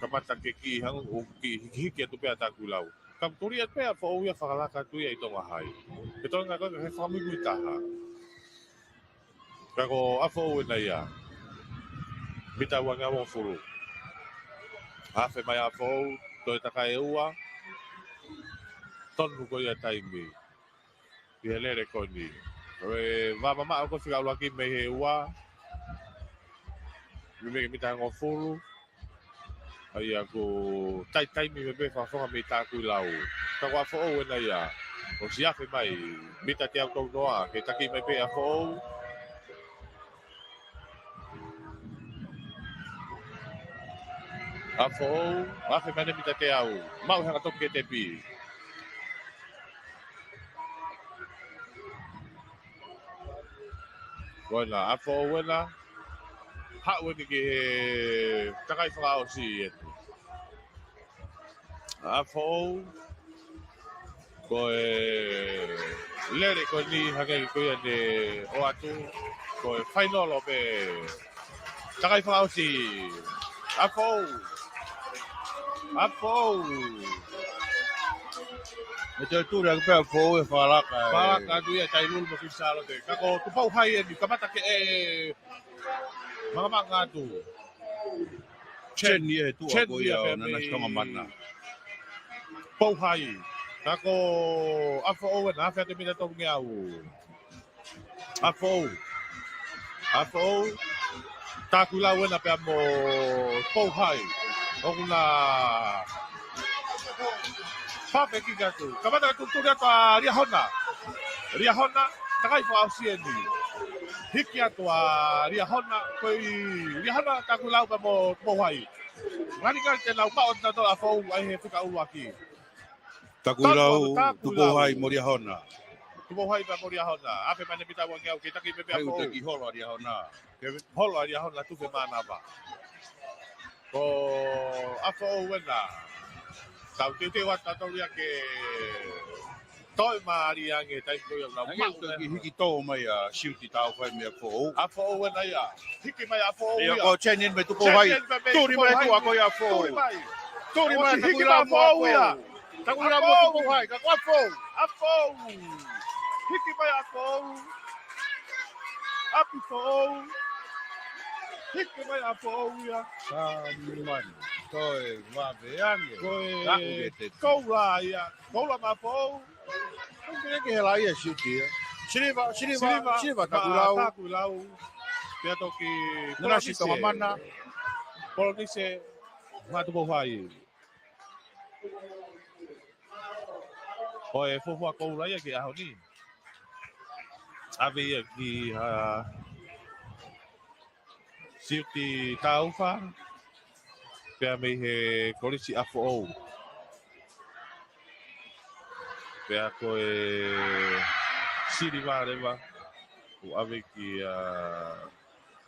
kamata ke ki hang o ki hiki tu pe ataku lau. Kam turi at pe a fo ia whakalaka tu ia i tonga hai. Ke tonga ko he whamingu i taha. Kako a fo ina ia. Mita wanga mo furu. Hafe mai a fo to e taka e ua. Tonu ko ia taimi. I he lere koni. E wa mama ko whika ulaki me he ua. Me mita ngo furu. Ai ako tai mi me whawhonga me tāku i lau. Ka wā whao e nei a. O si awhi mai, mita te au tau noa, ke taki mai pe a whao. A whao, awhi mai ne mita te au. Mau hanga toku ke te pi. Koina, a whao wena. Hau ni ki he takai whakao si etu. A whao. Ko e lere ko ni hake ko ia ne o atu ko e whainolo pe takai whakao si a whao Me te tūre a pēr fōu e whalaka. Whalaka tu ia tai lulu mo ki salo te kako tupau hai e ni kamata ke e mga ngatu Chen ni e tu a ko ia o nana stonga mana. Pau hai kako a whao e na whea te mina tongi au a whao tāku lau e na pēr mo pau hai o kuna Pape ki gatu. Kamata tu tu dia pa Ria Hona, takai fa ausieni. Hiki atua Ria Hona koi Ria Hona taku lau pa mo hai. Ngani ka te lau pa ona to a fou ai he fika u aki. Taku lau tu hai mo Ria Hona. Tu hai pa mo Ria Hona. Ape mane pita wangi au ki taki pepe a fou. Te ki holo Ria Hona. Ke holo Ria Hona tu fe mana ba. Ko a fou wena. Tau te wata tau ria ke toi maari ange tai ko ia lau mau ki hiki tō mai a siuti tau whai mea fōu. A fōu e nei a. Hiki mai a fōu ia. Ia ko chenin me tupo hai. Tūri mai tu a ko ia fōu. Tūri mai taku ila mo a fōu. Taku ila mo tupo hai. Ka kua fōu. A fōu. Hiki mai a fōu. Api fōu. Hiki mai a fōu ia. Saman. Toi wawe ange. Koula ia. Koula ma fōu. Kene ke hela ia siuti. Siriva taku lau. Pea toki Nana si tonga mana. Polonise matupo hai. Oe fofua koula ia ki aho ni. Ave ia ki siuti tauwha. Pea mei he korisi afo ou. Pea koe siriva rewa. O ave ki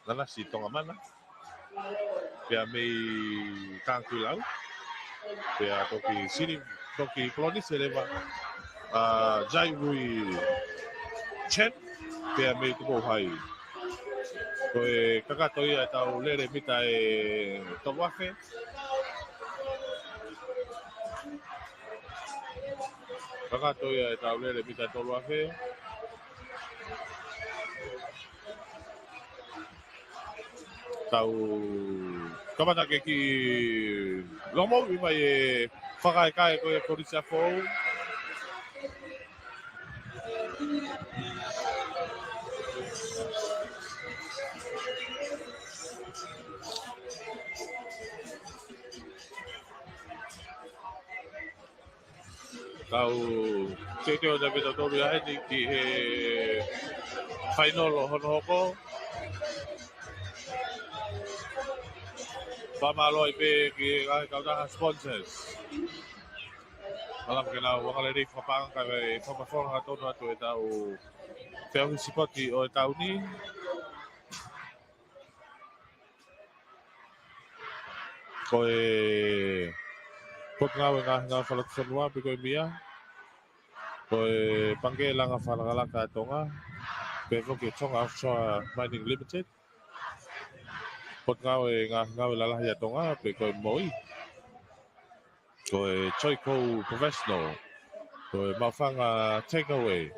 nanasi tonga mana. Pea mei kāku lau. Pea toki siri, toki polonise rewa. Jai Rui Chen. Pea mei tupo hai. Koe kakato ia e tau lere mita e towafe. Kakato ia e tau lere mita e towafe. Tau kamata ke ki lomo i mai e whakaekae koe korisa fōu. Tau te o te pita toru a heti ki he whainolo hono hoko. Whamaloi pe ki e kautaha sponsors. Alam ke nau wangalere i whapanga e whapawhonga tonu atu e tau whiahu sipoti o e tau ni. Koe Kot ngau ngā whalakawhanua pe koe mia. Koe pange langa whalakalaka tonga. Pe whoki Tonga Offshore Mining Limited. Kot ngau ngā lalahi a tonga pe koe moi. Ko e Choico Professional. Ko e Mawhanga Takeaway.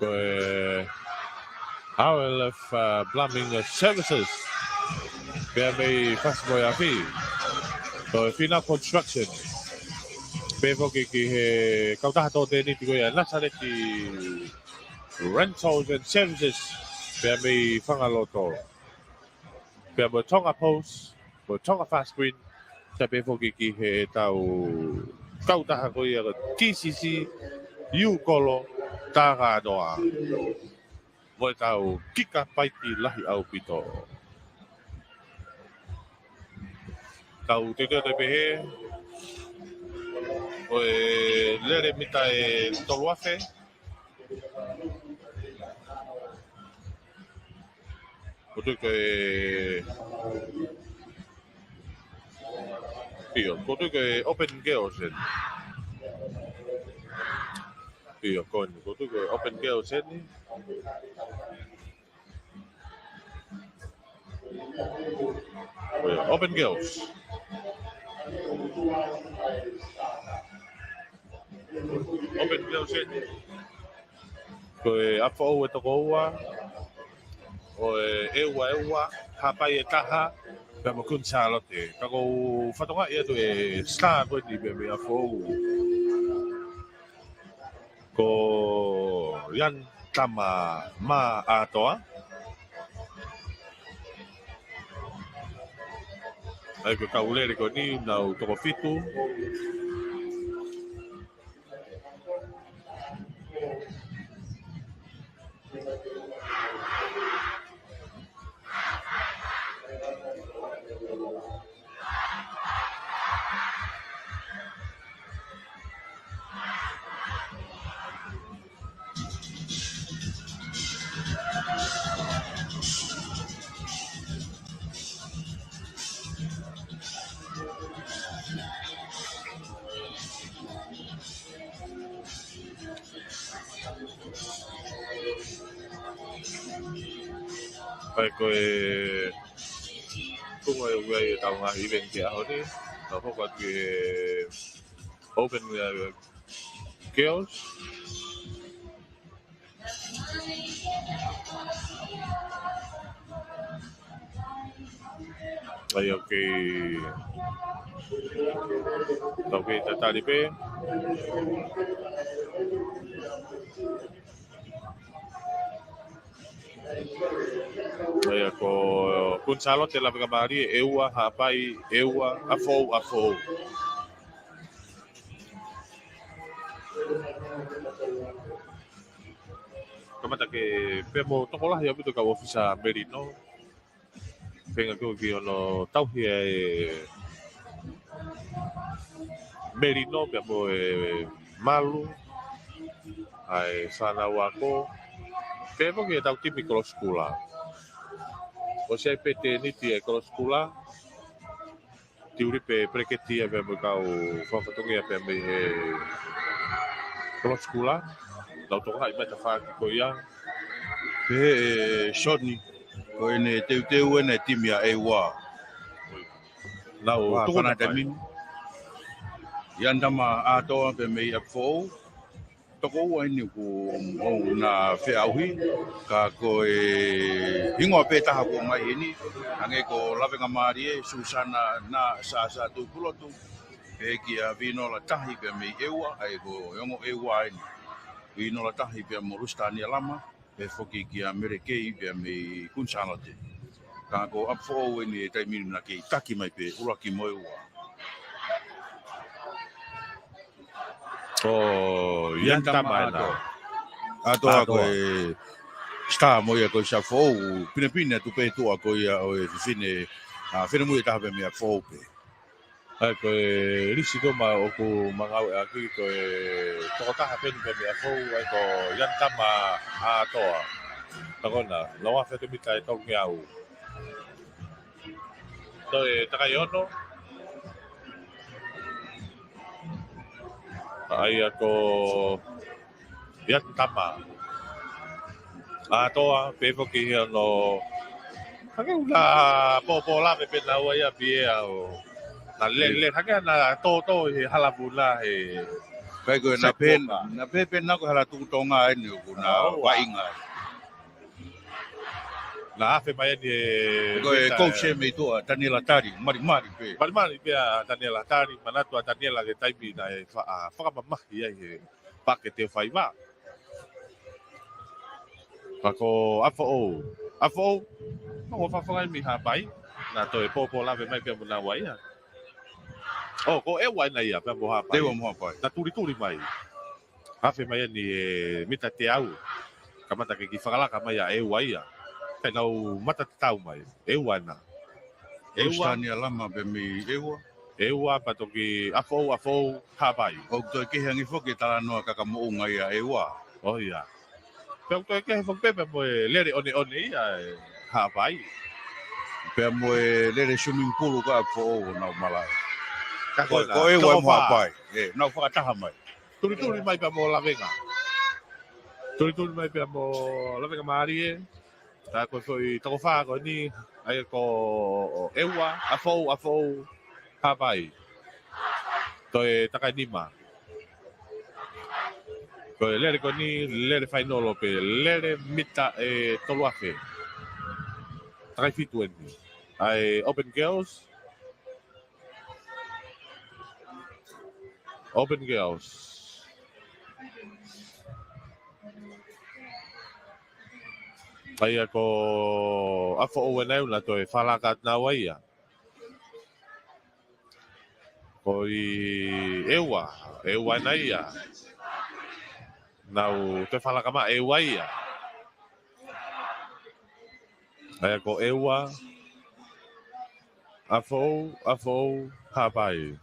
Ko e RLF Plumbing Services. Pea mei whasmoe a whi. Ko e Whina Construction. Pea hoki ki he kautaha tō tēni tiko ia Nasareti Rentals and Services. Pea mei whangaloto. Pea mo Tonga Post, mo Tonga Fast Green. Sa pea hoki ki he tau kautaha ko ia TCC Iukolo Tāga Noa. Mo e tau kika paiti lahi au pito. Tau te teo te pehe. O e lere mita e toluafe. O tui koe... Pio, ko tui koe Open Girls en. Pio, koe, ko tui koe Open Girls en. Open Girls. Open Girls en. Koe apo o e toko ua. O e eua, hapai e taha. Pea mo kun Charlotte. Kako whatonga ia tu e star koe ni me a fōu. Ko Ian Tama ma atoa. Ai ko kaulere ko ni nau toko fitu. Ai ko e kungo e ua e tau ngā event ki aho ni. Nau hoko atu e Open Girls. Ai au kei... Tau kei tatari pe. Ai ko kun Charlotte la kamari e ua hapai e ua afou. Kamata ke pemo tokolah ya bitu ka ofisa Merino. Penga ko ki ono tauhi e Merino pemo e malu. Ai sana wako. Pemo ki tau tipi kolo skula. O se pete niti e kolo skula. Tiuri pe preketi e pemo kau whawhatongi e pemo e kolo skula. Lau toka hai meta whaki ko ia. Pe Shoni. Ko ene teu ene timia e wā. Lau Wā toko whana na te min. Iandama atoa pe mei a fōu. Toko ua ini ku o na whiauhi. Ka ko e hingoa pe taha ko mai ini. Ange ko lawenga maari e Susana na sa tu pulotu. Pe ki a vinola tahi pe mei eua. Ai ko yongo eua ini. Vinola tahi pe mo rustani lama. Pe foki ki a merekei pe mei kunsanote. Ka ko apfo ini e taimini na kei taki mai pe uraki mo eua. O Ian Tamaina. Atoa ko e star mo ia ko sa fo pina tu pe tu ko ia o e fine a fine mo ta be me a fo pe. Ai ko e risi ko ma o ku mangau e aki ko e tokota hapen pe me a fou ai ko Ian Tama atoa. Takona, lawa fe te mita e tau ngiau. To e takayono. Ai ko Ian Tama. Atoa pe fo ki no. Kage ula popo la pe na wa ia pie o. Na le hake na to he halapula he Kai ko na pen na ko hala tu tonga ni ko na wainga. na afe mai ni Ko ko se me to Daniela Tari mari pe. Mari pe a Daniela Tari manatu a Daniela ke taipi na e whakamamahi ai he pake te whaiwa. Pako afo o no whawhangai mi hapai na to e popo lawe mai pe muna wai ha. Ko e wai na ia pe mo hapai. Dewa mo hapai. Na turi mai. Afe mai ni e mita te au. Kamata ke ki whakalaka mai a e wai a. Kai nau mata te tau mai. E wai na. Eustania lama pe mi ewa. Ewa patoki afo hapai. O to ke hangi foke tala no ka mo ngai a ewa. Oh ia. Pe to ke fo pe mo lere one ia hapai. Pe mo lere swimming pool ka fo na malai. Ko Ko ewa mo hapai. Na whakataha mai. Turi mai pe mo lavenga. Turi mai pe mo lavenga marie. Ta ko foi to fa ko ni ai ko ewa afo hapai. To e takanima. Ko lere ko ni lere fainolo pe lere mita e toluafe. Takai fitu ni. Ai open girls. Ai ko afo o wenau la to e falaka na waia. Ko i ewa na ia. Nau te falaka ma ewa ia. Ai ko ewa afo hapai.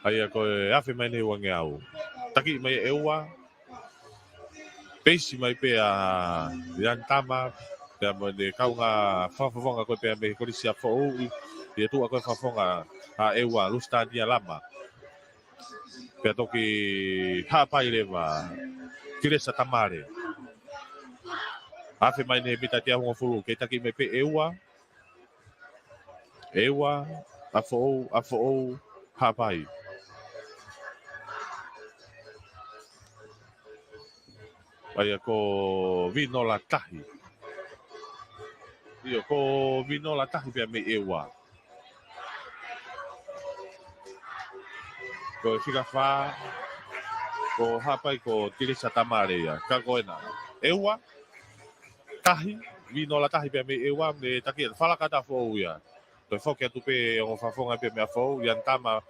Ai ko afi mai nei wange au. Taki mai ewa. Pesi mai pe a yan tama pe mo de kaunga fafonga ko pe me ko si afo ia tu ko fafonga a ewa lustania lama. Pe toki hapai leva. Kire sa tamare. Afi mai nei mita tia hongo fulu ke taki mai pe ewa afo hapai. Ai ko vino la tahi. Io ko vino la tahi pe me ewa. Ko fika fa ko hapai ko tiri sa tamare ya. Ka koena. Ewa tahi vino la tahi pe me ewa me taki fala kata fo ya. To fo ke tu pe o fa fonga pe me fo yan tama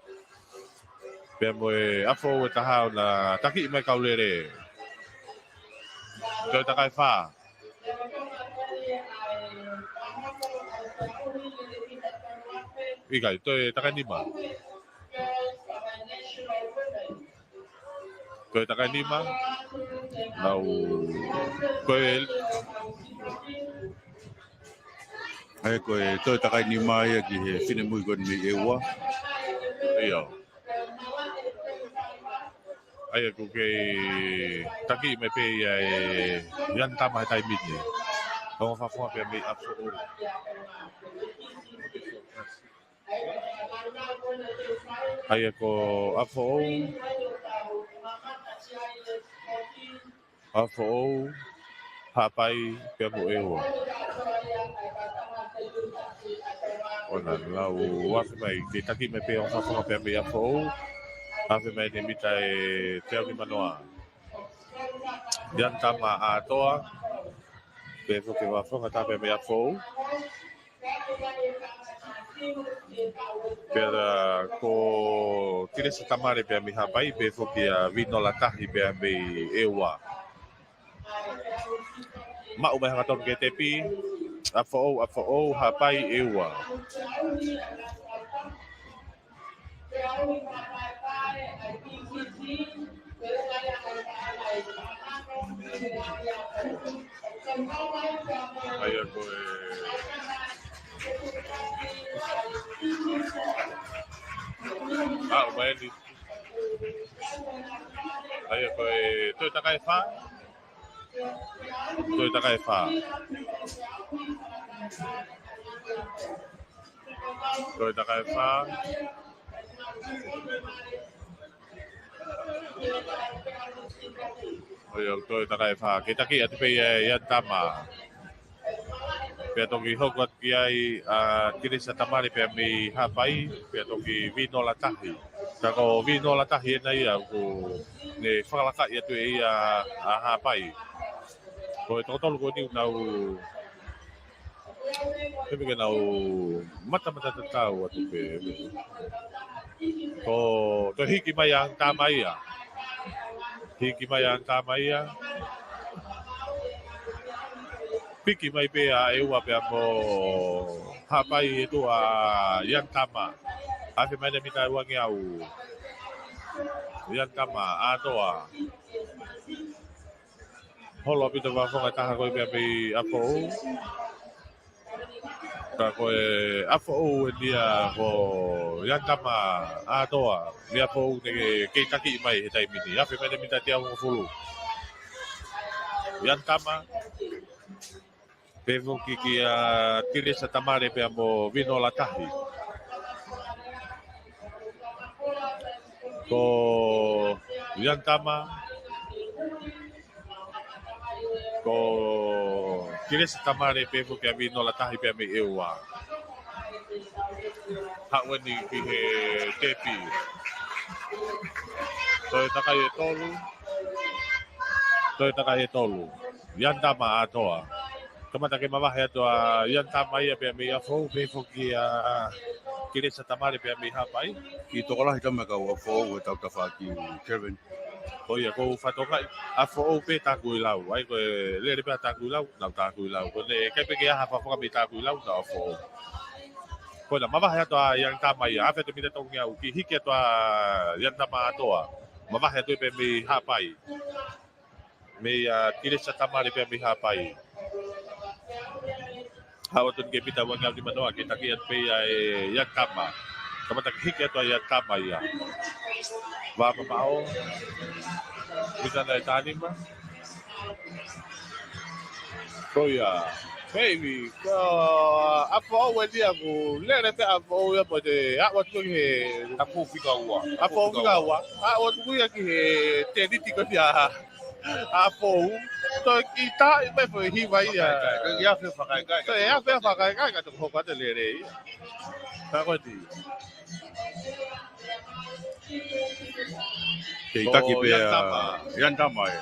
pe mo afo ta ha na taki mai kaulere. Ko takai fa. Ikai to takai lima. Ko takai lima. Nau ko Ai ko to takai ni mai ki he fine mui ko ni ewa. Iyo. Ai ko ke taki me pe yan tama tai mit ni. Ko fa fo pe me afo. Ai ko afo hapai pe mo ewa. Ona lau wafi mai ke taki me pe on fa fo pe me afo. Ave mai ne mita e te au ni manoa. Yan tama a toa. Pe fo ke wa fonga ta pe me a fo. Pera ko tire sa tamare pe mi hapai pe fo ke a vino la tahi pe me ewa. Ma o mai hakaton ke tepi. A fo hapai ewa. Ai ko mai ni. Ai ko to takai fa. Toi takai wha. Toi takai wha. Ke taki atu pei ian tama. Pea toki hokot ki ai tiri sa tamari pea mi hapai. Pea toki vino la tahi. Kako vino la tahi e na ia ko ne whakalaka i atu e ia a hapai. Ko e tokotolu ko niu nau Peme ke nau mata tatau atu pe. Ko hiki mai ang tama ia. Hiki mai ang tama ia. Piki mai pe a eua pe mo hapai e tu a yang tama. Ake mai na mita wangi au. Yang tama a toa. Holo pito wa fonga taha koe pe pe apo. Ka koe apo e dia ko yang tama a toa. Dia po te ke taki mai he tai miti. Ake mai na mita te au fulu. Yang tama. Pevo ki a tire sa tamare pe mo vino la tahi. Ko yang tama. Ko tire sa tamare pevo ke vino la tahi pe me ewa. Hawani ki he tepi. Toi takai e tolu. Toi takai e tolu. Yang tama atoa. Kamata ke mawahe atoa yang tama ia pe me afo pevo ki a tire sa tamare pe me hapai. Ki tokola hita me ka ua fōu e tau tawha ki Kevin. Ko ia ko whatoka a fo pe taku lau. Ai ko le pe taku lau, nau taku lau. Ko le kai pe ke ha whafoka me taku lau na fo. Ko na mawahe atoa yang tama ia. Awhe te mita tongi au ki hiki atoa yang tama atoa. Mawahe atoa pe me hapai. Me tire sa tamare pe me hapai. Hawatun ke pita wangi au di manoa ke taki at pe yang tama. Kamata ke hiki atoa yang tama ia. Wa mamao. Bisa na tani ma. Ko ia. Baby, ko apo o dia ko le pe apo ya po de a wa tu he Apo fika ua. apo ga wa a wa tu ya ki he te di ti ko dia apo to kita me fo hi vai ya Ia fe whakaikai. to ya pe fa ka ka to ko ka te le re ka ko ti Kei taki pe yang tama. Yang tama e.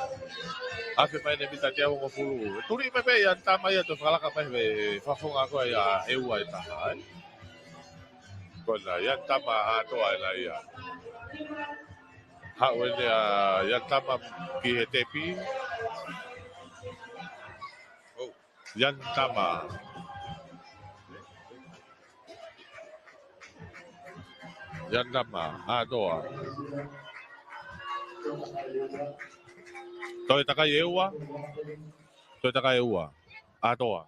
Afe mai ne mita te au fulu. Turi me pe ya tama ya to fala ka pe fa fonga ko ya e ua ta ai. Ko na ya tama a to ai la ya. Ha o le ya tama ki he tepi. Oh. Yan tama. Yan tama a to. Toi takai e ua. Toi takai e ua. A toa.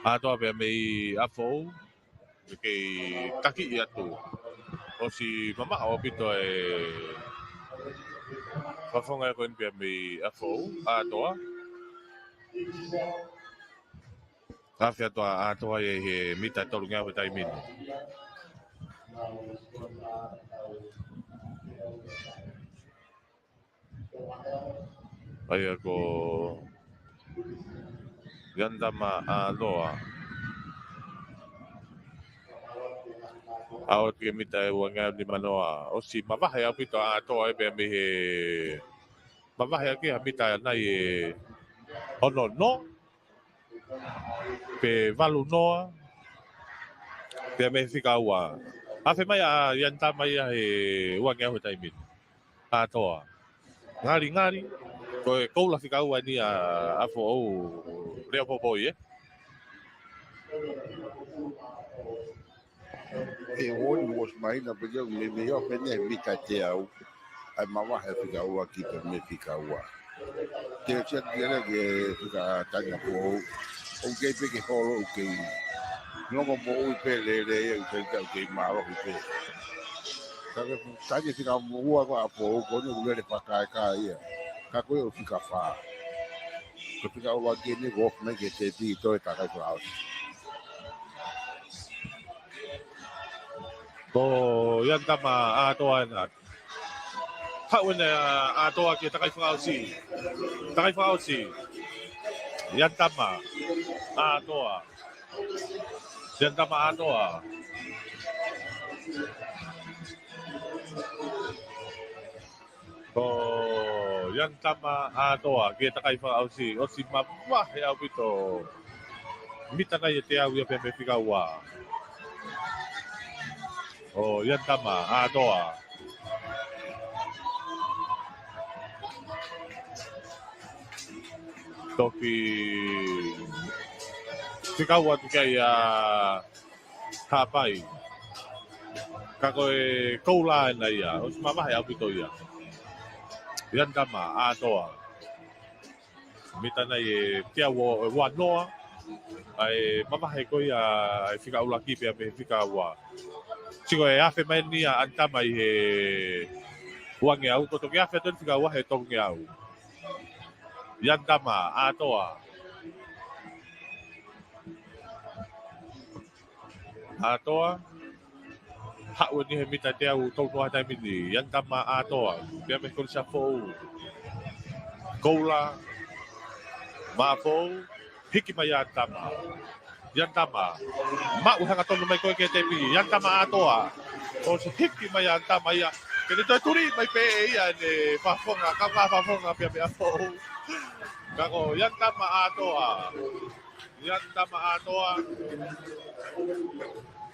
A toa pe mei a fou. Ke taki i atu. O si mama o pito e... Whafonga e koen pe mei a fou. A toa. Kawhi atoa a toa e he mita toru ngau e tai mini. Ai ako ganda ma aloa. Awat ke mita e wanga di manoa. O si mawahe au pito a toa e pe me he mawahe ke a mita nai e ono no pe valu noa pe me fika ua. Afe mai a yanta mai a he wanga e tai min. A toa. Ngari. Ko e koula fika ua ni a fo o reo popoi e. E hoi mos mai na pega me me o pene mita te au. Ai mama he fika ua ki pe me fika ua. Te chat dele ke fika tanga po. O ke pe ke holo o ke. No mo mo u pe le e pe ka ke malo pe. Ka ke tagi fika mo ua ko apo ko no le pa ka ia. Ka ko o fika fa. Ko fika ua ke ne go me ke te pi to ta ka ko au. Ko yan tama atoa na. Hawin na atoa ki takay whakausi. Takay whakausi. Yan tama atoa. Yan tama atoa. Ko yan tama atoa ki takay whakausi. O si mamah ya wito. Mita na yete au ya pe me fikawa. O yan tama atoa. Toki fikawa tu kaya hapai. Kako e koula na ia. O si mamah ya wito ia. Yan tama atoa. Mita na ye kia wo wanoa. Ai mamahe ko ia ai fika ulaki pe me fika wa. Siko e afe mai ni anta mai he wangi au to ke afe ton fika wa he tongi au. Yan tama atoa. Atoa. Hak ni he mita te au to no hata mini. Yan tama atoa. Pe me ko sa fo. Koula. Ma fo. Hiki mai yan tama. Yan tama. Ma uhanga tonu mai koe ke te pi. Yan tama atoa. O se hiki mai yan tama ia. Kene toi turi mai pe ia ne fafonga. Kaka fafonga pia pia fo. Kako yan tama atoa. Yan tama atoa.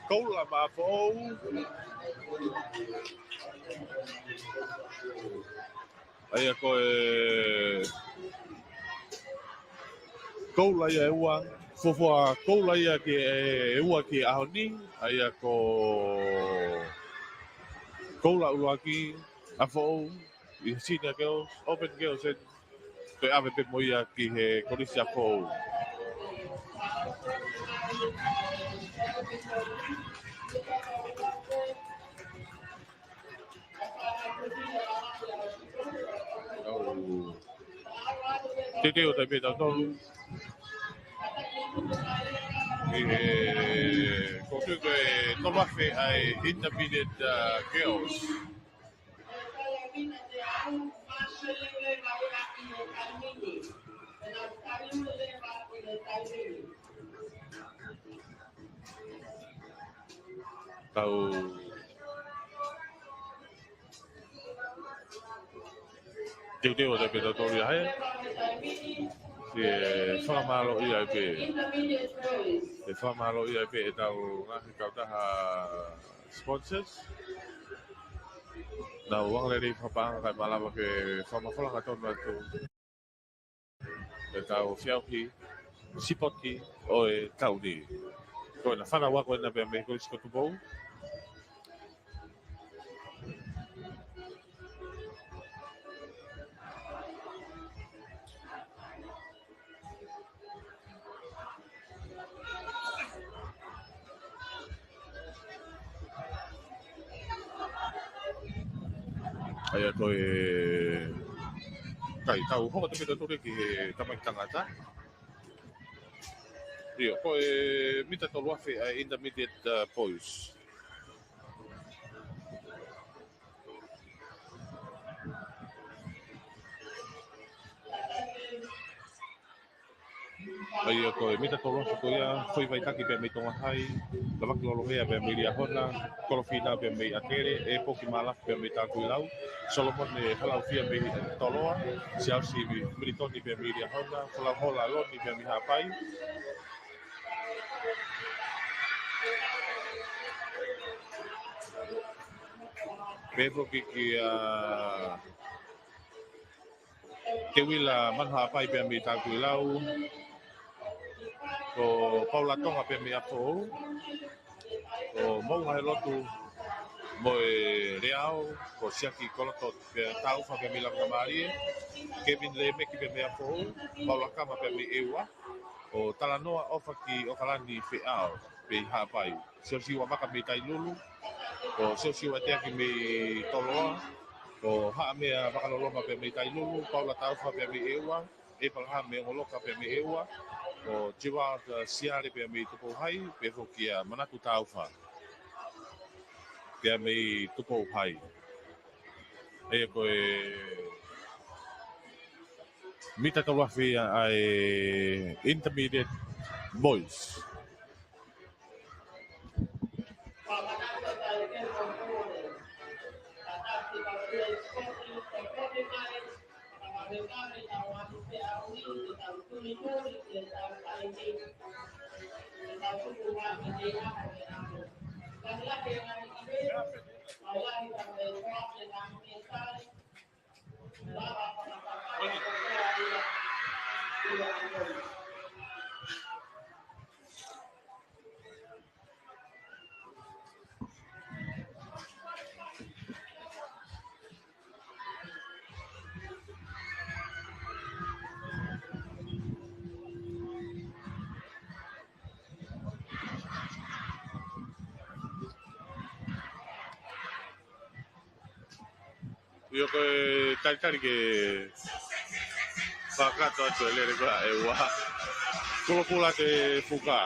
Koula ma fo. Ai koe koula ia ua. Fofua koula ia ke ua ke ahoni. Ai ko koula uaki. Afo. I senior girls. Open girls. Toi ave pe moia ki he korisi afo. Te o te peta tolu. Ko tu ko tolu afe ai intermediate girls. Tau te o te peta tolu ia he. Ke whamalo ia e pe. Ke whamalo ia e pe e tau ngahi kautaha sponsors. Na wang le rei whapanga kai malawa ke whamawhalanga tonu atu. E tau whiauhi, sipoti o e tau ni. Ko na whana wako e na pia me ko isko tupou. Ai ko e kai tau hoko te pita tore ki he tamai tangata. Rio, ko e mita tolu afe a intermediate boys. Ai ko e mita tolu afe ko ia foi vai taki pe me tonga hai. Lava ki lolo hea pe me ria hona. Korofina pe me atere. E poki malaf pe me taku ilau. Solomon e halau fia me toloa. Siau si militoni pe me ria hona. Halau hola loni pe me hapai. Pedro ki ke wila manha pai pe me taku ilau. Ko Paula Tonga pe me apo. Ko mau hai lotu mo e reao ko siaki koloto pe tau fa pe me la kamari. Kevin le me ki pe me apo. Paula Kama pe me ewa. O talanoa ofa ki o kalani fe ao pe hapai. Sio si wa maka me tai lulu. O sio si wa te ki me toloa. O ha me makaloloma pe me tai lulu. Paula tau fa pe me ewa. E palha me ngoloka pe me ewa. O jiwa siare pe me tupo hai pe hokia manatu taufa. Pea mei tupo pai. E koe mita tolua fia ai intermediate boys. Io koe tari ke whakato atu e lere koa e ua. Kula te fuka.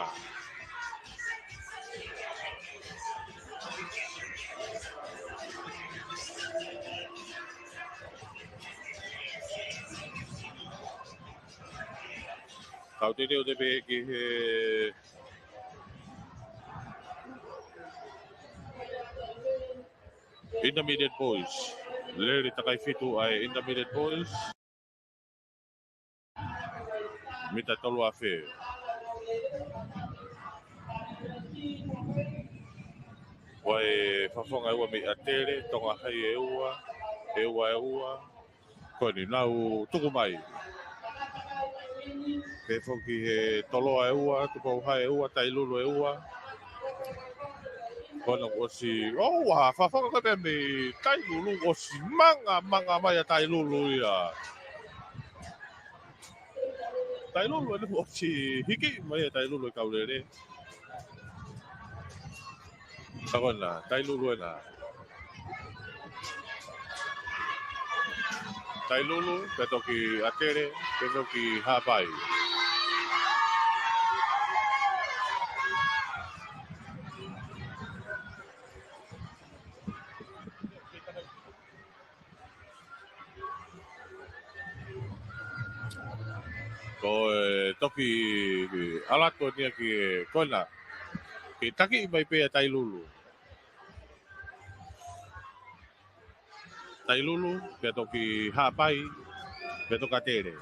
Kau te reo te pe ki he intermediate boys. Lere takai fitu ai intermediate boys. Mita tolu a fe. Wai whawhonga ua mi atere, tonga hai e ua. Koe ni nau tuku mai. Ke whoki he toloa e ua, tuku hai e ua, tai lulu e ua. Kono o si, wha whawhonga koe mi tai lulu o si manga mai a tai lulu ia. Tai lulu e o si hiki mai a tai lulu e kaurere. Sakona, tai lulu e na. Tai lulu, pe toki atere, pe toki hapai. Ko toki alato nia ki kona. Ki taki mai pe tai lulu. Tai lulu, pe toki hapai, pe toka tere.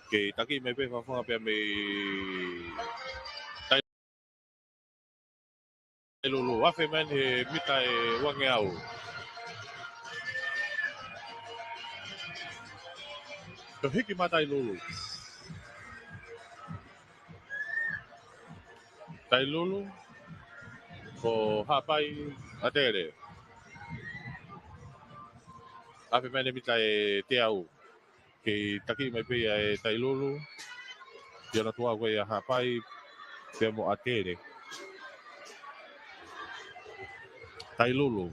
Ki taki mai pe whawhonga pe me tai lulu. Wafe man he mita e wange au. Ko hiki ma tai lulu. Tai lulu, ko hapai atere. Wafe man he mita e te au. Ki taki mai pe e tai lulu. Ia na tua koe a hapai pe mo atere. Tai lulu.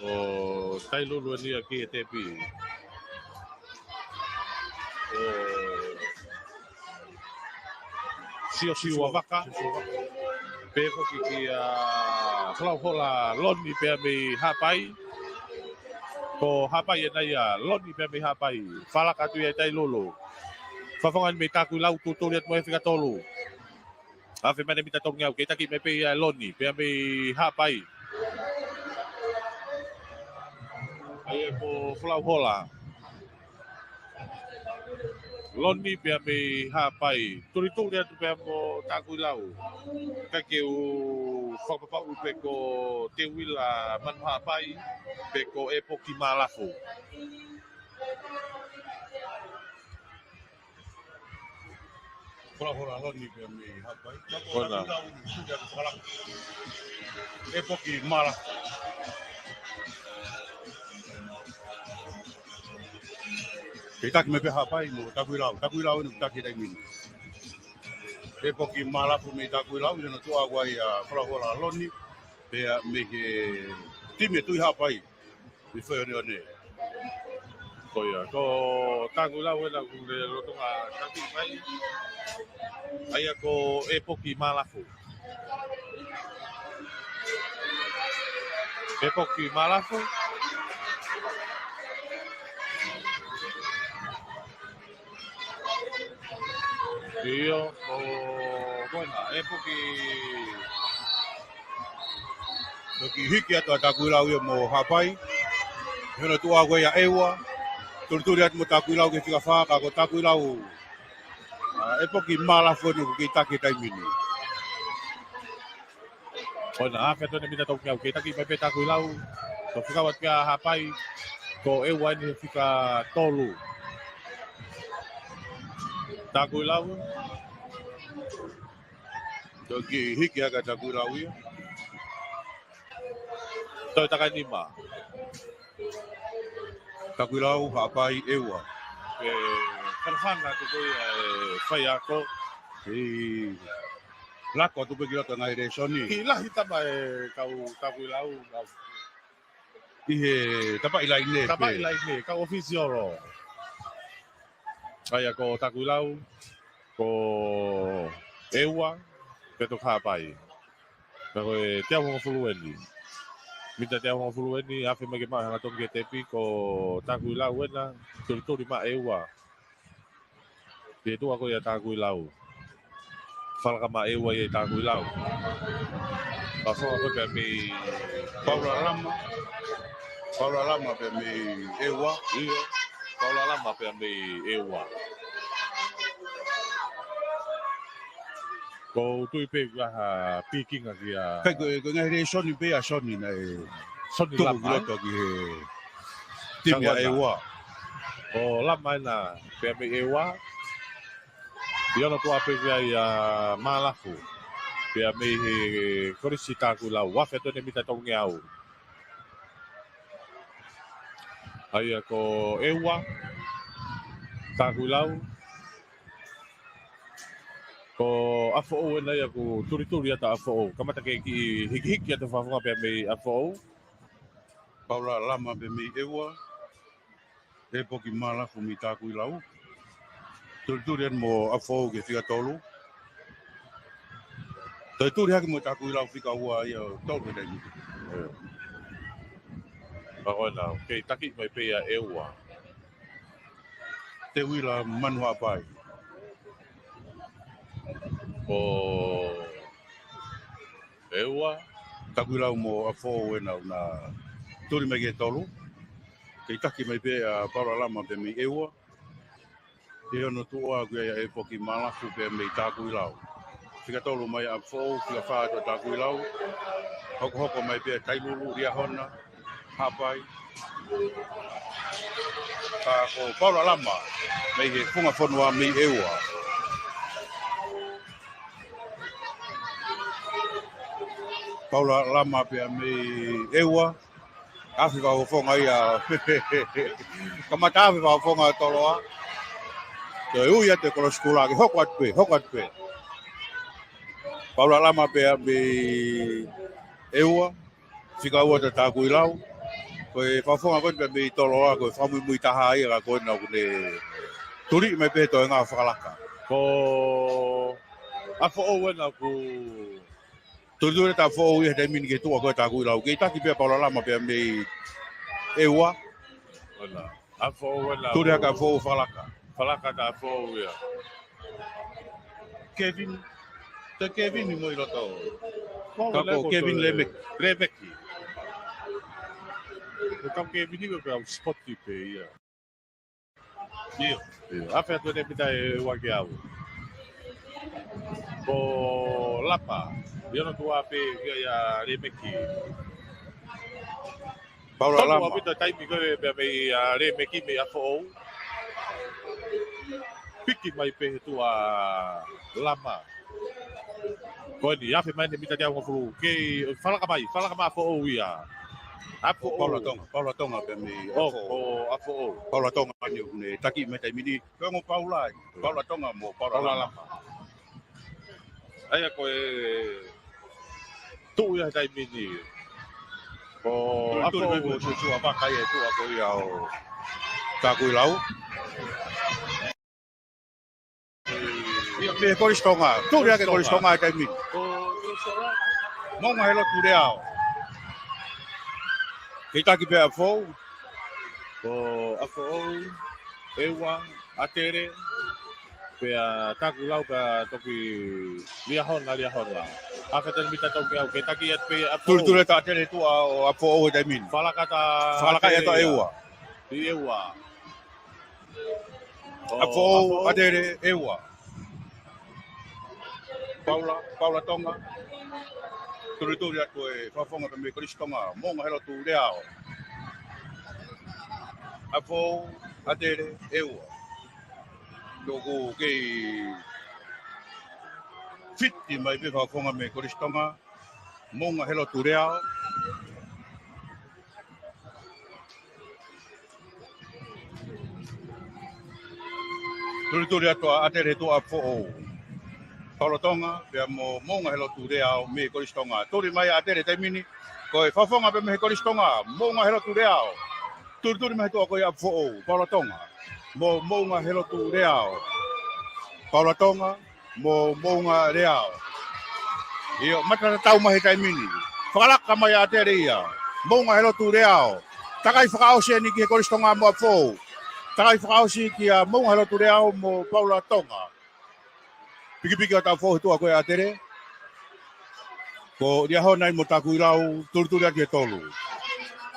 O tai lulu ni aki e te pi. O sio a waka. Pe hoki ki a hlau hola loni pe me hapai. Ko hapai e nei a loni pe me hapai. Whalaka tu e tai lulu. Whawhangan me taku lau tutori at mo e whika tolu. Awhi mane mita tong ngau, kei taki me pe a loni, pe me hapai. Ai e ko hlau hola. Loni pe me hapai. Turi atu pe mo taku lau. Ka ke u whakapau pe ko te wila manu hapai, pe ko e poki malafu. Hora loni pe me hapai. Kona. E poki mala. Ke taki me pe hapai mo taku lau ni taki dai min. E poki mala pu me taku lau ni no tua guai a hora loni pe me ke time tu hapai. Mi foi one. Ko ia, ko tangu lau ena ku le rotonga taki mai. Aia ko e poki malafu. E poki malafu. Io ko bona e poki Toki hiki atu takuilau ia mo hapai. Hena tua koe ia ewa. Turi atu mo takuilau ke whika whaka ko takuilau. E poki malafu ni ki taki taimini. ona a fe tone mina tau kia ke taki mai pe takuilau. Ko whikawat kia hapai ko e wani whika tolu. Takuilau. Toki hiki aka takuilau ia. Toi taka nima. Takuilau hapai ewa. E karhana ko koi whai ako. Lako tu pergi datang air soni. Ki lahi tama e kau takuilau. Ihe tapak ilai ne. Tama ilai ne, kau ofisioro. Ai ako takuilau. Ko ewa. Peto hapai. Pero e te awong fulueni. Minta te awong fulueni. Afe magi maa nga tong ke tepi. Ko takuilau ena. Turi ma ewa. Itu ako ya takuilau. Falka ma ewa ya takuilau. Pasok ako kami Paula lama kami ewa. iyo. Paula lama kami ewa. Ko tui pe ha piking aki a. Kai ko ngai soni pe a soni na e. Soni Tu lama. ko ki he. Tim ya ewa. O lama na kami ewa. Ia no tua pe ia malafu. Pea me he korisi takuilau. Wafe tone mita tongi au. Aia ko ewa. Takuilau. Ko afo o na ia ko turi ata afo o. Kamata ke ki hiki ata fafunga pea me afo o. Paula lama pe mi ewa. E poki malafu mi takuilau. Turi mo afo ke fica tolu. Turi haki mo takuilau fica ua ia tolu dai. Ona, okay, taki mai pea ewa. Te wila manua pai. O ewa. Takuilau mo afo na turi mai ke tolu. Kei taki mai pe a Paula lama pe mi ewa. E ono tua ku e poki malafu pe mi takuilau. Fica tolu mai a fo, fica whātua takuilau. Hoko mai pe tailulu ria hona. Hapai. Ka ko Paula lama. Mai he funga whanua mi ewa. Paula lama pe mi ewa. Afi wa fonga ia. Kamata afi wa fonga toloa. Te uia te kolo skula ki hoko at pe. Paula lama pe mi ewa. Fika ua te takuilau. Koe whafonga koe pe mi toloa koe whamu mui taha ia ka koe na kune turi me pe to ngā whakalaka. Ko afo o wena ku Turi ta fo ia te mini ke tua koe takuilau. Kei taki pe Paula lama pe mi ewa. ona. Afo o wena. Turi haka fo whakalaka. Falaka ta afo o ia. Kevin. Te Kevin ni mo i roto. Kako Kevin Lemeki. Ko kam Kevin ni ko spot pe ia. Ia. Afe atu ne pita e wake au. Ko lapa. Ia no tua pe ia Lemeki. Paula Tolu lama. a pita taimi ko pe me Lemeki me afo o. Piki mai pe tua lama. Ko ni afe mai ne mita dia ngofuru ke falaka mai afo o ia. Afo o Paula tonga pe mi o afo o. Paula tonga ni taki me tai mini. Ko ngo Paula. Paula tonga mo Paula lama. Aya ko tu ia tai mini. Ko Ko afo tu me o su apa kai tu ako ia o. Tākui lau. Ia me koristonga. Tūrea ke koristonga e taimi. Monga helo tūrea. Kei taki pea fōu. Ko ako ewa atere pea taku lau ka toki liahona. Aka tan mita toki au ke taki at pe apo. Tūre tā tere tu a fōu e taimi. Falaka e tā ewa. I ewa. A fōu atere ewa. Paula tonga. Tūre atu e whawhonga pe me koristonga. Monga helo tūrea. A fōu atere ewa. Tōku kei whiti mai pe whawhonga me koristonga. Monga helo tūrea. Tūre atu a atere tu a fōu. Paulatonga, pea mo monga helo tūrea me koristonga. Tūri mai atere taimini. Koe whawhonga pe me koristonga. Monga helo tūrea. Tūri mai tu a koe a fōu. Paulatonga. Mo monga helo tūrea. Paulatonga. Mo monga reao. Iyo, matata tau mahi taimini. Whakalaka mai atere ia. Monga helo tūrea. Takai whakaosi ni ki he koristonga mo a fōu. Takai whakaosi ki a monga helo tūrea mo Paulatonga. Piki o tau fōhu tua koe a tere. Ko ria honai mo tāku i lau tūruturia ki e tolu.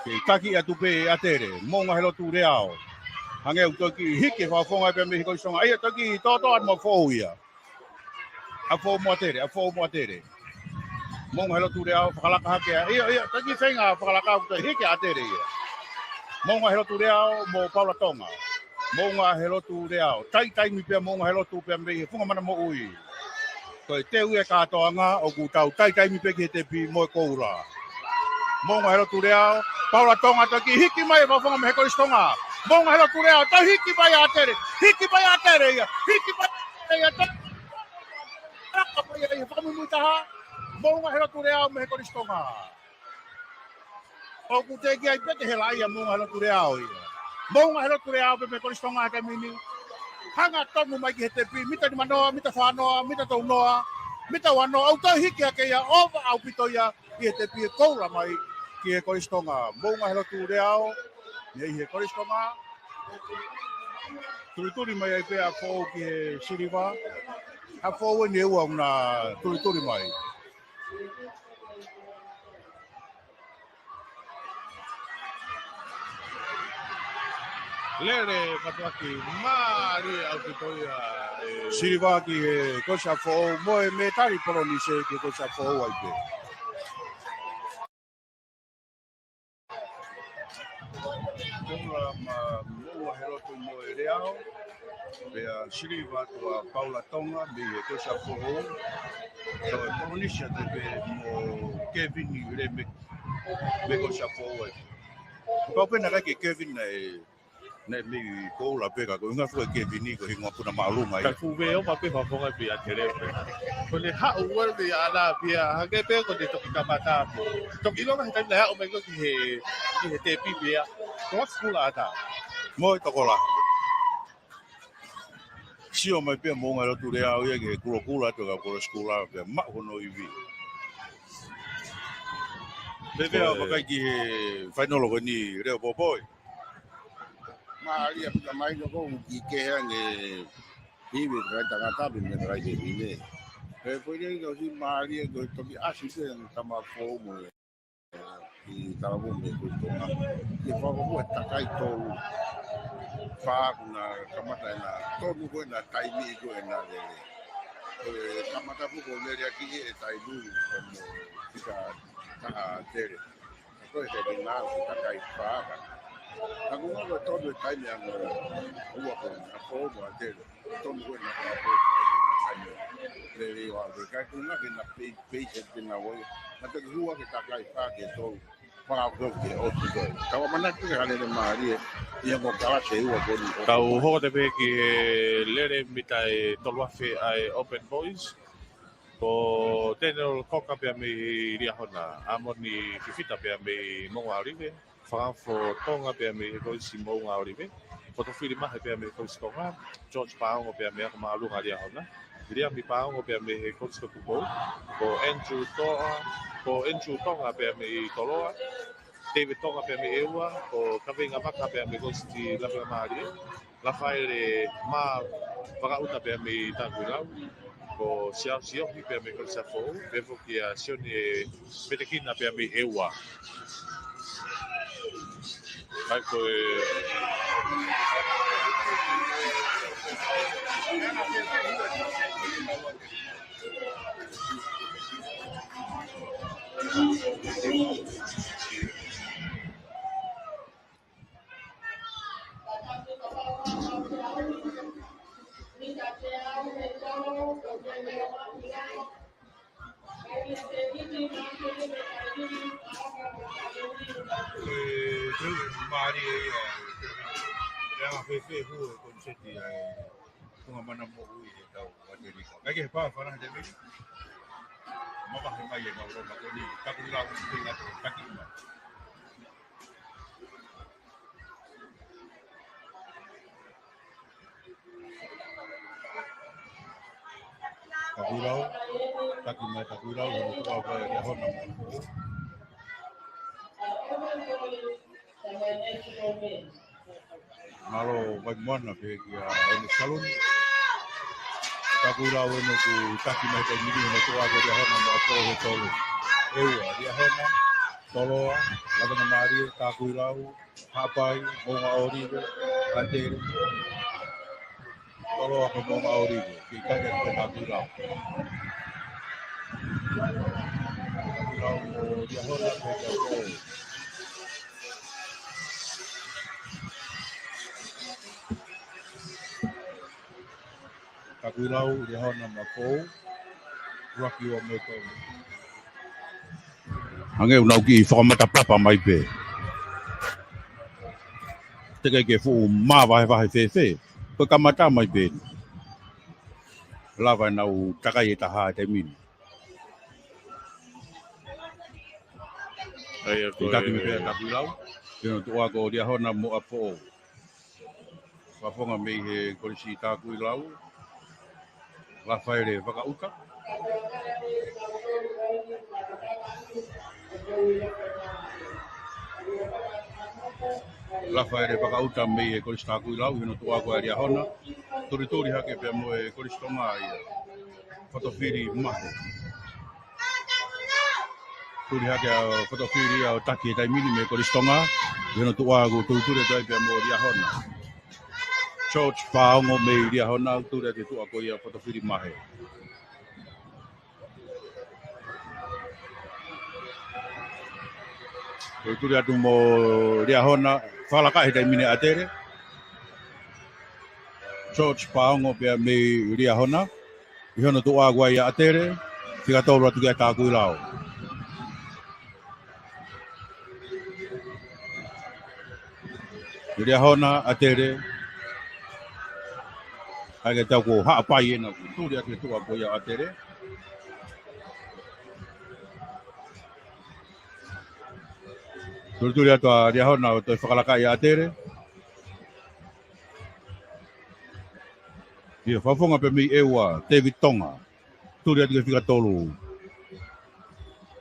Kei taki atu pe a tere. Monga helo tū reao. Hangeu toki hiki whawhonga pe me hiko i songa. Ia toki tōtoa mo fōhu ia. A fōhu mo a tere. Monga helo tū reao. Whakalaka hakea. Ia toki whenga whakalaka hake hiki a tere ia. Monga helo tū reao mo Paulatonga. Monga helo tu reao. Tai mi pia monga helo tu pia me funga mana mo ui. Koe te ue katoanga o ku tau tai mi pia ki te pi mo e koura. Monga helo tu reao. Paulatonga toki hiki mai wa funga me he koristonga. Monga helo tu reao. Tau hiki mai a tere. Hiki mai a tere ia. Hiki mai a tere. Raka mai a ia. Whakamumutaha. Monga helo tu reao me he koristonga. O ku te kia i pete he laia monga helo tu reao ia. Monga helo ture au pe me koristonga hake mini. Hanga tongu mai ki he te pi. Mita ni manoa, mita whanoa, mita tau noa, mita wanoa. Au tau hiki hake ia, ova au pito ia ki he te pi e koura mai ki he koristonga. Monga helo ture au, ni he koristonga. Turi mai ai pe a fōu ki he siriwa. A fōu e ni eua una turi mai. Lere patuaki mari au ki toia. Siriwa ki he kosa fōu, moe me tari poroni se ki kosa fōu ai pe. Kora ma moa heroto mo e reao. Pea Siriwa tua Paulatonga me he kosa fōu. So e poronisia te pe mo Kevin i re me kosa fōu ai. Kau pena kai ke Kevin nei mi ko la pega ko nga fo ke vini ko hinga puna maluma Ka kuwe o mape whawhonga pi a tere. Ko le hao ua me ana pia. Hake pe ko le toki kamata po. Toki longa he taimi le hao me ko ki he te pi pia. Ko wak skula ata. moi to kola sio mai pe mo nga tu rea o ye ke kula to ka ko skula pe ma ko no ivi bebe o ka ki final ko ni re boy Maria pita mai no ko ki ke nge hivi ka tanga tabi me rai de vine. E foi ni ko si Maria ko to ki asi se tama fo mo ki tama mo me ko to na. Ki fa ko ta kai to fa na kamata na to mu ko na tai mi ko na de. Kamata pu ko le aki e tai du como fica ta tere. Ko e na ta kai fa. Alguma coisa todo está me agora. Uma coisa, a fogo, a dele. Todo mundo na fogo. Ele ia ver que uma que na peixe de na rua, mas a rua que está cá está que todo para o que outro dois. Tava mandando que a de Maria ia botar cheio a boni. Tau hoko te pe ki lere mita e toluafe ai Open Boys. Ko tēne o koka pia me ria hona. Amoni fifita pia me monga orive. Whakafo tonga pia me koisi monga orive. potofili mahe pia me kolistonga George Paongo pia me malu ngalia hona dia mi Paongo pia me kolistokupo ko Andrew Tonga pia me toloa David Tonga pia me ewa ko kavenga maka pia me kolisti lavenga mari la faile ma vakauta pia me tangulau ko sio pia me kolisafo bevo kia sioni petekina pia me ewa Ai ko Mari ya fefe hu konseti tunga mana mo ui de tau wateri ka kage pa fara de mi mama he mai na ro ma ko ni ta ku la ku na ta ki ma ta ku la ho ko ba ya ho na mo malo bagaimana ke kia ini salon takula weno ku taki mai te miri no to aga dia hona mo to ho tolo ewa dia hona tolo lava na mari takula hapai mo nga origo ate tolo ko mo nga origo ki ka ke takula mo dia hona ke ko Takulau dia hona mako Rocky o meto Ange unau ki whakamata papa mai pe Teke ke fu ma vai fefe Ko kamata mai pe Lava nau takai e taha te mini ai ko Taki me pe takulau Kino tua ko dia hona mo apo Wafonga me he kolisi takulau La faire vakauta La faire vakauta me e kolisi takulau Hino tua ko dia hona Tori hake pe mo e kolisi tonga ia Fotofiri mahe Tori hake a fotofiri a taki e taimini me kolisi tonga Hino tua ko tori pe mo dia hona George Paongo me dia hona Tori te tua ko ia fotofiri mahe Tori atu mo dia hona Fala ka hita mine atere George Paongo pia me dia hona Ihono tu agua ia atere Tika tolu atu kia tāku ilau Dia hona atere Ake tau ko haa pai ena Turi atu tu agua ia atere Turi atu a dia hona Toi whakalaka ia atere Ia whafonga pe mi ewa David Tonga Turi atu kia whika tolu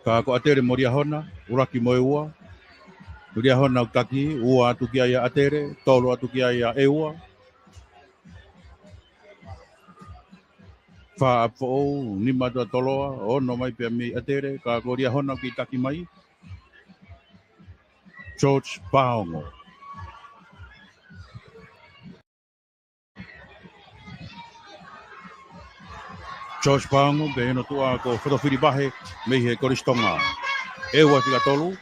Ka ko atere mo dia hona Uraki mo ewa Dia hona utaki Ua atu kia ia atere Tolu atu kia ia ewa Fa apo ni mata toloa ono mai pe mi atere ka ko dia hona ki taki mai George Paongo be no tua ko fotofiri bahe me he koristonga e wa tika tolu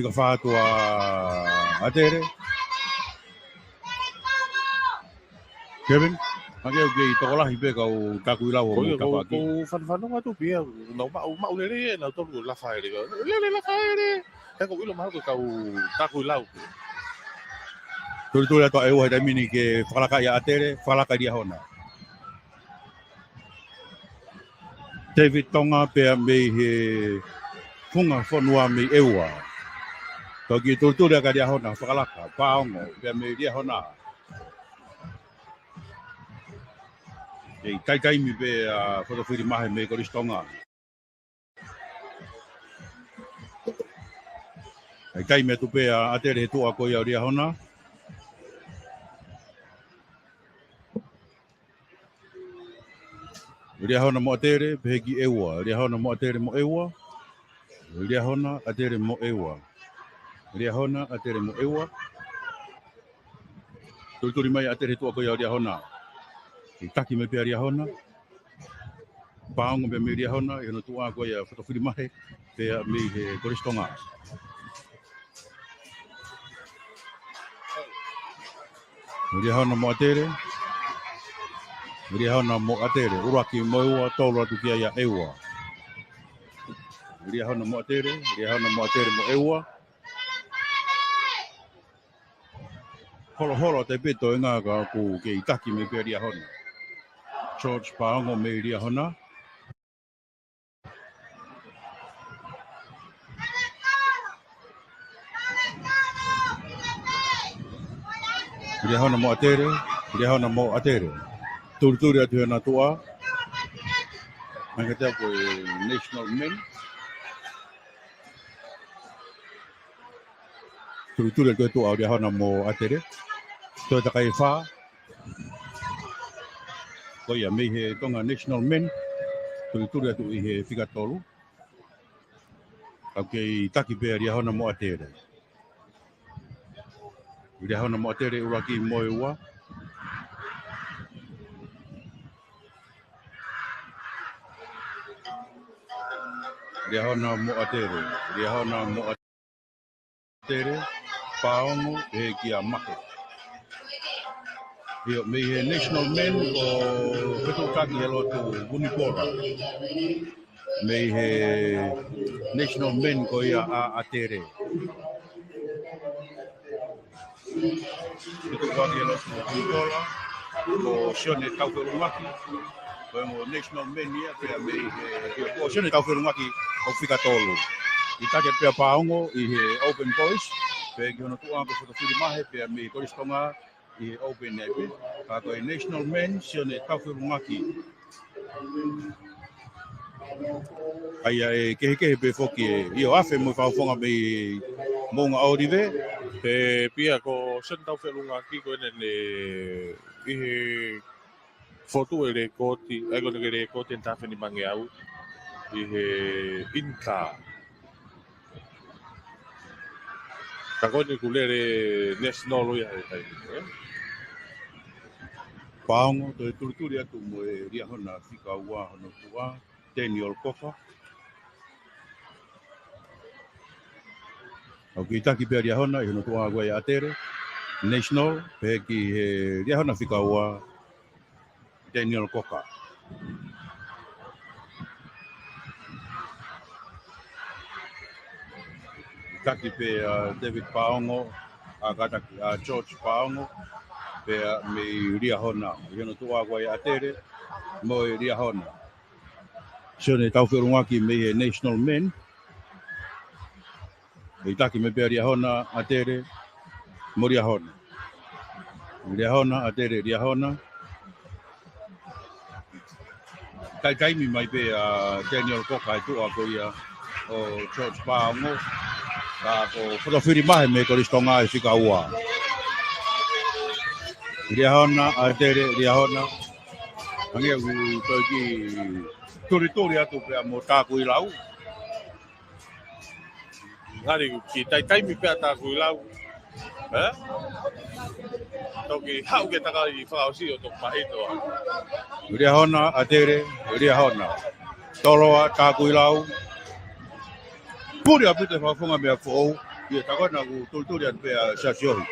tika fa tua atere Kevin Ake uke i tokola hipe kau taku ilau o muka paki. Ko fanfanonga tu pia no ma ulele na to la faire ko. Lele la faire. Ka ko ilo ma ko kau taku ilau. Turi ato e wa mini ke falaka ya atere, falaka dia hona. David Tonga pe me he funga fonua me ewa. Toki turi ka dia hona falaka paongo pe me dia hona. E tai mi pe a whakawhiri mahe me koristonga. Ai kai me tupe a atere he tua koia o ria hona. Ria hona mo atere peheki ewa. Ria hona mo atere mo ewa. Ria hona atere mo ewa. Ria hona atere mo ewa. Turi mai atere tua koia o ria hona. I taki me pia ria hona. Paongo me me ria hona. I hona tua koia whakawhiri mahe. Pea me he koristonga. Ria hona mo atere. Ria hona mo atere. Uraki mo ewa. Tolo atu kia ia ewa. Ria hona mo atere. Ria hona mo atere mo ewa. Holo te peto e ngā ka ku ke i taki me pia ria hona. George Paongo me ria hona. Ria hona mo atere. Ria hona mo atere. Turi atu hena tua. Manga te po National Men. Turi atu tua ria hona mo atere. Toi takai wha. Koia me he tonga National Men. Turi atu i he whikatolu. Au kei taki pia ria hona mo atere. Ria hona mo atere uraki mo ewa. Ria hona mo atere. Ria hona mo atere. Paongo e kia make. Io me he National Men o petu taki he lotu Unipora. Me he National Men ko ia a atere. Petu taki he lotu Unipora. Ko sione tauwherumaki. Ko mo National Men ia pia me he ko sione tauwherumaki o whikatolu. I take pia paongo i he Open Voice. Pe ki hono tua ko whakawhiri mahe pia me koristonga i Open Epe. Ka koe National Men sione tauwherumaki. Aia e kehe pe foki e io afe mo whawhonga me monga aorive. Pe pia ko sen tauwherunga ki ko ene i he fotu e re koti, e kono ke re koti en tawheni mange au. I he inka. Ka koni kulere national ia e kai. Paongo to e turi atu mo e ria hona whika ua hono tua. Daniel Koka. Au ki taki pia ria hona i hono tua agua i atere. National, pe ki he ria hona whika ua Daniel Koka. Taki pe David Paongo, a kataki a George Paongo, pe me ria hona i hono tua agua i atere, mo i ria hona. Sione tauwherungaki me he National Men. I taki me pe ria hona atere, mo ria hona. Ria hona atere ria hona. Kai mi mai pe Daniel Koka i tua ko ia o George Paongo. Ka ko whakawhiri mahe me koristonga i whika ua. Ria hona atere ria hona. Angia ku toi ki turi atu pia mo tāku i lau. Ngari ki tai mi pia tā kui lau. Toki hau ke taka i whakausi o tok mahito. Ria hona atere ria hona. Toloa tāku i lau. Puri a pute whawhunga mea whou. Ia takona ku turi atu pia sasiohi.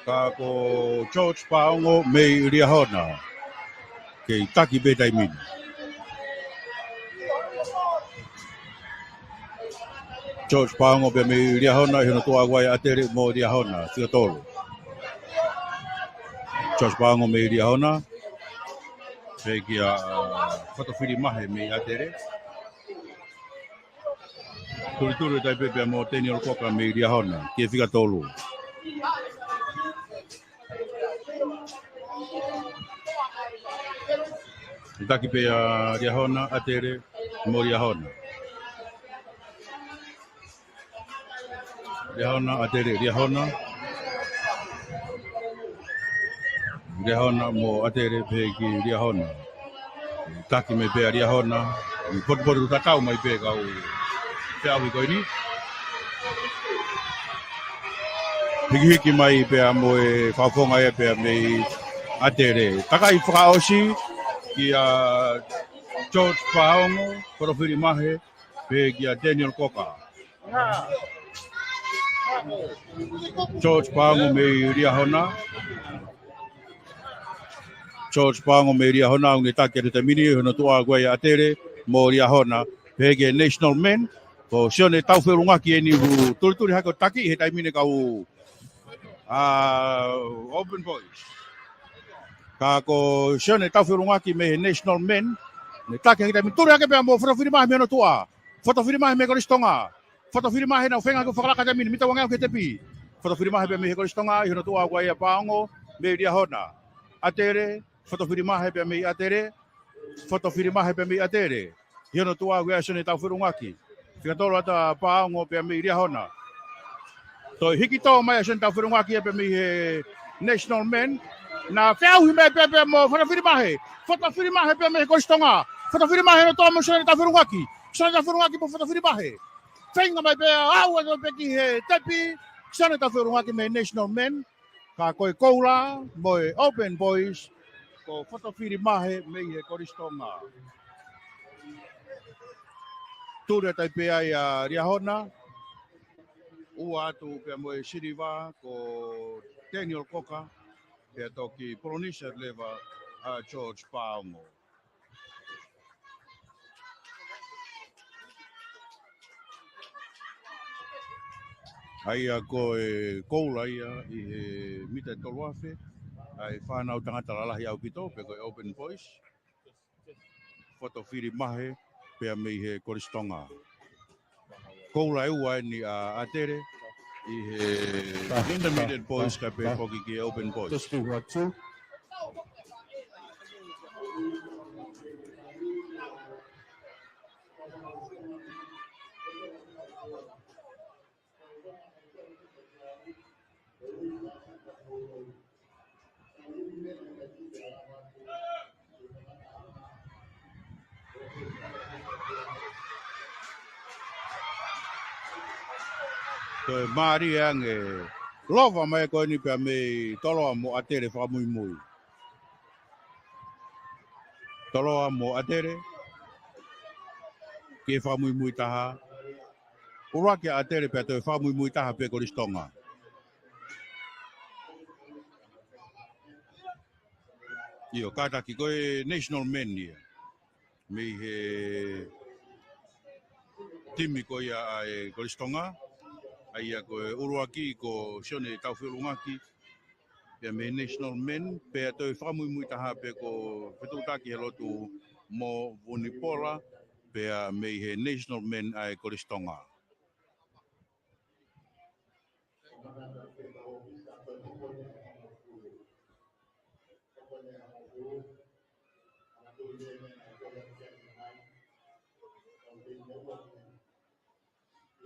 Ka ko George Paongo me ria hona. Kei taki pe taimini. George Paongo pe me ria hona i hono tua agua i atere mo ria hona. Whika tolu. George Paongo me ria hona. Pe ki a whakawhiri mahe me atere. Turi tai pe mo Daniel Koka me ria hona. Ki e whika tolu. Taki pe Riahona, Atere, mo Riahona. Riahona, Atere, Riahona mo Atere pe ki Riahona. Taki me pe Riahona. Pot tatau mai pe kau pe awi ko ini. Hiki mai pe mo e whawhonga e pe me Atere. Taka I whakaosi ki a George Paongo, Porofiri Mahe, pe ki a Daniel Koka. George Paongo me Riahona. George Paongo me Riahona, unge take te mini, hono tua guai Atere, mo Riahona, pe ki National Men, ko sione tau wherungaki e ni hu turi hako taki, he taimine kau Open Boys. Ka ko sione tau wherungaki me National Men, ne take he taimine, turi hake pia mo whakawhiri mahi me hono tua, whakawhiri mahi me koristonga, whakawhiri mahi na whenga ko whakalaka taimine, mita wangau ke tepi, whakawhiri mahi pia me he koristonga, hono tua guai a Paongo, me Riahona. Atere, whakawhiri mahi pia me Atere, whakawhiri mahi pia me Atere. Hono tua guai sione tau wherungaki. Whikatoro ata Paongo pia me Riahona. So hiki tō mai sione tau wherungaki pia me he National Men. Na whiauhi me pia mo whakawhiri mahi. Whakawhiri mahi pia me he koristonga. Whakawhiri mahi no tō mo sione tau wherungaki. Sione tau wherungaki po whakawhiri mahi. Whenga mai pia au ato peki he tepi. Sione tau wherungaki me National Men. Ka koe koula, mo e Open Boys, ko whakawhiri mahi me he koristonga. Ture tai pia I a Riahona. Ua atu pia mo e Siriva, ko Daniel Koka, pia toki Polynesia leva a George Paongo. Aia ko e koula ia I he mita toluafe, ai whanau tangata lalahi au kito, pe ko e Open Boys. Whakawhiri mahi, pia me he koristonga. Koula e ua ni a Atere, I he Intermediate Boys ka pe poki ki Open Boys. Just do what too. Ko e Māori ange lova mai ko ni pia me toloa mo Atere whamui mui. Toloa mo Atere, ke whamui mui taha. Ura ke Atere pia toi whamui mui taha pe koristonga. Io, kātaki koe National Men ia. Me he timi ko ia ai koristonga. Aia ko uruaki ko sione tau whirungaki. Pia me National Men, pia toi whamui mui taha pe ko whetutaki he lotu mo Vunipola, pia me he National Men ai koristonga.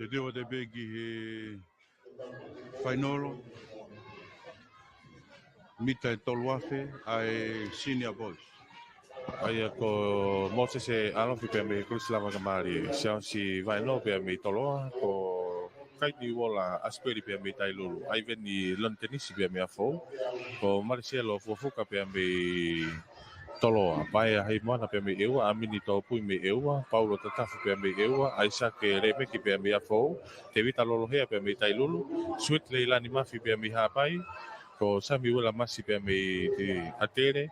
Te dewa te peki he whainolo, mita e toluafe ai Senior Boys. Aia ko Moses e alofi pia me Kulislava Kamari. Siao si vai no pia me toloa ko kaiti wola asperi pia me tailulu. Ai veni lontenisi pia me afou. Ko Marcelo fuafuka pia me toloa. Pai hai mana pia me eua, amini tau pui me eua, Paulo tatafu pia me eua, Aisake remeki pia me afou, te vita lolohea pia me tailulu, Sweet Leilani mafi pia me hapai, ko Sami wala masi pia me Atere,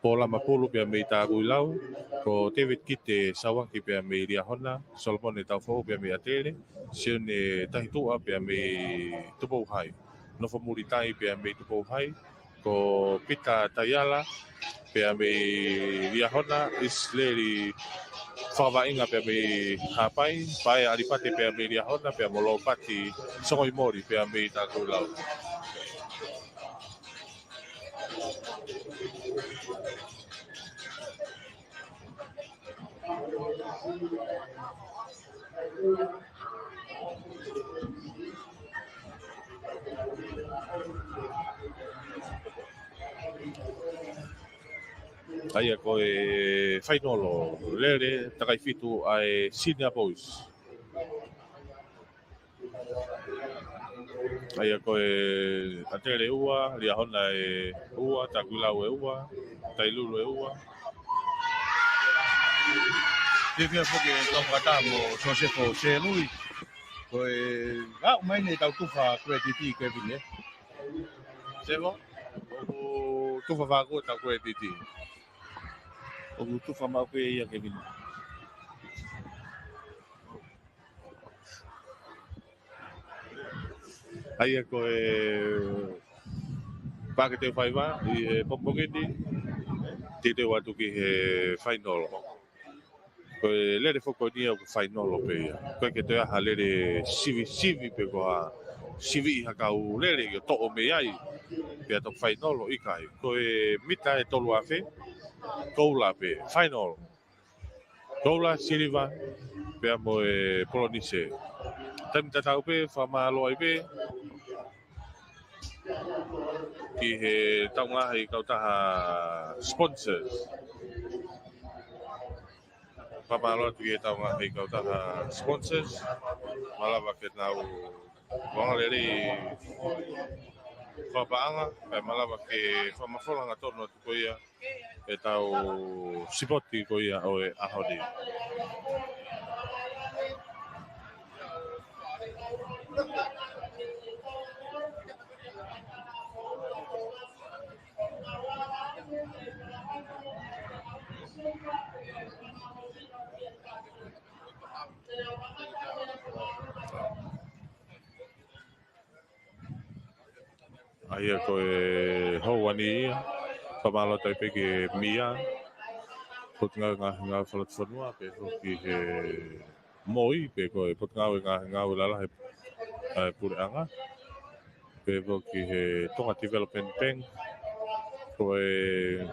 Pola mapulu pia me Taguilau, ko David Kite Sawaki pia me Riahona, Solomone Taufou pia me Atere, Sione Tahitua pia me Tupouhai, Nofo Muritai pia me Tupouhai, ko Pita Tayala, pia me Riahona Isleri whakawainga pia me hapai, pae aripate pia me Riahona, pia molo pati songoi mori pia me Taguilau. Aia ko e whainolo, lere takai fitu ai Senior Boys. Aia ko e atere ua, ria hona e ua, takulau e ua, tailulu e ua. Te fia foke tau kata mo Josefo Selui. Koe, mai nei tau tufa krediti Kevin, Sebo, o tufa whaku tau koe titi. O tufa mau koe ia Kevin. Aia ko e pake te whaiwa i Pompogiti, te watu ki he whainolo. Ko e lere whoko nia o whainolo pe ia. Koe ke te aha lere sivi pe koa sivi i hakau lere i o to'o me ai. Pe ato whainolo i kai. Ko e mita e tolu awhi, koula pe whainolo. Koula, siriva, pe amo e polonise. Tamita tau pe, whamaloa i pe, ki he taunga i kautaha sponsors. Whamaloa ki he taunga i kautaha sponsors. Malawa ke nau wangaleri whapaanga, kai malawa ke whamawholanga tono atu ko ia, e tau sipoti ko ia o e ahodi. Aia ko e houani ia, whamalo tai pe ke mia, pot ngā whalat whanua, pe ki he moi, pe ko e pot ngā lala he pure anga, pe ki he Tonga Development Bank, ko e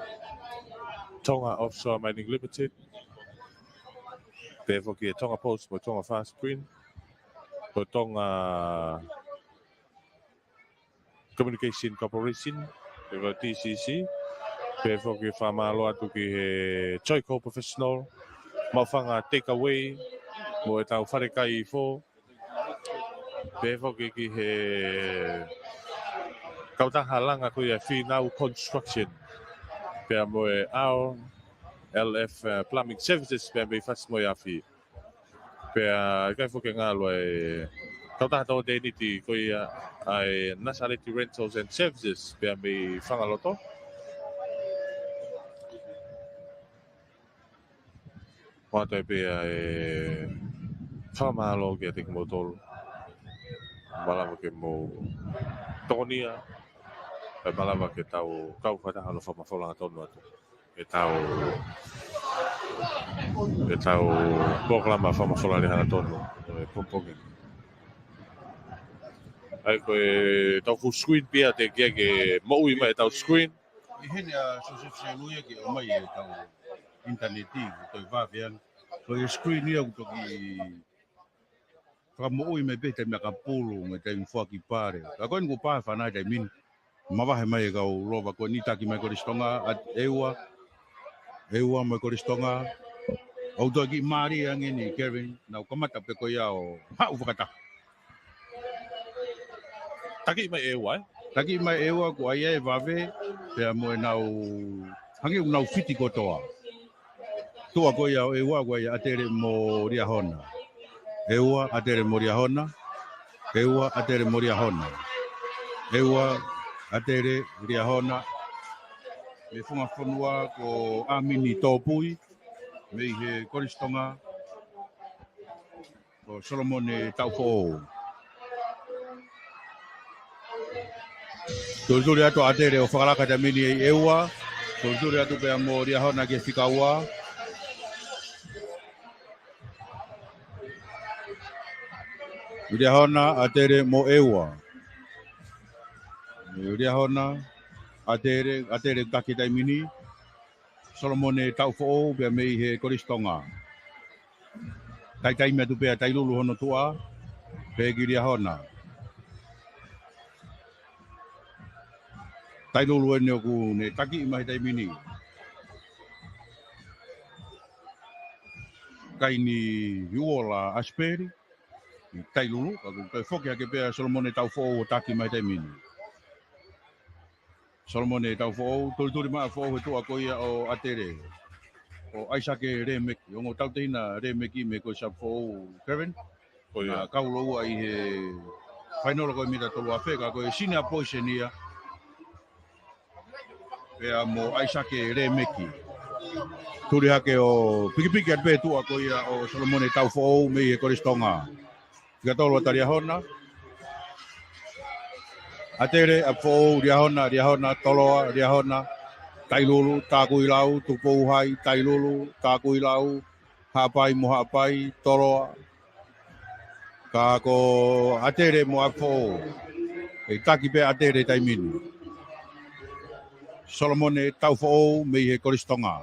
Tonga Offshore Mining Limited, pe ki he Tonga Post mo Tonga Fast Green, ko Tonga Communication Corporation, pe TCC, pe ki whamalo atu ki he Choico Professional, mawhanga takeaway, mo e tau wharekai i fō, pe ki he kautaha langa ko ia Whinau Construction, pe mo e LF Plumbing Services, pe me whas mo ia whi. Pe kai whoke ngā loa e kautaha tau deniti ko ia ai Nasareti Rentals and Services, pe me whangaloto. Wata pe e whamalo ki a te mo tolu. Malawa ke mo tonia, e malawa ke tau kau whataha no whamawholanga tonu atu. E tau poklama whamawholanga hana tonu, e pompongi. Ai ko e tau full screen pia te kia ke moui mai tau screen. I hene a Joseph Selui ke o mai e tau interneti, toi whawhian. Ko e screen ia utoki whakamoui me pete mea ka pulu me te mwhaki pare. Ka koe ngu pāe whanai te min. Mawahe mai e kau roba koe ni taki mai koristonga at eua mai koristonga. Au toi ki maari angeni Kevin, nau kamata pe koe ia o hau whakata. Taki mai e wai? Taki mai eua ko ai e wawe, pea mo e nau, hangi u nau fiti kotoa. Tua ko ia o eua ko ia atere mo riahona. Eua atere mo riahona. Eua atere mo riahona. Eua atere riahona. Me whunga whanua ko Amini Tōpui. Me he koristonga. Ko Solomone Taupo. Tūturi atu atere o whakaraka te mini e eua. Tūturi atu pea mo riahona ke whikaua. Riahona atere mo eua. Riahona atere kaki tai mini. Solomone Taupo pea mei he koristonga. Tai mea tu pea tai lulu hono tua. Pea ki riahona. Tai lulu ene oku ne taki i mahi tai mini. kaini Uola Asperi, i Tailulu, kai foki ake pea Solomone tau fo o taki mai taimini. Solomone tau fo o, turi maa fo o he tua koia o Atere. O Aisake Remeki, ongo tau teina Remeki me ko sa fo o Kevin. Na kaulo ai he whainoro koe mita tolu a wheka, koe sine a poisenia. Pea mo Aisake Remeki. Turi hake o piki at pe tua koia o Solomone tau fo o me he koristonga. Tika tolu ata riahona. Atere a fo o riahona, toloa, riahona. Tailulu, tākuilau, tupouhai, tailulu, tākuilau, hapai mo hapai, toloa. Ka ko Atere mo afo. E taki pe Atere taimini. Solomone tau fo me he koristonga.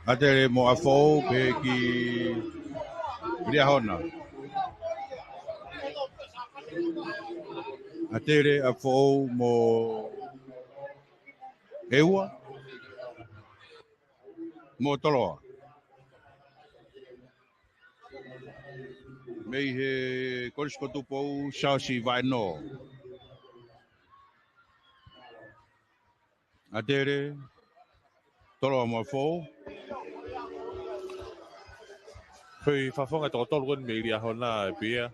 Atere mo afo pe ki riahona. Atere afo mo eua. Mo toloa. Mei he korisko tupou Shausi Vaino. Atere toloa mo fo. Pui whawhonga tō tolu kon me ria hona e pia.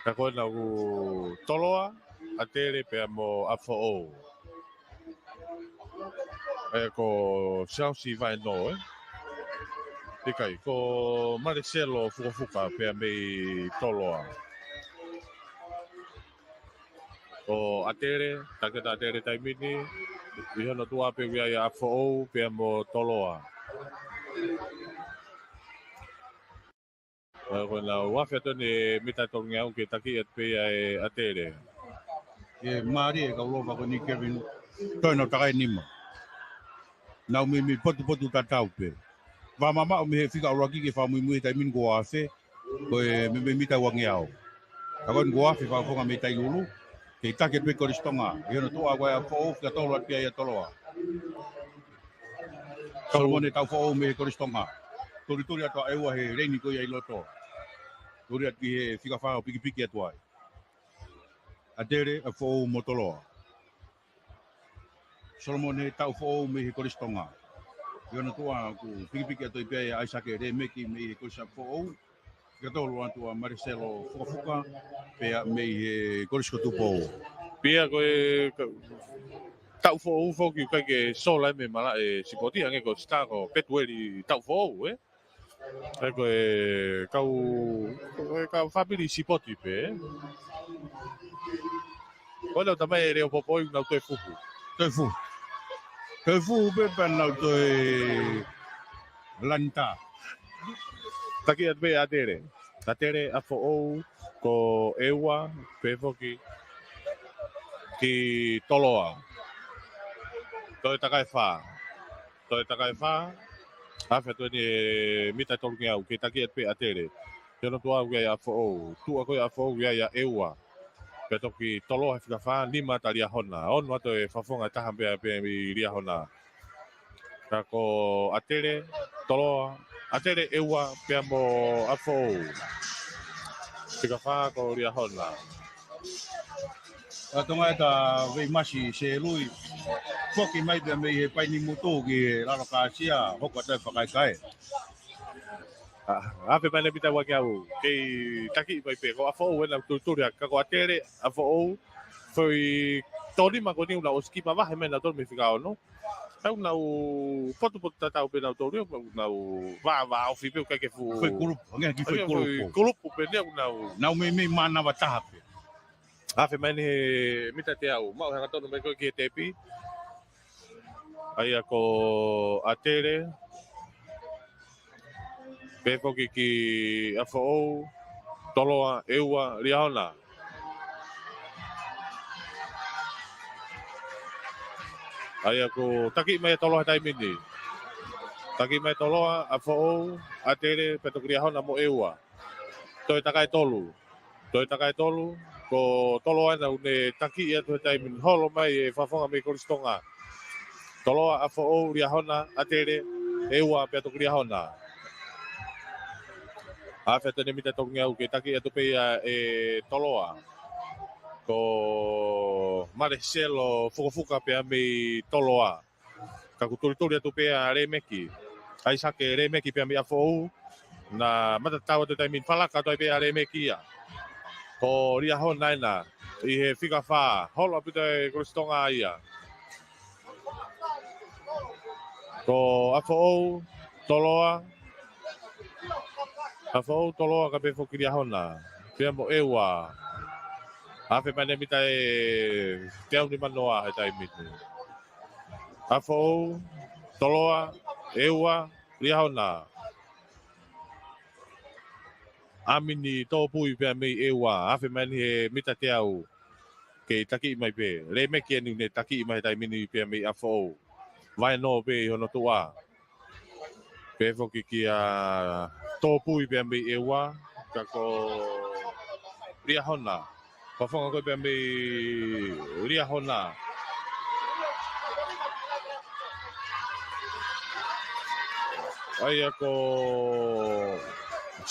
Ka koe na u toloa, Atere pea mo afo o. E ko Shausi Vaino Tikai, ko Maricelo fuka pea me toloa. O Atere, taketa Atere taimini, ihono tua pe wia ia afo o pea mo toloa. Ko na wafia tone mita tonga au ke taki at pe e Atere. E mari e kaulova ko ni Kevin. Toi no takai nima. Nau mi potu tatau pe. Va mama o me he fika ora ki ke fa mui tai min go afe. Ko e me mita wangi au. Ka kon go afe fa fonga me tai lulu. Ke take pe koristonga. E no toa wa fo ka tolo at ia toloa. Solomone tau fo me koristonga. Turi ato e wa he reini ko ia loto. Turi at ki he fika fa piki ato ai. Atere a fo motoloa. Solomone tau fo me koristonga. Yono tua ku piki ato ipe Aisake Remeki me korisa fo. Katolo atua Maricelo fuka pe me korisko tupo. Pia koe tau fo ki kai ke sola me mala e sipoti ange ko sta ko petueli tau fo e koe kau family sipoti pe. Koe tamai reo popoi na te fuku. Te fu pe penau te lanta. Taki at be Atere. Atere a fo ko ewa pe foki ki toloa. Toi takai fa. Afe to ni mita tolki au ki taki at pe Atere. Yono tua ia fo tu ko ia fo ia ewa. Pe toki toloa fika fa lima talia hona. On wato e fafonga taha pe ria hona. Kako Atere toloa Atere ewa pe mo afo. Fika fa ko ria hona. Atonga ta vei masi se lui. Foki mai pe me he pai ni moto ki la ka sia hoko ta kai. Ape mai pita wa kiau. Kei taki pai pe ko afo wena tuturia kako Atere afo foi tori ma ko ni una oski ma va me na tor me fika no. Tau nau foto tatau pe nau torio nau va o fipe ka ke fu. Foi grupo, nge ki foi grupo. Grupo pe nau me mana wa taha pe. Afe mai ni mita te au. Mau hanga tonu me ko ki tepi. Ai ko Atere. Pe foki ki afo toloa eua riaona. Ai ko taki mai toloa tai mini. Taki mai toloa afo Atere pe to riaona mo eua. Toi takai tolu. Ko tolo ana une taki ia tu tai min holo mai e whafonga me koristonga. Toloa a fo ria hona atere e ua pe to ria hona. A fe tene mita tongi au ke taki atu pe e toloa. Ko Marcelo fuka pe me toloa. Ka kuturi atu pe a remeki. Ai sake remeki pe me a fo na mata tawa te tai min falaka to pe a remeki ia. Ko ria hona ina i he fika fa holo pita e koristonga ia. Ko afo toloa ka pe fo kiria hona pe mo ewa afe mane mita e teu ni manoa e tai miti afo toloa ewa ria hona amini to pui pe me ewa afe mane he mita teu ke taki mai pe le me ki ni ne taki mai tai mini pe me afo vai no pe hono tua pe fo ki a to pui pe me ewa ka ko ria hona pa fonga ko pe me ria hona ai ko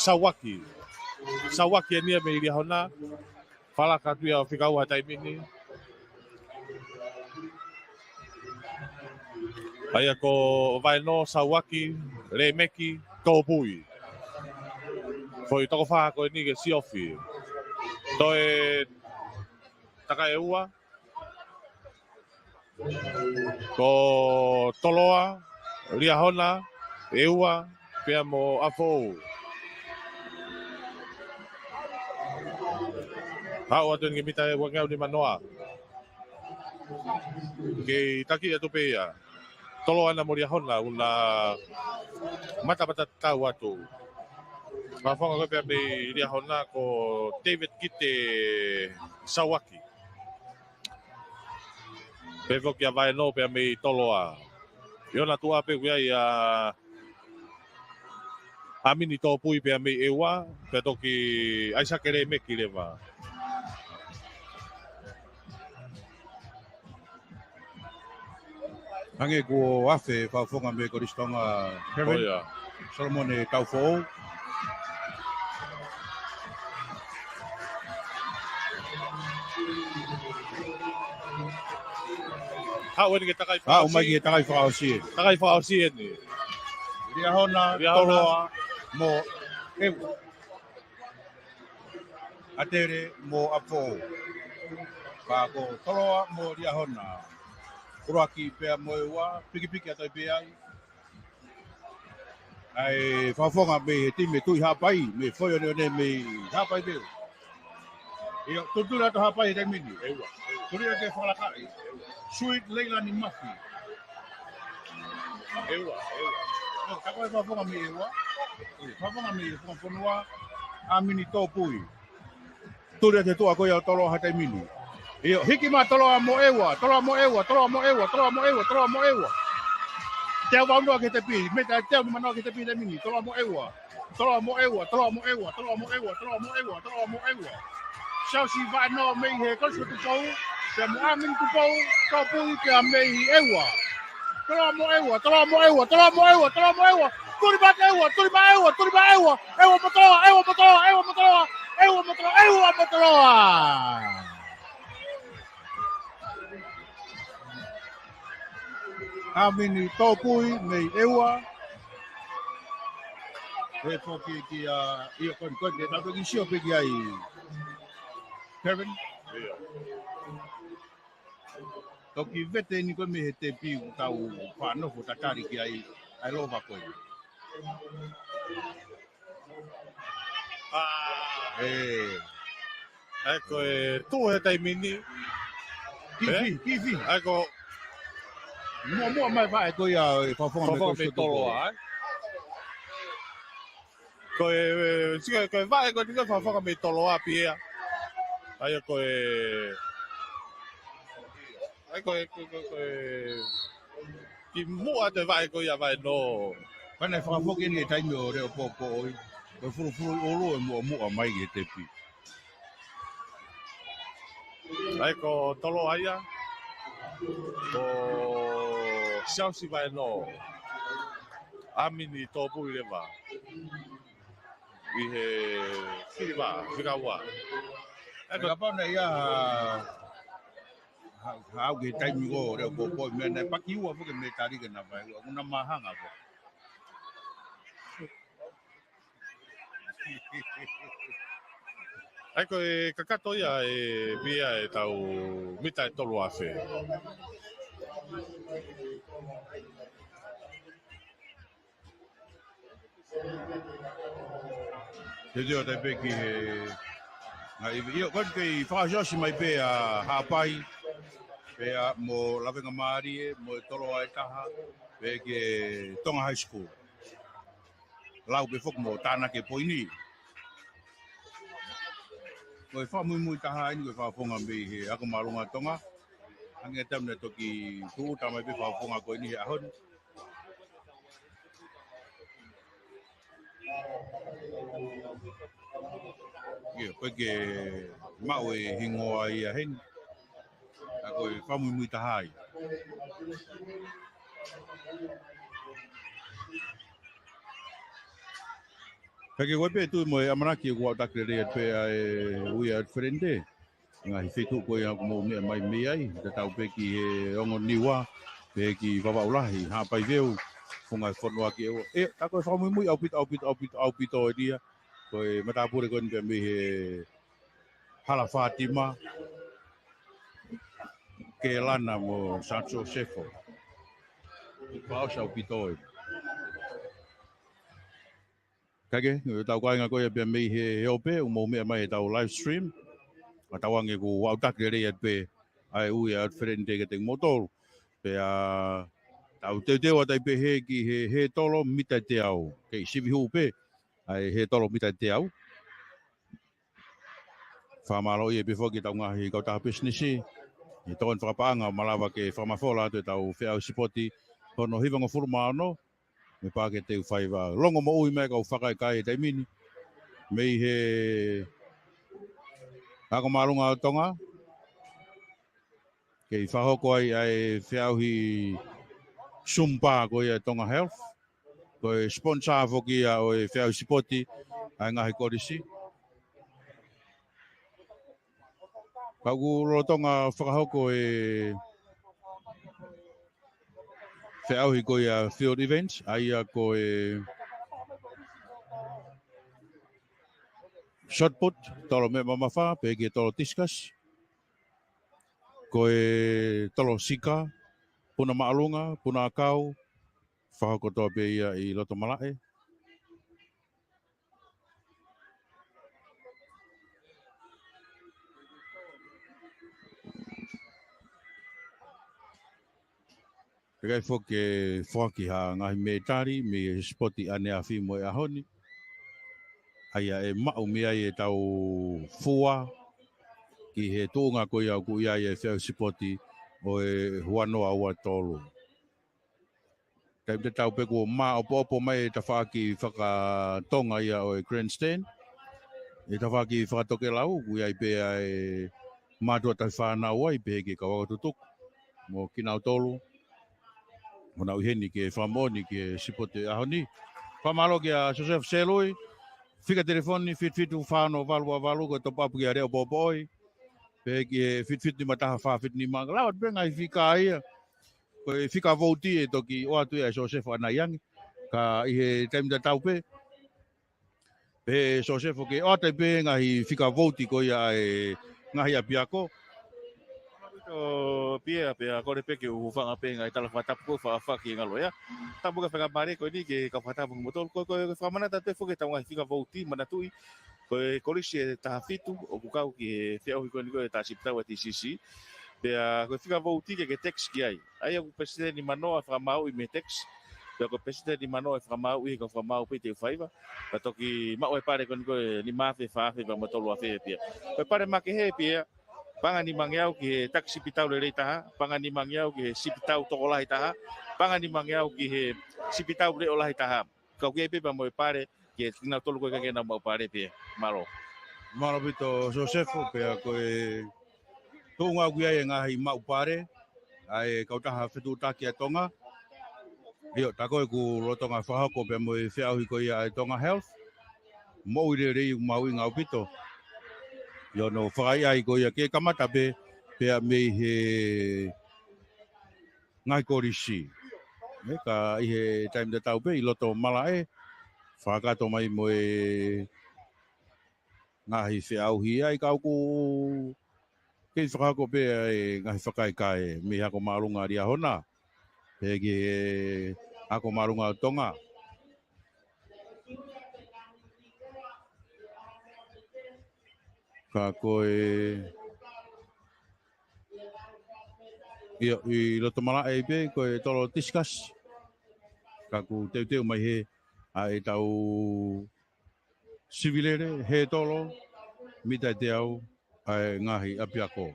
sawaki ni me ria hona fala ka tu ya fika wa tai mini ai ko vai no sawaki remeki to pui foi toko fa ko ni ke siofi to e taka e ua ko toloa ria hona e ua pe mo afo ha o tu ngi mita e wangau ni manoa ke taki atu pe ya toloa na mo ria hona una mata tau atu Mafonga ko pe me ria hona ko David Kite Sawaki. Pe vo kia vai no pe me toloa. Yo na tua pe ia ia amini to pui pe me ewa pe to ki aisa kere me ki leva. Hange ko afe whauwhonga me koristonga Kevin. Oia. Solomon e tau whou. Ha wani ke takai Ha, umai ki e takai whakaosi. Takai whaosi ni. Ria hona, Ria hona. toloa, mo ewa. Atere mo apo. Ka ko toloa mo ria hona. Uraki pea mo ewa, piki atai pea ai. Ai whawhonga me he ti me tui hapai, me whoio ne me hapai peo. Ia, tutura to hapai e te mini. Ewa. Turia te whalakai. Sweet Leilani Murphy. Ewa. No, kako e whawhonga me ewa. Whawhonga me e whawhonua. A mini tō pui. Turia te tua koe au tolo hatai mini. Ia, hiki mā toloa mo ewa. Toloa mo ewa. Te au waunua ke te pi. Me te au manua ke te pi te mini. Toloa mo ewa. Sao si vai no me he kosu tu pou. Te mo amin tu pou. Tō pui ke a me ewa. Toloa mo ewa. Turi ba ewa. Ewa motoloa. Amini tō pui me ewa. E poki ki a ia kon te tato ki sio pe ki ai. Kevin. Ia. Toki vete ni ko me he te pi tau whanofo tatari ki ai. Ai lova koe. Ai ko e tu he tai mini. Kifi. Ai ko Mua mai vai ko ia e whawhonga me toloa. Ko e sika ko vai ko tika whawhonga me toloa pia. Ai ko ki mua te vai ko ia vai no. Pana whakapoke ni e taimi o reo pōpō oi. Ko furu olo e mua mai ki te pi. Ai ko tolo aia ko siausi vai no amini topu leva i he whiriwa whikaua. Ka pa na ia ha ge tai mi go re bo bo me na pa ki wa fu ke me tari ke na vai una mahanga po. Ai ko e kakato ia e via e tau mita e tolu afe. Te dio te pe ki he ngai io kon ke fa josi mai pe a ha pai pe a mo lavenga mari e mo tolo ai taha pe ke Tonga High School. Lau pe fok mo tana ke poini. Ko fa muy taha ni ko fa fonga me he ako malunga Tonga. Ange tam ne toki tu ta mai pe fa fonga ko ni ahon. Ye ko ke mau e hingo ai a hen. Ako fa muy taha ai. Kage wepe tu mo amanaki ko ta kre pe ai ui a frente. Nga hi fitu ko ya mo me mai me ai ta tau pe ki he ongo niwa pe ki baba ulahi ha pai veu funga fonwa ki e ta ko fa muy au pito dia ko mata pure kon pe me he hala Fatima ke lana mo Sancho Sefo pa au pito kage tau ko nga ko ya pe me he ope mo me mai tau live stream atawange ko au tak re pe ai ui a frente ke teng motor pe a tau te wa tai pe he ki he tolo mita te au ke sivi hu pe ai he tolo mita te au fa malo ye before ki tau ngahi ko ta business i ton fra panga malawa ke fa mafola te tau fe au sipoti hono hivango furma no me pa ke te fai va longo mo ui me ko fa kai te mini me he ako malunga tonga ke fa hoko ai fe au hi sumpa ko ia Tonga Health ko sponsor foki a o fe au sipoti ai ngahi kodisi Kagu rotonga whakahoko e whiauhi ko ia field events, aia ko e shot put, tolo me mamawha, pegi tolo tiskas, ko e tolo sika, puna maalunga, puna akau, whahoko toa pe ia i loto malae. Pekai fok e whaki ha ngahi me tari, me spoti ane a whimo e ahoni. Aia e mau mea e tau fua, ki he tōnga ko ia ku ia e whiau spoti o e huanoa ua tolu. Kai te tau pe ko ma opo mai ta whaki whakatonga ia o e grandstand. E ta whaki whakatoke lau, ku ia i pe ai mātua tai whanau ai pe ke kawakatutuk. Mo kinau tolu. Mo nau heni ke whamoni ke sipote ahoni. Whamalo ki a Joseph Seloi. Whika telefoni, fitu whano valu ko topapu ki a reo popoi. Pe ke fit ni mataha whawhit ni manga. Lawat benga i whika ia. Ko e whika vouti e toki o atu e Joseph Anaiangi. Ka i he taimita taupe. Pe Joseph ke o tai pe ngahi whika vouti ko ia e ngahi a piako. O pia pe a kore pe ke u fanga pe ngai tala fata ko fa fa ki ngalo ya ta buka fa mare ko ni ke ka fata bu motor ko fa mana ta te fo ke ta ngai fica volti mana tui ko ko lisi ta fitu o buka ki fe o ko ni ko ta sipta wa ti sisi pe a ko fica volti ke text ki ai o presidente ni mano fa mau i me text pe ko presidente ni mano fa mau i ko fa mau pe te faiva pa to ki ma o pare ko ni ko ni ma fe fa fe ba motor wa fe pia pe pare ma ke he pia pangani mangiau ki tak sipitau le taha pangani mangiau ki sipitau to olah taha pangani mangiau ki sipitau le olah taha kau ke pe mo pare ki na tolu ko ke na mo pare pe malo Malo bito Joseph pe ko e Tō ngā kuia e ngahi maupare, ai kautaha whetu taki a tonga. Io, tako e ku rotonga whahako pe mo e whiauhi ko ia e tonga health. Mo i re rei mau i ngā upito. Io no whakai ai ko ia ke kamata pe pea mei he ngai korisi. Ka i he time de tau pe i loto mala e. Whakato mai mo e ngahi whiauhi ai kau ku kei whakako pe e ngahi whakai kai me hako marunga ria hona. Pe ke hako marunga o tonga. Ka koe i loto mala e pe koe tolo discuss. Ka ku teu mai he a e tau civilere he tolo mita te au ai ngahi apiako.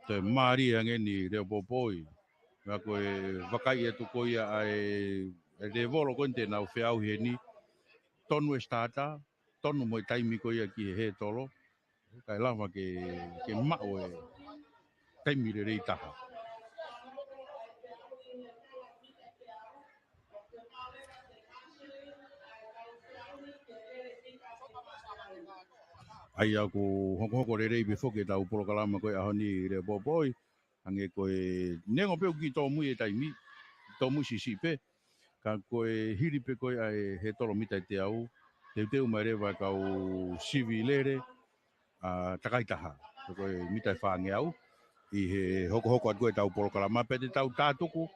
Te maari angeni reo popoi. Ka koe wakai e tuko ia ai re volo konte nau whiau he ni tonu e stata, tonu mo i taimi ko ia ki he tolo. Kai lama ke mao e taimi re rei taha. Ai aku hoko re rei before ke tau polo kalama koe ahoni re popoi. Ange koe nengo pe ki tō mui e taimi, tō mui sisi pe. Ka koe hiri pe koe ai he tolo mita te au. Teu mai rewa kau civilere a takaitaha. Koe mita whaange au. I he hoko at koe tau polo kalama pe te tau tātuku.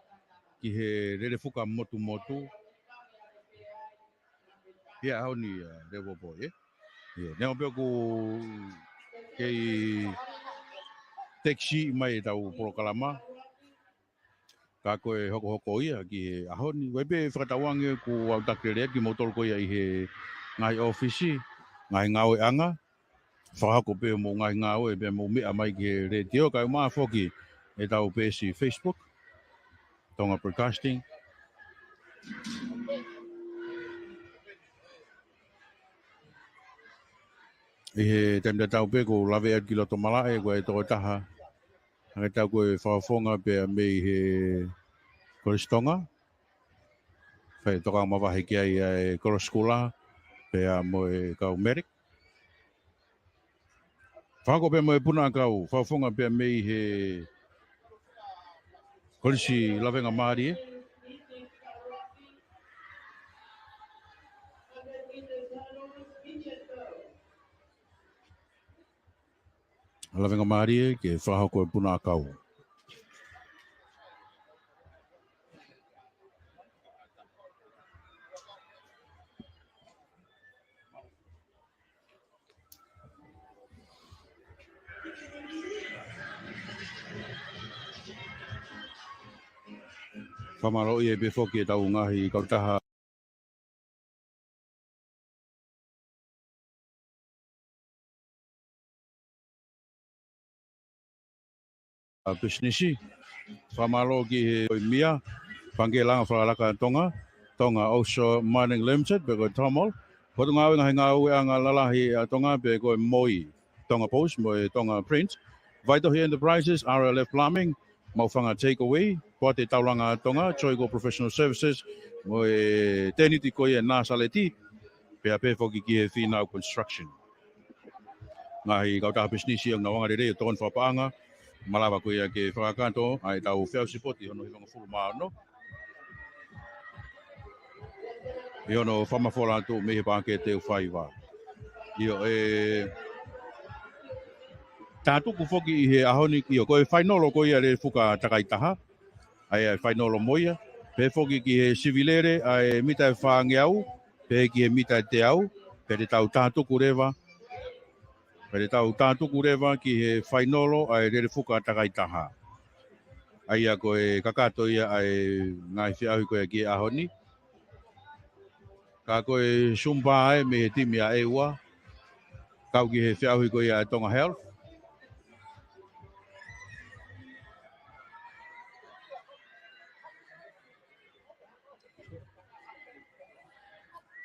Ki he rere fuka motu. Ia ahoni re popoi, nengo pe ku kei taxi mai tau polo kalama. Ka koe hoko ia ki ahoni. Wepe whakatawange ku au takrere ki motol ko ia i he ngai ofisi, ngai ngau e anga. Whakako pe mo ngai ngau e pe mo mea mai ki he re teo kai maa whoki e tau pe si Facebook. Tonga Broadcasting. I he temda tau pe ko lawe at ki loto malae ko e toko taha. Hange tau koe whawhonga pe mei he koristonga. Whai toka mawahe ki ai e koroskola pe a mo e kau merik. Whako pe mo e puna kau whawhonga pe mei he korisi lawenga maari e. Lawenga maari e ke whahako e puna kau. Whamaro i e be whoki e tau ngahi kautaha. Businessi. Whamaro ki he oi mia. Pange langa whakalaka Tonga Offshore Mining Limited pe koe Tomol. Koto ngāwe ngā ue anga lalahi Tonga pe koe Moi. Tonga Post, Moi Tonga Print. Vital here Enterprises, RLF Plumbing. Mauwhanga Takeaway. Koa te tauranga Tonga, Choigo Professional Services. Moi teniti koe e Nāsaleti. Pea pe whoki ki he Whinau Construction. Ngahi kautaha businessi ang nawanga re ton whapaanga. Malawa koe ke whakakanto, ai tau whiau sipoti hono hiwanga furu maano. I ono whamawhora atu mehe pāke te whaiwa. Io tātuku whoki i he ahoni ki o koe whainolo koe a re whuka takaitaha. Ai whainolo moia. Pe whoki ki he civilere ai mita e whaange au. Pe ki he mita te au. Pe te tau tātuku rewa. Pe tau tātuku rewa ki he whainolo ai re whuka takaitaha. Ai a koe kakato ia ai ngai whiahui koe ki ahoni. Ka koe sumpa ai me he timi a eua. Kau ki he whiahui koe a Tonga Health.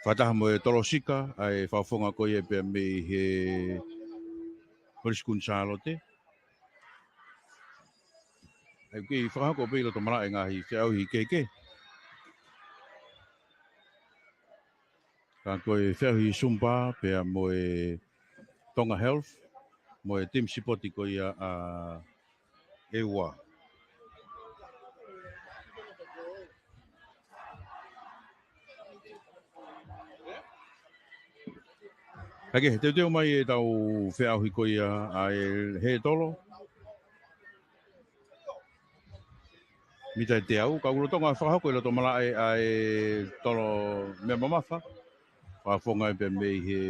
Whataha mo e Torosika ai whawhonga koe pe me he Horiskun Charlotte. Ai ki whakako pei lo to mara e ngahi te au hi keke. Ka koe whauhi sumpa pea mo e Tonga Health, mo e Team Sipoti ko ia a ewa. Hake, te teo mai e tau whauhi ko ia a e he tolo. Mita te au, ka uro tonga whakako i lo to mara e a e tolo mea mamafa. Whafonga e pe mei he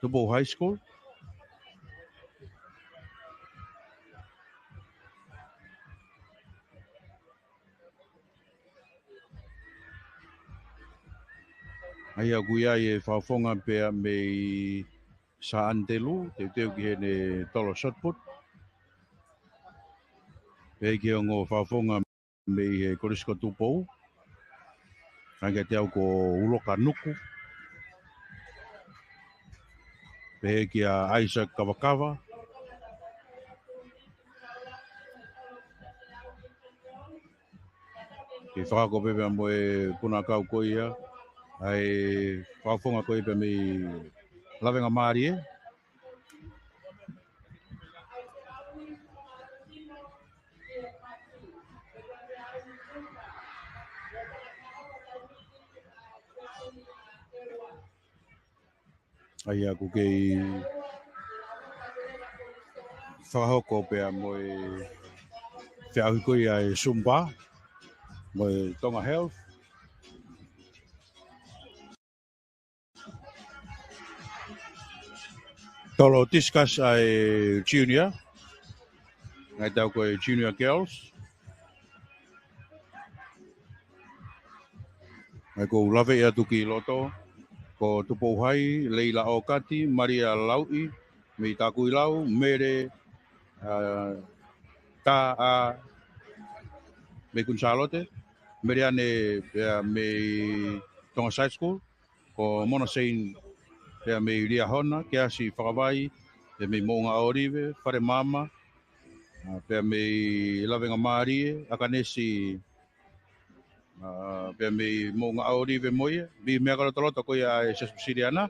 Tupo High School. Ai a kuia e whafonga pea mei sa antelu, te teo ki he ne tolo shotput. Pea ki o ngō whafonga mei he korisko tupou. Hanga te au ko uloka nuku. Pea ki a Isaac Kawakawa. Ki whakako pepe mo e puna kau ko ia. Ai whafonga ko ipe mei lawenga maari e. Ai aku kei whahoko pea mo e whiahui ko ia e Sumba. Mo e Tonga Health. Tolo discuss ai junior. Ngai tau ko e junior girls. Ngai ko lawe ia tuki loto. Ko tupo hai, Leila Okati, Maria Laui, me Takui Lau, Mere ta a me Kunsalote, Mere ane me Tonga Side School, ko Mona Sein pea me Ria Hona, ke asi whakawai, pea me Mounga Orive, Whare Mama, pea me Lawenga Marie, Akanesi, pea me Mounga Orive Moia, bi mea karotolota ko ia e Seskusiriana,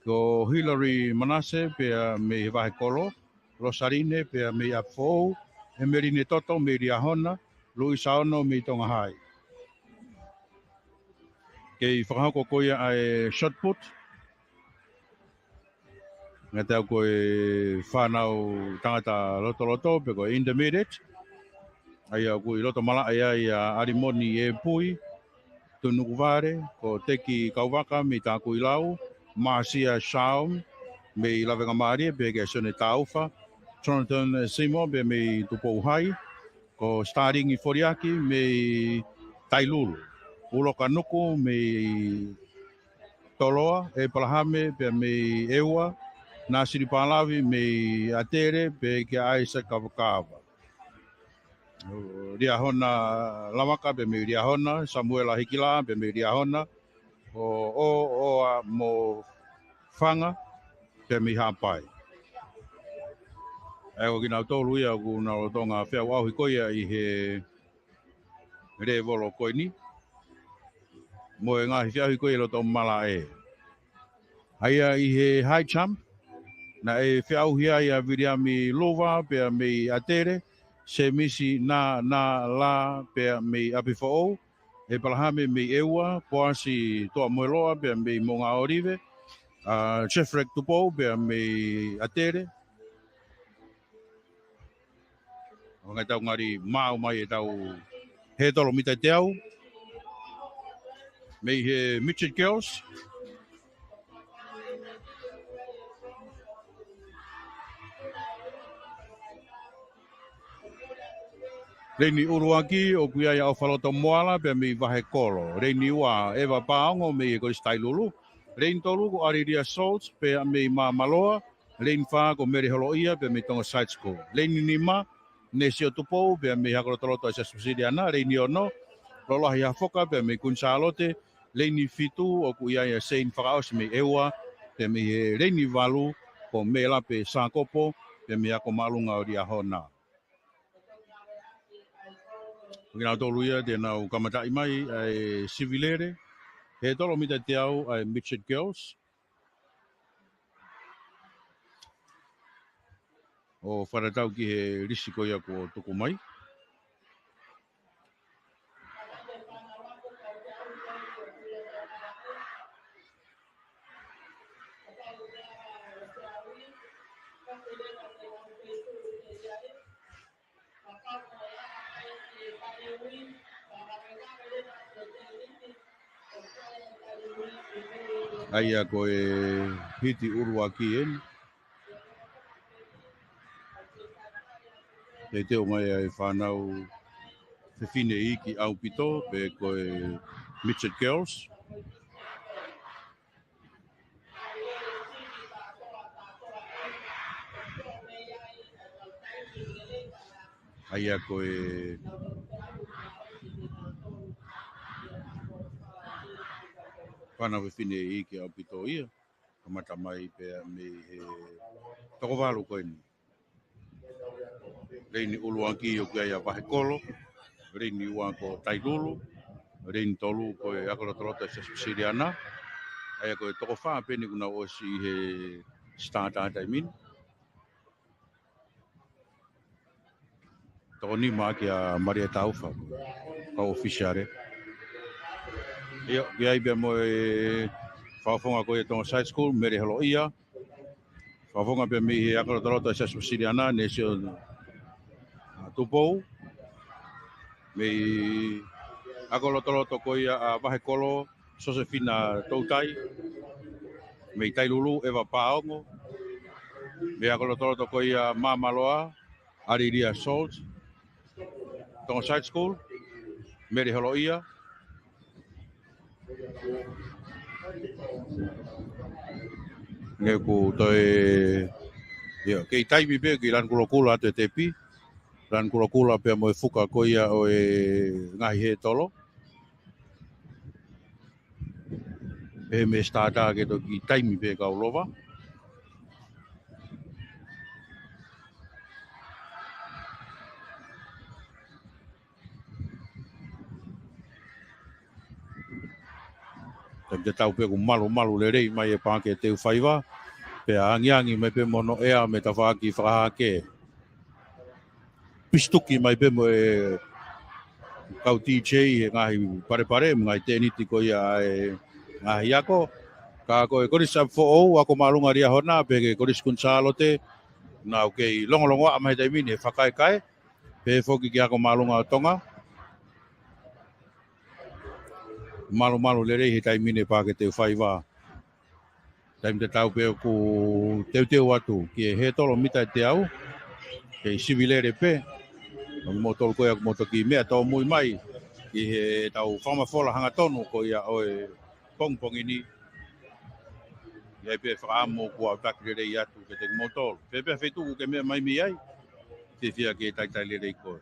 ko Hillary Manase pea me Vahe Kolo, Rosarine pea me Afou, Emerine Toto me Ria Hona, Luisa Ono me Tonga Hai. Kei whakahoko ko ia ai shot put. Ngā tau ko e whanau tangata loto pe ko intermediate. Ai au ko i loto mala ai ai Arimoni e Pui, Tunuku Vare, ko Teki Kauwaka me Tāku i Lau, Marcia Shaum, me i Lawenga Marie, pe ke Sone Taufa, Jonathan Seymour, pe me Tupo Hai, ko Starring i Foriaki, me Tailulu, Uloka Nuku, me Toloa, e Palahame, pe me Ewa, Nasiri Palawi, me Atere, pe ke Aisa Kawakawa. Ria Hona Lamaka, pe me Ria Hona, Samuela Hikila, pe me Ria Hona, o mo Whanga, pe mi hapai. E o ki nau tōlu ia ku nau tonga whea wauhi koia i he re volo koini. Mo e ngahi whiahui koia lo tō mala e. Aia i he high jump, na e whiauhi ai a Viriami Lova, pea me Atere, se misi na la pea me Apifo, e palahame me Ewa, poasi toa moeloa, pea me Monga Orive, Chefrek Tupo, pea me Atere, ngai tau ngari mau mai e tau he tolo mita te au. Mei he Midget Girls. Reini uruaki o kuia ia o whaloto moala pe mei Vahe Kolo. Reini ua Eva Paongo mei e kori Stailulu. Reini tolu ko Ariria Souls pe mei Maloa. Reini wha ko Meri Holoia pe mei Tonga Side School. Reini Nima ne Sio Tupou pe mei Hakorotoloto Asa Susiriana. Reini Ono Lolahi Hafoka pe mei Kunsalote. Reini Fitu o kuia ia Sein Whakaos mei Ewa pe mei Reini Valu ko mei Lape Sankopo. pe me ako malunga o ria hona. Ngina tolu ia de na kamatai mai ai civilere. He tolo mita te au ai Mitchell Girls. O wharatau ki he risiko ia ko tuku mai. Aia ko e hiti urua ki en. E teo mai ai whanau whiwhine i ki au pito pe ko e Mitchell Girls. Aia ko e whanau whiwhine i ki au pito ia. Kamata mai pe me he toko walu ko ni. Reini uluanki o kia ia wahe kolo. Reini uan ko tailulu. Reini tolu ko e akola torota se siriana. Aia ko e toko wha peni kuna o si he starta taimin. Toko ni maa ki a Maria Taufa. Ka officiare. Ia, kia ibe mo e whaafonga ko e tonga side school, mere halo ia. Whaafonga pe mi he akola torota se siriana, ne se o tupou. Me akola torota ko ia a wahe kolo, Josefina Toutai. Me tailulu Eva Paongo. Me akola torota ko ia Mamaloa, Ariria Salt. Tonga side school, mere halo ia. Nge ku toi ia kei taimi pe ki lan kulokula ate tepi. Lan kulokula pe mo e fuka ko ia o e ngahi he tolo. Pe me starta ke to ki taimi pe ka ulova. Te tau pe ku malu le rei mai e pake te whaiva. Pe angi me pe mono ea me ta whaaki whakahake. Pistuki mai pe mo e kau TJ e ngahi pare ngai teniti ko ia e ngahi ako. Ka ko e koris ab fo'ou ako malunga ria hona pe ke koris kunsalo te. Na okay longo amai taimini e whakae. Pe foki ki ako malunga o tonga. Malu le rei he taimini pake te whaiva. Taim te tau pe ku teu atu ki e he tolo mita te au. Ke sivilere pe. Mo tolo ko ia mo toki mea tau mui mai. Ki he tau whamafola hanga tonu ko ia o e pongpong ini. Ia pe whaamo kua takire rei atu ke te motolo. Pe whetu ke mea mai mi ai. Te whia ke tai le rei koe.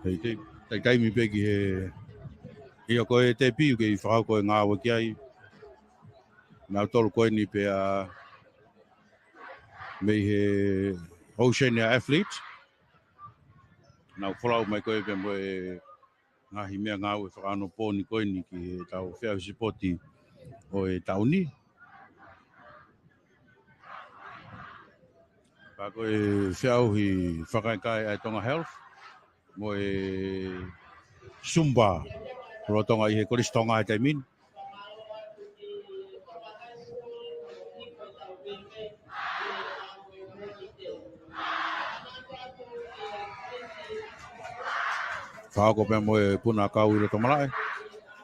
Hei te taimi pe ki he ia koe te piu ke i whakau koe ngā waki ai. Nā tolu koe ni pe a mei he Oceania Athlete. Nā wholau mai koe pe mo e ngahi mea ngā ue whakano pōni koe ni ki he tau whiau sipoti o e tauni. Ka koe whiau hi whakaikai ai Tonga Health. Mo e Sumba. Rotonga i he koristonga ai taimin. Whaako pe mo e puna kau i roto malai.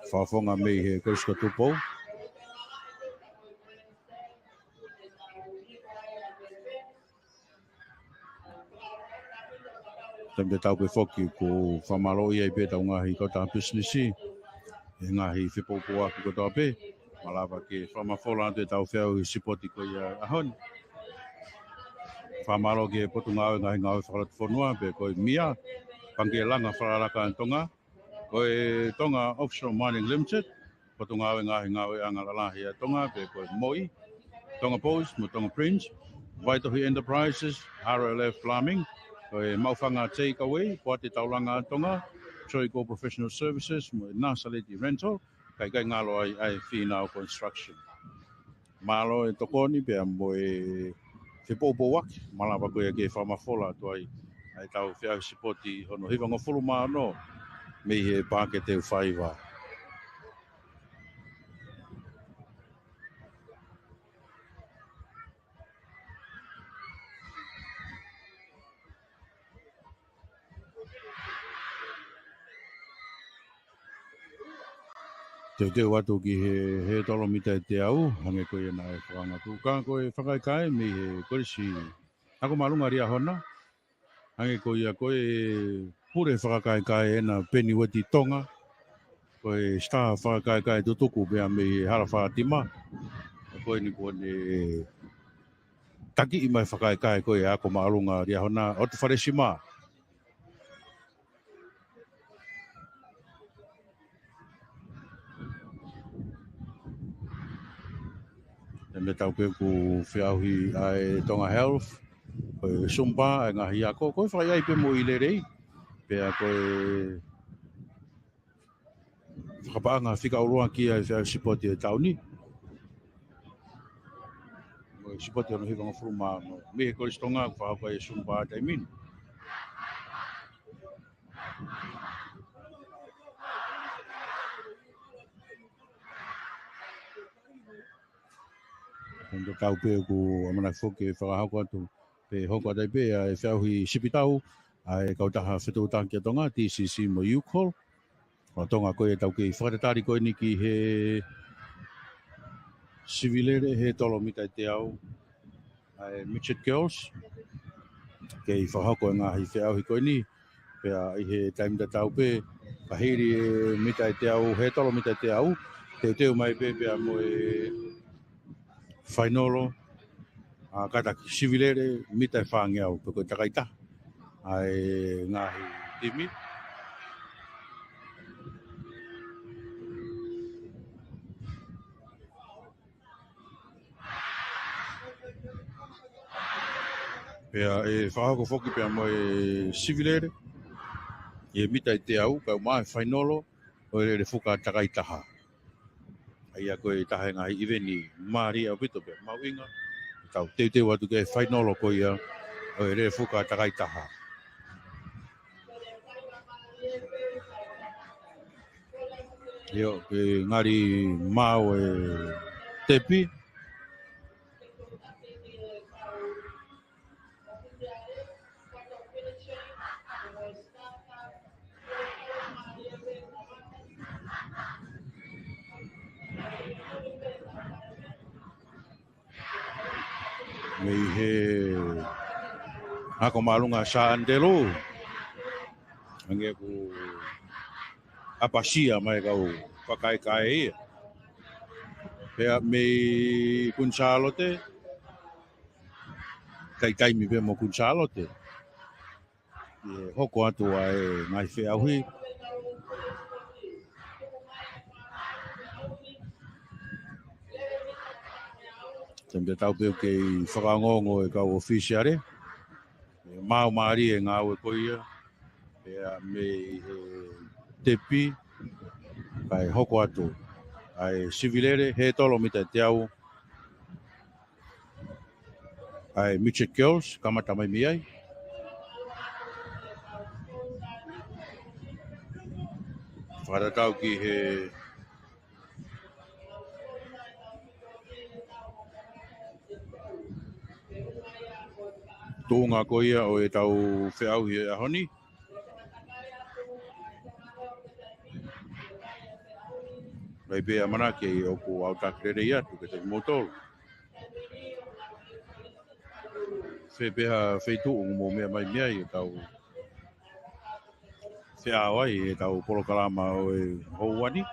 Whaafonga mei he korisko tupou. Tambe tau pe foki ko whamalo i ai pe tau ngahi kota businessi. E ngahi whipopua ki kota pe. Malava ke whamafola te tau whiau I sipoti ko ia ahon. Whamaro ke potunga o ngahi ngau whakarat whanua pe ko mia pange langa whararaka an tonga. Ko tonga Offshore Mining Limited. Potunga o ngahi ngau angalalahi a tonga pe ko Moi. Tonga Post, mo Tonga Prince. Vaitohi Enterprises, RLF Farming. Ko Maufanga Takeaway, Poate Taulanga Tonga. Choico Professional Services, mo Nasaleti Rental. Kai ngalo ai Finau Construction. Malo e tokoni pe mo te popo wak malapa ko ke whamafola to ai tau whiau sipoti hono hiwa ngofuru no me he pāke te whaiwa. Te watu ki he tolo mita e te au, hange koe e nai whakangatu. Ka koe whakaikai me he korisi. Ako marunga ria hona, hange koe a koe pure whakaikai e na peni wati tonga. Koe sta whakaikai tutuku bea me he hara whakatima. Koe ni kone taki I mai whakaikai koe ako marunga ria hona. O te wharesima. E me tau ke ku whiauhi ai Tonga Health. Koe sumpa e ngahi ako. Koe whaiai pe mo I lerei. Pea koe whakapaanga whika uroa ki ai whiau sipoti e tauni. Koe sipoti ono hiwanga whuruma. Me he koe stonga whahauka e sumpa taimin. Koe tau pe ku amana whoke whakahauka atu. Pe hoko atai pe e whiauhi sipitau. Ai kautaha whetau ki a tonga. TCC mo UCall. O tonga koe tau ke whakatatari koe ni ki he civilere he tolo mita te au. Ai Mitchell Girls. Kei whahauko ngahi whiauhi koe ni. Pea I he taimita tau pe. Kahiri e mita te au. He tolo mita te au. Teo mai pe pea mo e whainolo. Kata civilere mita e whaange au. Peko takaita. Ai ngahi timi. Pea e whahauko whoki pea mo e civilere. E mita te au. Kau mai whainolo. O e re whuka takaitaha. Ai a koe tahe ngahi iwini. Maari au pito pea. Mauinga. Tau te watu ke whainolo ko ia. O e re whuka takaitaha. Io, ke ngari mau e tepi. Mei he ako malunga sa andelo. Ange ku apasia mai kau pakai. Pea mei kunsalote. Kai mi pe mo kunsalote. E hoko atu ai ngai whiauhi. Tempe tau peo kei whakangongo e kau ofisiare. Mau maari e ngau e koia. Pea mei tepi. Kai hoko atu. Ai civilere he tolo mita te au. Ai Mitchell Girls, kamata mai miai. Wharatau ki he tōnga koia o e tau whiauhi e ahoni. Mai pēa mana ke o ko au takrere i atu ke te motoro. Whepea wheitu o mō mea mai mea i tau whiawai e tau polokalama o e houani.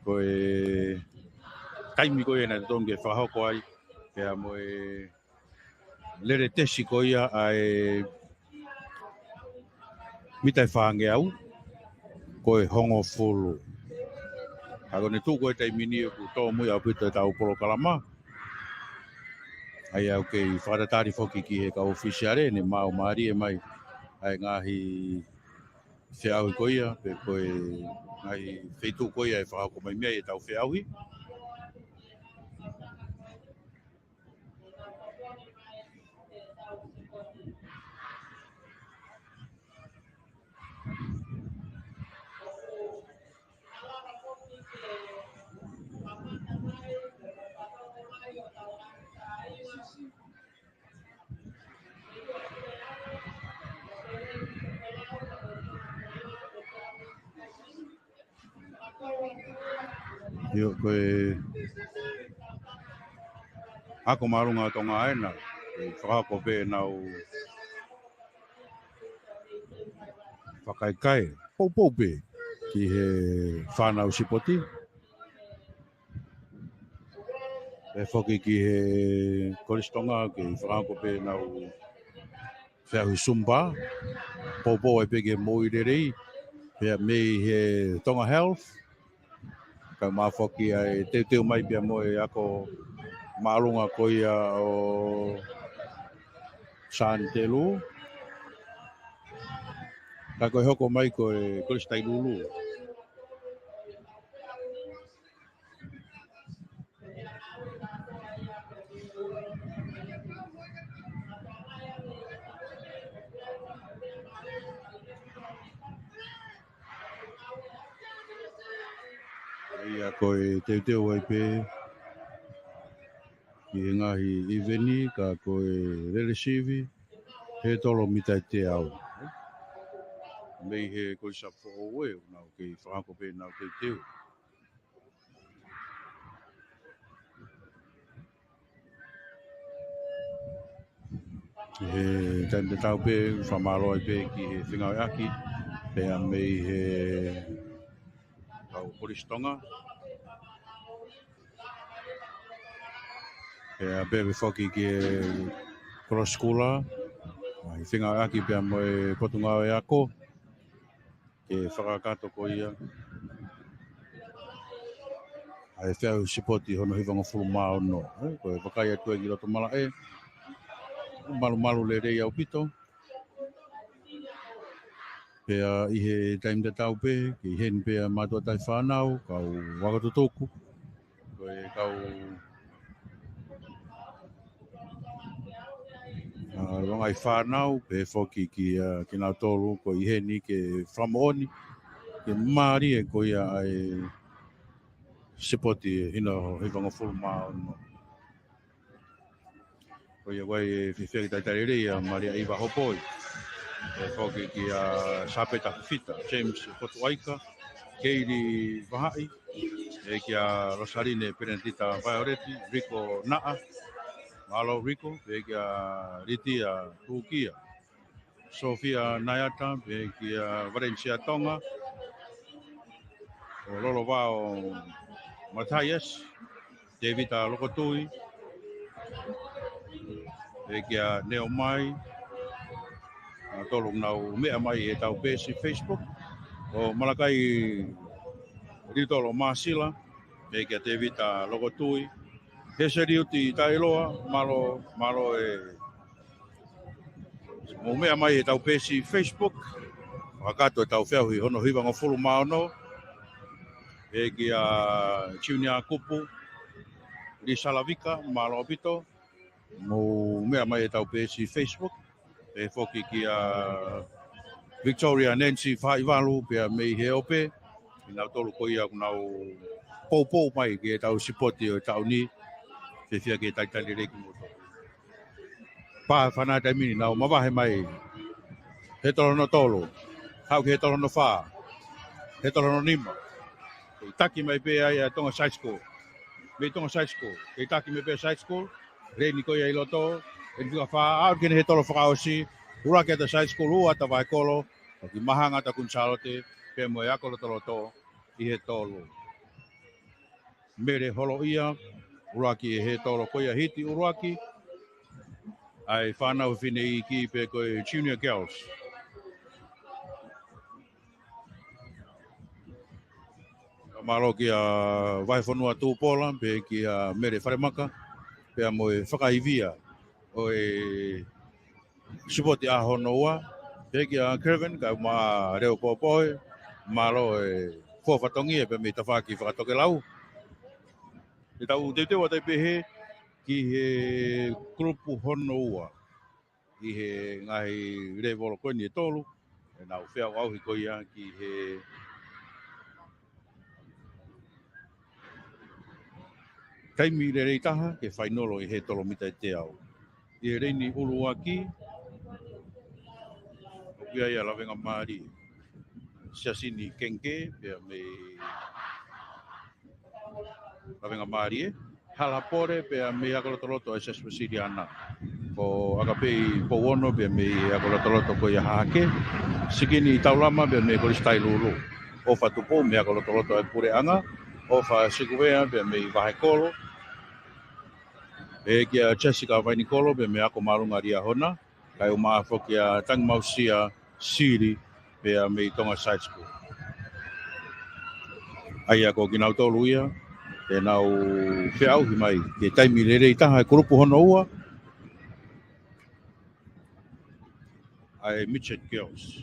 Ko e taimi ko ia na tonu ke whahoko ai, pea mo e lere tesi ko ia ai mitai whange au, ko e hongo fulu. Ako ne tū koe taimi ni ku tō mui au pito e tau polo kalama, ai au kei whakatatari whoki ki he ka ofisiare, ne mau maari e mai, ai ngahi whiau ko ia, pe koe ngahi whetū ko ia e whahoko mai mea e tau whiauhi. Io koe ako marunga tonga aena, whakako pe nau whakaikai, pou pe, ki he whanau sipoti. E whoki ki he koristonga, ki whakako pe nau whiahui sumba, pou e peke moi rerei, pea mei he tonga health, ka mawhoki ai teu mai pia moe ako marunga koia o Santelu. Ka koe hoko mai koe koristai lulu. Ia koe teu ai pe, ki ngahi iveni, ka koe relesivi, he tolo mitai te au. Mei he koe sapo oe, nau kei whakako pe nau teu. He taim te tau pe, whamaro ai pe ki he whingau aki, pea mei he tau koristonga. Pea pewe whoki ki he cross schooler, i whingau aki pea moe potungau e ako, ke whakakato ko ia. Ai whiau sipoti hono hiwanga fulu mao no. Koe whakai atu e ki roto mala e. Malu le rei au pito. Pea i he taim te tau pe, ki hen pea matua tai whanau, kau wakatotoku. Koe kau rongai whanau, pe whoki ki nau tolu, ko i heni ke whamooni, ke maari e ko ia ai sipoti hino hiwanga fulu mao no. Ko ia wai whiwhiri taitari rea, maria iwa hopoi. E whoki ki a Sapeta Fita, James Potuaika, Keiri Vahai, e ki a Rosarine Penentita Vaioreti, Rico Naa, Malo Rico, e ki a Riti a Tukia, Sofia Nayata, e ki a Valencia Tonga, o Lolo Vao Mathias, Devita Lokotui, e ki a Neo Mai, tolong nau mea mai e tau pesi Facebook, o Malakai Ritolo Masila, e ki a Devita Lokotui, he se riuti Tailoa, malo e o mea mai e tau pesi Facebook, whakato e tau whiauhi hono hiwanga fulu maono, e ki a Chiunia Kupu, Li Salavika, malo apito, mo mea mai e tau pesi Facebook, e whoki ki a Victoria Nancy Whaiwalu, pea mei he ope, i nau tolu ko ia nau pou mai ki e tau sipoti o tau ni, te whia ki e taitari reiki moto. Pā whanā taimini nau mawahe mai, he tolo no tolo, hau ki he tolo no whā, he tolo no nima, i taki mai pe ai a tonga side school, me tonga side school, i taki mai pe side school, reini ko ia i loto, e whia whā, au kene he tolo whakaosi, ura ki ata side school, ua ta vai kolo, o ki mahanga ta kunsalote, pe mo e akolo tolo to, i he tolo. mere holo ia, Uraki e he tolo koia hiti Uraki, ai whanau whine i ki pe koe Junior Girls. Maro ki a waiwhanua tūpola, pe ki a mere wharemaka, pe a moe whakaivia o e supoti a honoa, pe ki a Kevin, ka ma reo pōpoe, maro e whawhatongi e pe me tawhaki whakatoke lau. E tau te tewa te pehe ki he grupu honoa, i he ngahi revolo koini e tolu, e nau whiau auhi koia ki he taimi re rei taha, ke whainolo i he tolomita e te au. I he reini ulu aki, o kia ia lawenga maari, siasini kenke, pia me lawenga maari e, halapore, pia me akolotoloto e sespasiri ana. Ko agapei powono, pia me akolotoloto ko ia hake, sikini taulama, pia me kolistai lulu. O fatupo, me akolotoloto e pure anga, o fa sikuwea, pia me vahekolo, e kia Jessica Vainikolo, pe me ako marunga ria hona, kai o maa whoki a tangi mausia siri, pe a me tonga side school. Ai ako ki nau tolu ia, e nau whiau hi mai, ke taimi rere i taha e kurupu hono ua, ai Midget Girls.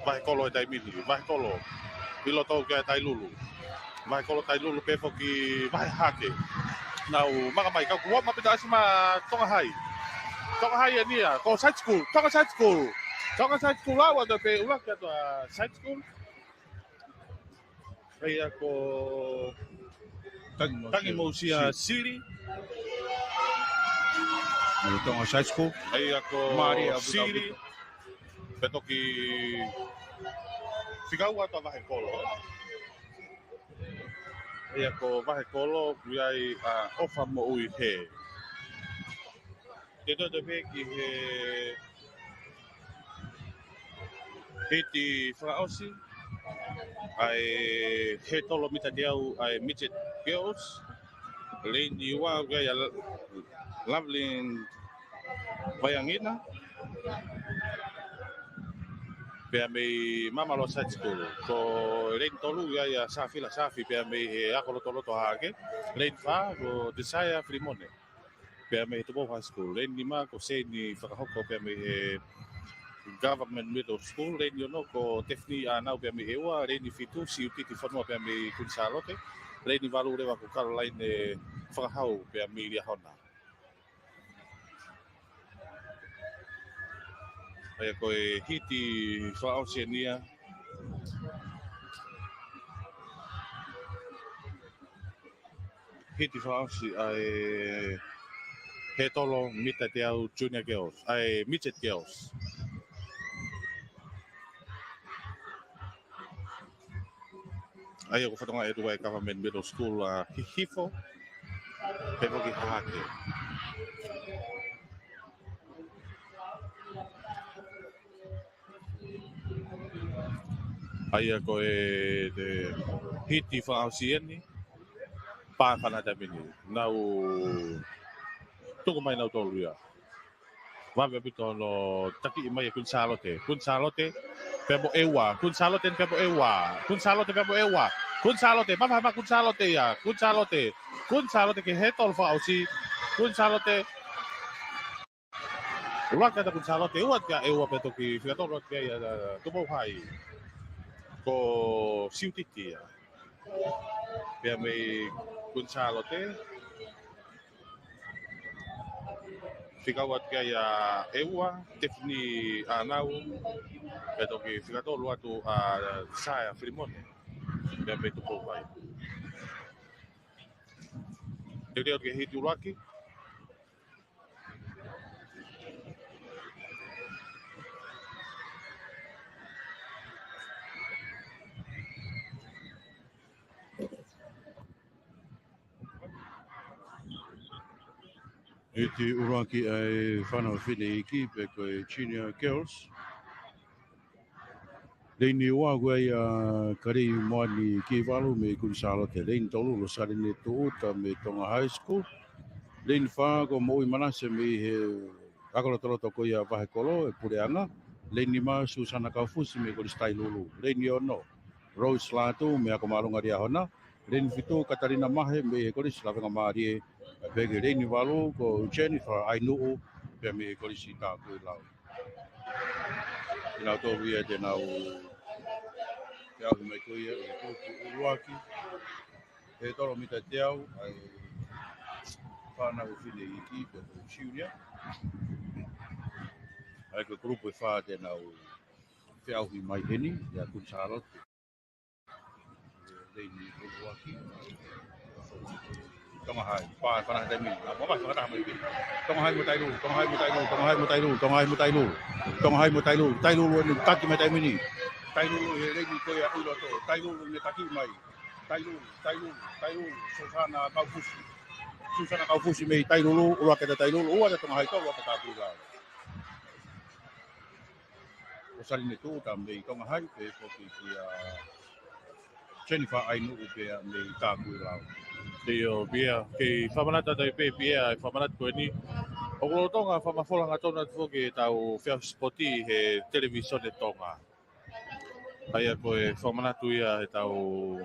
Vahekolo e taimini, vahekolo. Ilo tau kia tai lulu. Vahekolo tai lulu pe foki vahehake. Nau maka mai kau kuwa mapita asima tonga hai. Tonga hai e nia, ko side school, tonga side school. Tonga side school lawa te pe ulah kia toa side school. Ai ako tangi mausia siri. Me tonga side school. Ai ako Mari abu siri. Pe toki whikau ato vahekolo. Ia ko vahekolo kuiai ofa mo ui he. Te te pe ki he hiti whakaosi. Ai he tolo mita diau ai Midget Girls. Leini ua kuiai Loveling Vaiangina. Pea mei mamalo side school. Ko lein tolu ia safi la safi pea mei he akolo tolo to hake. Lein fa ko Desire Frimone. Pea mei tupo high school. Lein lima ko se ni whakahoko pea mei he government middle school. Lein yono ko tefni anau pea mei ewa. Lein fitu si uti ti whanua pea mei kunsalote. Lein walu rewa ko Caroline e whakahau pea mei lia hona. Ai koe hiti whaosia nia. Hiti whaosi ai he tolo mita te au Junior Girls, ai Midget Girls. Ai ako whatonga e ruai government middle school hifo, pe moki hake. Ai ako e te hiti whaosieni, pāwhana te mini. Nau, tuku mai nau tolu ia. Wawe pito no taki i mai e kunsalote. Kunsalote, pebo ewa. Kunsalote pebo ewa. Kunsalote pebo ewa. Kunsalote, mama kunsalote ia. Kunsalote. Kunsalote ke he tolu whaosi. Kunsalote. Ua kata kunsalote, ua kia ewa peto ki whiatoro kia ia tumo hai. Ko siutiti ia. Pea mei kunsalote. Whikau at kia ewa, tefni anau. Peto ki whiatoro atu Desire Frimone. Pea mei tumo hai. Te reo ke hiti uraki. Iti uraki ai whanau whine iki pe koe Junior Girls. Reini ua guai kari moani ki walu me kunsalo te reini tolu lo sari ne tu uta me Tonga High School. Reini wha ko mo i manase me he akolo tolo toko ia wahe kolo e pureanga. Reini ma Susana Kaufusi me kori stai lulu. Reini ono Rose Latu me ako marunga ria hona. Reini fitu Katarina Mahe me he kori slavenga maari e pege reini walu ko Jennifer Ainuu pe me kori si tāku i lau. Ina tō ia te nau te au mai koia e kōku uruaki. E toro mita te au ai whanau whine i ki pe ko Junior. Ai ko grupo e wha te nau te au hi mai heni, ia Kunsalote. Reini uruaki. Tonga hai, whanau te mini. Mama whanau mai pini. Tonga hai mo tailu, tonga hai mo tailu, tonga hai mo tailu, tonga hai mo tailu. Tonga hai mo tailu, tailu ni taki mai tai mini. Tailu he reini koe a ulo to, tailu ni taki mai. Tailu, Susana Kaufusi. Susana Kaufusi me tailu, ua ke te tailu, ua te tonga hai to, ua te tāpui lao. O sari ne tū, ta me tonga hai, pe poki ki a Jennifer Ainuu pe a me tāpui lao. Teo bia ke whamanata tau pe bia e whamanata koe ni. O kolo tonga whamafolanga tona tuke tau whiau spoti he televisione tonga. Aia koe whamanatu ia he tau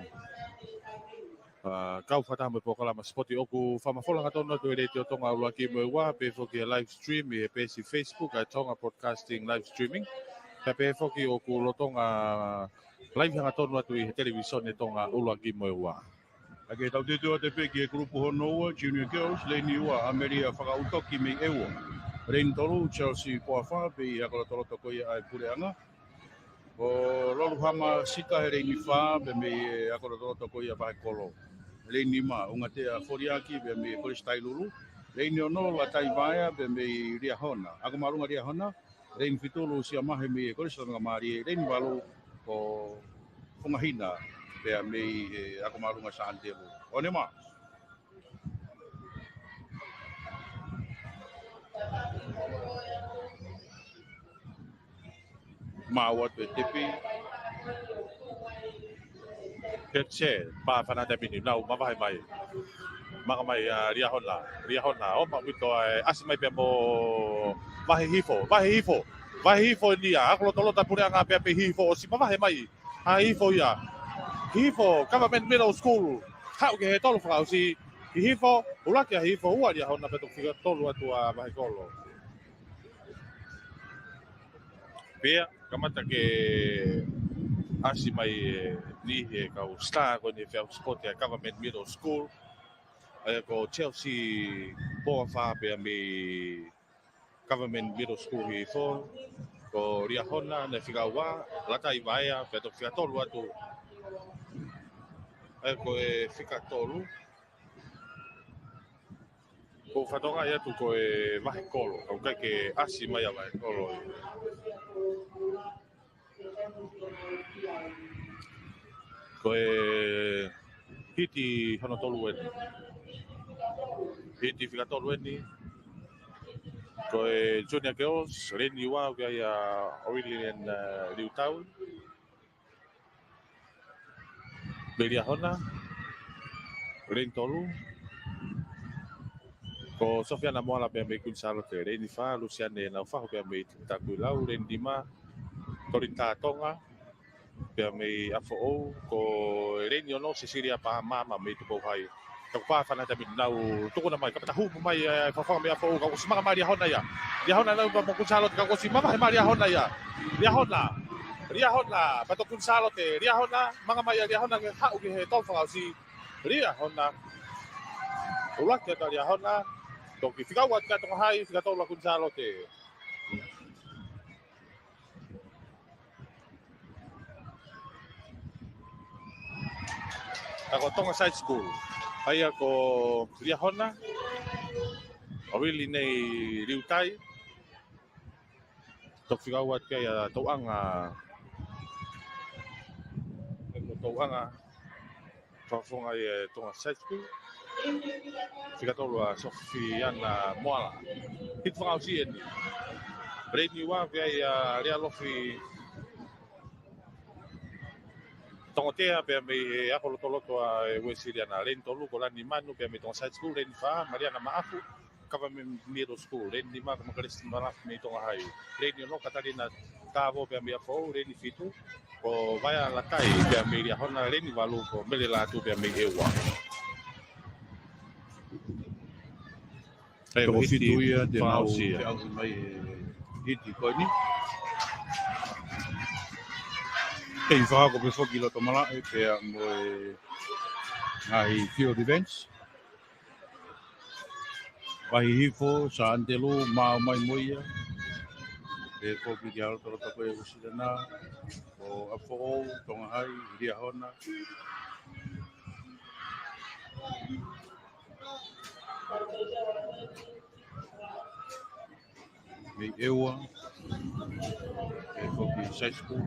kau whatama po kalama spoti oku whamafolanga tona tu e rei teo tonga ua ki mo ua pe whoki a live stream e pesi Facebook a tonga podcasting live streaming. Ka pe whoki oku lotonga live hanga tona tu i he televisione tonga ua ki mo ua. Ake tau te tua te peki e grupo hono ua, Junior Girls, Leini ua, Ameria whakautoki me ewa. Reini tolu, Chelsea Poafa, pe i akola tolo toko ia ai pureanga. O lolu hama sika he reini wha, pe me i akola tolo toko ia pahe kolo. Reini ma, unga te a Foriaki, pe me i Koristai Lulu. Reini ono, la tai vaia, pe me i Ria Hona. Ako marunga Ria Hona, reini fitulu si amahe me i Koristai Maari, reini walu ko Fungahina. Pea mei ako marunga sa antelo. O ne ma? Ma wat pe tepi. Ketse pa whanata mini nau mawahai mai. Maka mai Ria Hona. O ma mito asi mai pe mo wahi hifo ni a ako lota pure anga pe hifo o si mawahai mai. Ha hifo ia. Hifo government middle school. Hau ke he tolu whakau si hifo ulaki a hifo ua Ria Hona pe tuk whiga tolu atu a wahi kolo. Pea kamata ke asi mai ni he kau star ko ni whiau sport a government middle school. Ko Chelsea Boa Wha pe me government middle school hi fo ko Ria Hona ne whigaua lata i vaea pe to whigatolu atu ko e whigatolu ko whatonga i atu ko e vahe kolo kau kai ke asi mai a vahe kolo ko e hiti hono tolu eni hiti whigatolu eni ko e Junior Girls Reni Wau ke ia Aurelian Liu Town Beria Hona Ren Tolu ko Sofiana Moala pe me Kunsalo te Reni Fa Luciane na fa pe me Taku Lau Ren Dima Torita Tonga pe me Afo ko Reni ono Cecilia pa mama me tu hai ka pa fa na tabi nau to na mai ka ta hu mai fa fa me Afo ka si mama Maria Hona ya Ria Hona na pa Kunsalo ka ko si mama Maria Hona ya Ria Hona pa to Kunsalo te Ria Hona mga mai Ria Hona ke ha u ke to fa si Ria Hona ulak ke Ria Hona toki fica wat ka tong hai fica to la Kunsalo te ako tonga side school ai ako Ria Hona Aureli nei Liutai tok fica wat ka ya to anga whaafonga e tonga saitu. Whikatolu a Sofiana Moala. Hit whakausi e ni. Reini wā kia i rea lofi tongotea pe me ako loto a Wesiriana len tolu ko lani manu pe me tonga side school len fa Mariana Maafu kava me middle school len di ma ko makalis malaf me tonga hai len no katalina tavo pe me afo len fitu ko vaya latai pe me ria hona len valu ko mele la tu pe me ewa Toko fitu ia te nau te au mai hiti koe ni. E i whako pe whoki loto mala e pea mo e ngahi field events. Wahi hifo sa antelo maa mai moia. E whoki ki haro toro tako e usirana. O afo o, tonga hai, ria hona. Me ewa. E whoki high school.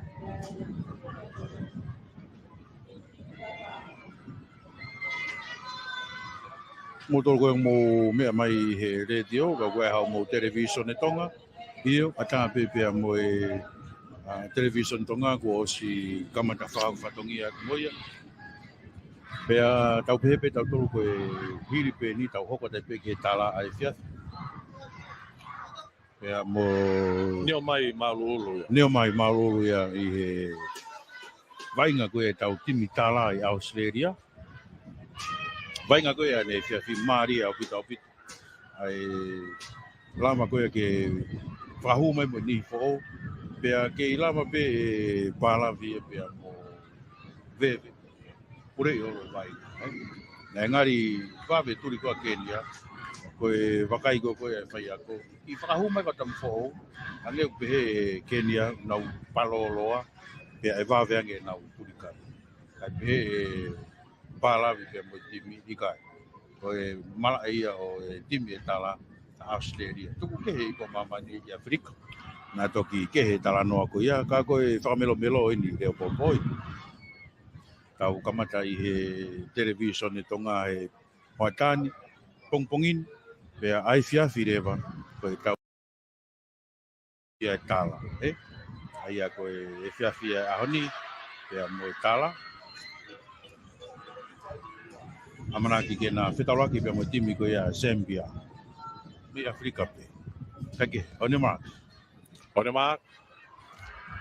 Mo tolo koe mo mea mai he radio, ka koe hao mo television e tonga. Io, atanga pepea mo e television tonga ko o si kamata whao whatongi atu moia. Pea tau pepe tau tolo koe hiri pe ni tau hoko tai peke tala ai fiafi. Pea mo... nio mai malulu Neo mai maroro ia i he vainga koe tau timi tala i Australia. Vainga koe ne fiafi Maria au pita. Ai lama koe ke whahu mai mo ni fo. Pea ke i lama pe e palavi e pea mo veve. Pure i oro vai. Nā engari whawe turi koa Kenya. Koe wakai koe e whai ako. I whakahu mai watam fo. Angeu pehe Kenya nau paloloa. Pea e wawe ange nau turika. Kai pehe e palavi pea mo timi i kai. Koe mala ia o timi e tala Australia. Tuku kehe i ko mamani i Afrika. Nā toki kehe tala noa ko ia. Ka koe whakamelo ini reo popoi. Tau kamata i he television e tonga he Hoatani, Pongpongin. Pea ai fiafi rewa. Koe tau ia e tala. Ai a koe e fiafi e ahoni. Pea mo e tala. Amanaki ke nā whetawaki pea mo timi ko ia Zambia. Me Afrika pe. Kake, one maa. Ore maa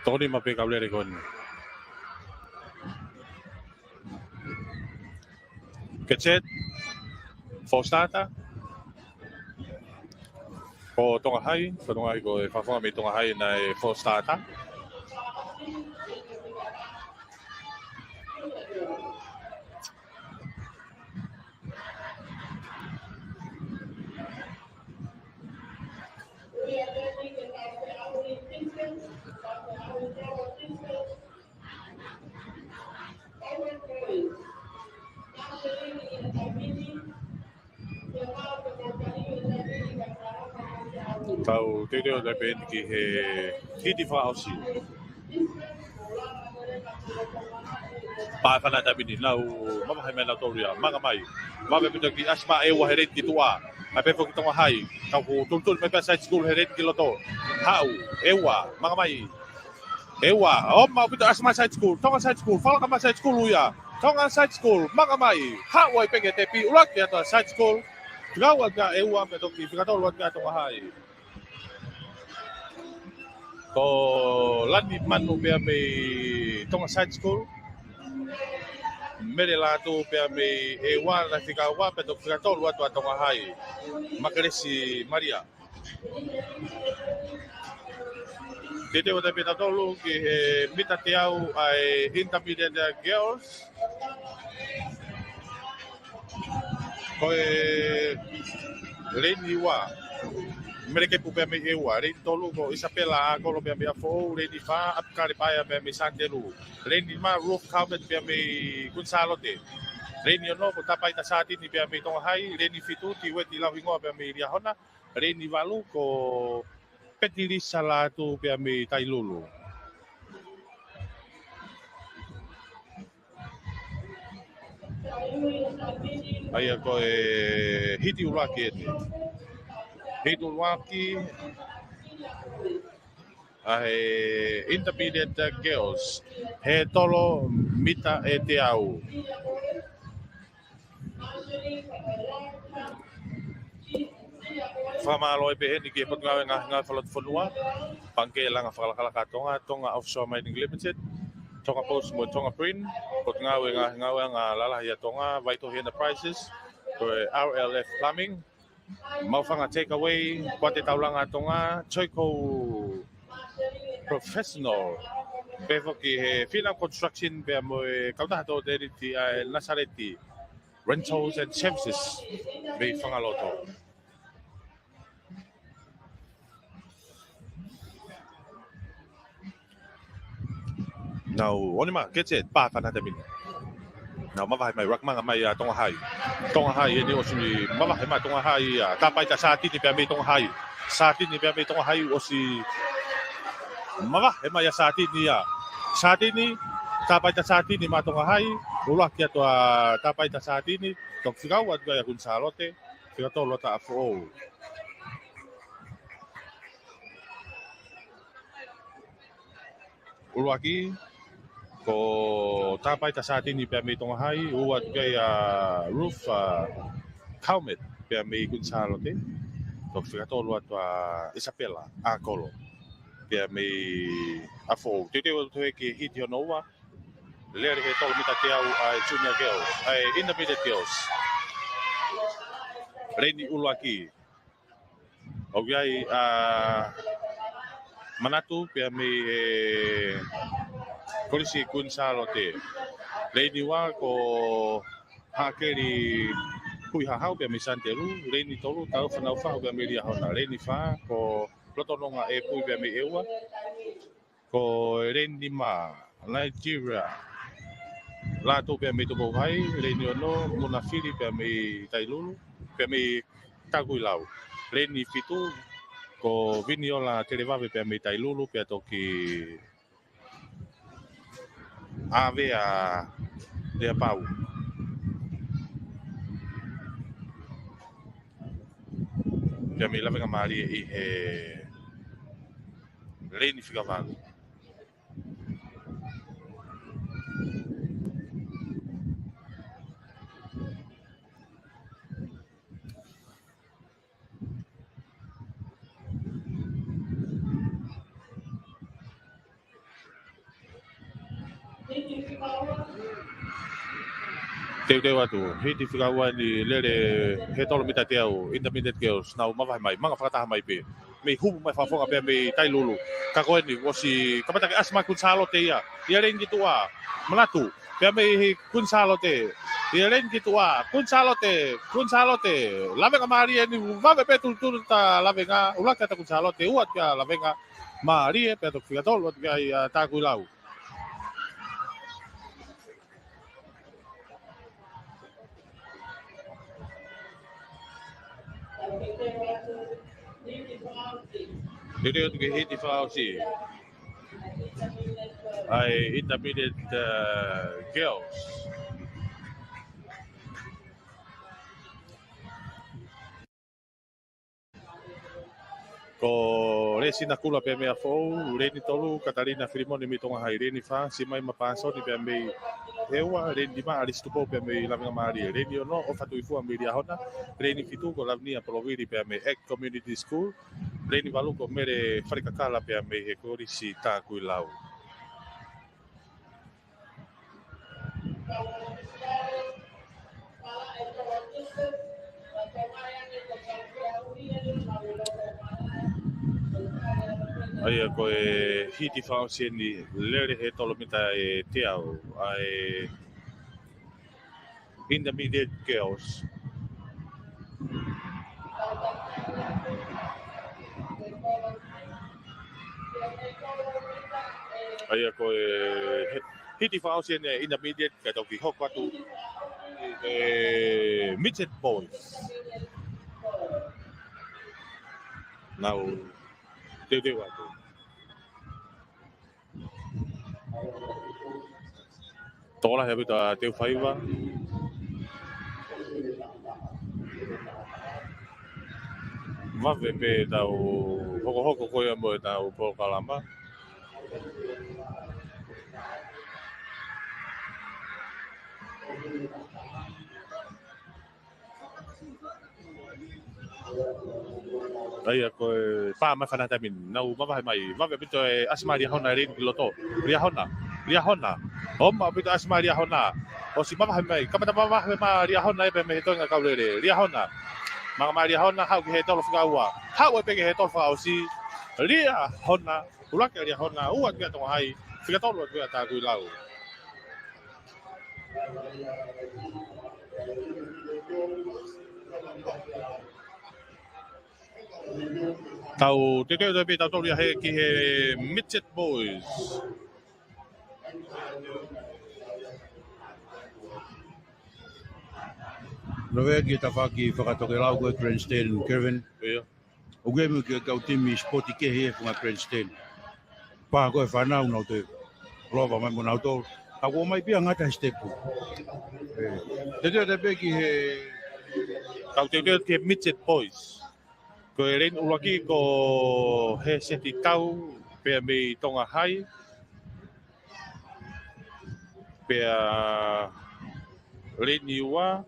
toni ma pe kablere kon Kecet Fostata ko tonga hai ko e whawhanga me tonga hai na e Fostata tau te reo da ben ki he hiti whaosi pa whana da bini nau mama hai mena tauria manga mai wawe pita ki asma e wa heret ki tua mai pefo ki tonga hai tau ku tuntun me side school heret ki loto hau ewa manga mai ewa o mau pita asma side school tonga side school fala kama side school uya tonga side school manga mai hau ai pege te pi ulat ki ata side school gawa ka ewa me toki fikato ulat ki tonga hai ko lani manu pea me tonga side school mere la tu pea me e wa na fika wa pe to fika to wa to tonga hai makresi Maria tete o te peta tolu ki he mita te au ai intermediate girls ko e leni wa mere ke pupe me ewa re tolu ko Isabela ko lo pe me afo re di fa apkare pa ya me santelu re di ma roof carpet pe me Gonzalo te re ni no ko tapai ta sati ni pe me tong hai re ni fitu ti we ti la wingo pe me ria hona re ni valu ko petili salatu pe me tailulu Aia ko e hiti ulaki ete. Hiti ulaki ai intermediate girls. He tolo mita e te au. Whamalo e pehe ni ke patngawe ngā whalat whanua. Pangke langa whakalaka tonga Offshore Mining Limited. Tonga Post mo Tonga Print. Patngawe ngā lalahi a tonga Vaitohi Enterprises. Ko RLF Plumbing. Maufanga takeaway. Pate taulanga tonga. Choiko professional. Befo ki he Fina Construction pe mo kautahato deriti a Nasareti. Rentals and services. Be whangaloto. Now, onima ketse pākana te mina. Now, mawahai mai rakmanga mai a Tonga Hai. Tonga Hai e ni osi mawahai mai Tonga Hai a tāpai ta sātini pia mei Tonga Hai. Sātini pia mei Tonga Hai osi mawahai mai a sātini a. Sātini, tāpai ta sātini ma Tonga Hai. Ula kia toa tāpai ta sātini. Tok whikau atu kai a kun sālote. Whikato lota a fō. Uluaki, ko tāpai ta sātini pia mei Tonga Hai, uat kai a roof kaumet pia mei kun sālote. Tok whikatolo atu a Isabela, a kolo. Pia mei a fō. Te teo atu ki hiti o noua. Lere he tolo mita te au ai junior girls, ai intermediate girls. Reini Uluaki. Ogiai manatu pia mei Kolisi kun sālote. Reini wā ko hakeri hui hahau pia mei Santeru. Reini tolu tau whanau whahau pia mei Riahona. Reini wha ko lotononga e pui pia mei eua. Ko Reini ma Nigeria. Lato pia mei toko hai. Reini ono muna whiri pia mei Tailulu. Pia mei Taguilau. Reini fitu ko viniola televawe pia mei Tailulu pia toki ave a Lea Pau. Pia mei lawenga maari i he Reini whikawanu. Teu atu, hiti whikaua ni lere he tolo mita te au, intermediate girls, nau mawahai mai, manga whakataha mai pe. Mei humu mai whafonga pia mei Tailulu. Ka koe ni, wasi kapatake asma kun sālote ia. Ia rengi tua, manatu, pia mei he kun sālote. Ia rengi tua, kun sālote. Lawenga maari e ni, wawe pe tulu ta lawenga, ulaka ta kun sālote, uat pia lawenga maari e pia tok whikatolo, uat pia i Taguilau. Teo tu ke hiti whao si. Ai intermediate girls. Ko resi na kula pe mea fou, reni tolu, Katarina Filimoni mi Tonga Hai, reni wha, si mai mapaso ni pe mei ewa, reni ma aristupo pe mei lawenga maari, reni ono, o fatu ifua mi Riahona, reni fitu ko lavnia proloviri pe mei Egg Community School, reni walu ko mere wharikakala pe mei he kori si Taguilau. Aia ko e hiti whao ni lere he tolo mita e te au, ai intermediate girls. Aia ko e hiti whao ni intermediate ka toki hokatu e midget boys. Nau teu atu. Tola he bita teu whaiwa. Mave pe tau hoko koia mo tau po kalama. Ai ko pa ma fana tamin nau mave pito asma ria hona rin piloto ria hona o ma pito asma ria hona o si mava mai kamata mava ma ria hona pe me to nga kaulere ria hona mga ria hona hau ke tolo fgawa hau pe ke tolo fgawa si ria hona ulak ria hona uat ke to hai figa tolo ke ta ku lau tau te te pe tau tolo he ki he Midget Boys. Loe ki ta whaki whakatoke lau koe Grandstand Kevin. Ia. O game ke kau timi spoti ke he funga Grandstand. Pa koe whanau nau te lova mai mo nau tō. A ko mai pia ngata stepu. Te te pe ki he Tau te ke Midget Boys. Ko e ren ulaki ko he seti tau pe me tonga hai. Pe ren iwa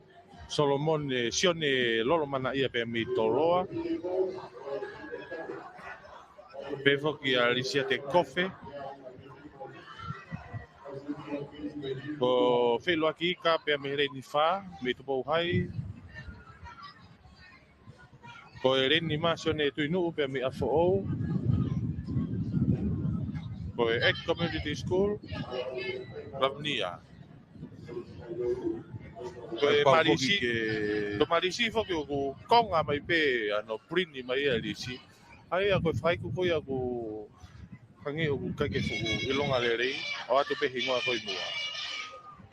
Solomon sione lolo mana ia pe me toloa. Pe foki a lisia te kofe. Ko whelo aki ka pe me reni wha, me tupou hai. Ko e reni masio ne tui nuu pe me afo ou. Ko e Egg Community School, Ravnia. Ko e marisi, ko marisi foki o ku konga mai pe, ano prini mai a lisi. Ai a koe whai ku koe a ku kangi o ku kake fuku ilonga le rei, o atu pe hingoa koe mua.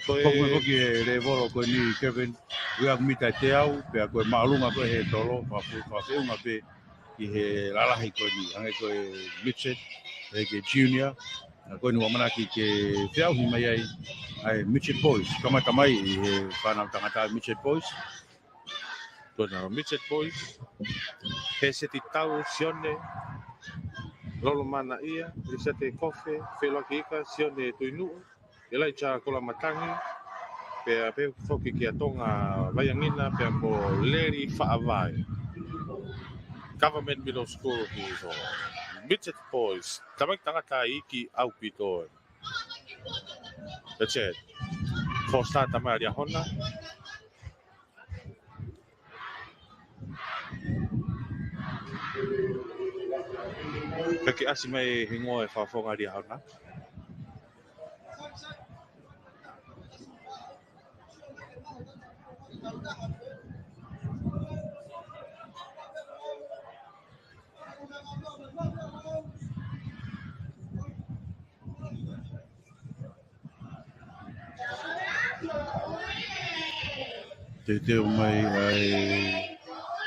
Koe hoki e re voro koe ni Kevin. Ua kumita te au, pe a koe maalunga koe he tolo, whawheunga pe ki he lalahi koe ni. Ange koe Midget, e ke Junior. Koe ni wamanaki ke whiauhi mai ai Midget Boys. Kamata mai i he whanau tangata Midget Boys. Tuna Midget Boys, he seti tau sione, lolo mana ia, risate kofe, whelaki ika, sione tuinu, elai cha kola matangi, pe a pe foki ki a tonga vaiangina, pe a mo leri whaavai. Government Middle School ki so. Midget Boys, tamai tangata iki au pitoe. That's it. For start tamai ria hona. Peki asi mai hingoa e whawhonga ria hona. Te mai ai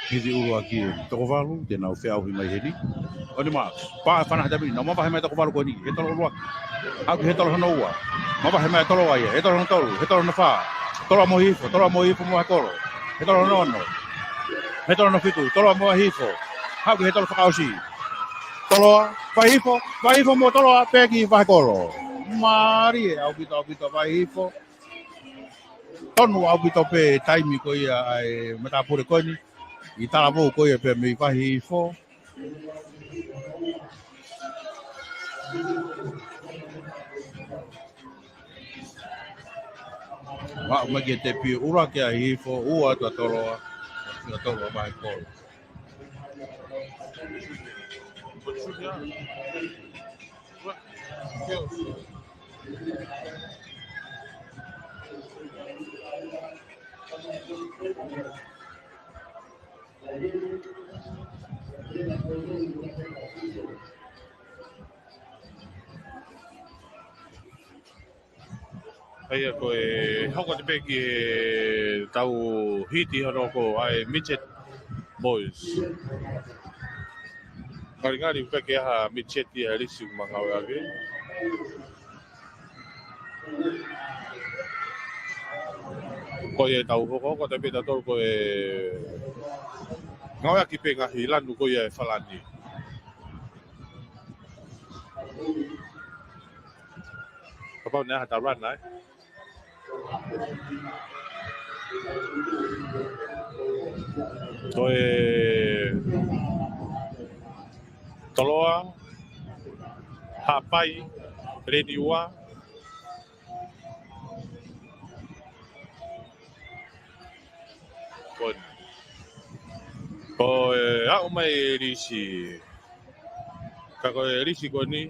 hidi ulu aki toko walu, te nau whiauhi mai hedi. O ni maa, paa whanah tabi, nau mawahe mai toko walu koe ni, he tolo ulu aki. Aku he tolo hana ua, mawahe mai tolo aia, he tolo hana tolu, he tolo hana whaa. Tolo a mo hifo mo hakolo. He tolo hana ono. He tolo hana whitu, tolo a mo hifo. Aku he tolo whakausi. Tolo a, wahifo mo tolo a peki whakolo. Mari e, au pito, wahifo. Tonu au pito pe taimi ko ia ai matapure koe ni. I tala mo ko ia pe me wahifo. Wa magi te pi ura ke a hifo, ua tua toloa. Tua toloa mai kolo. Ai ko e hoko te peki e tau hiti haroko ai Midget Boys. Ngari peki aha Midget ia risi mangau ake. Ko e tau hoko te peki tau ko e Ngau aki pe ngahi lanu ko ia e falani. Kapau ne hata rana eh. Koe toloa, hapai, reniua, kon. Koe au mai risi, ka koe risi koni,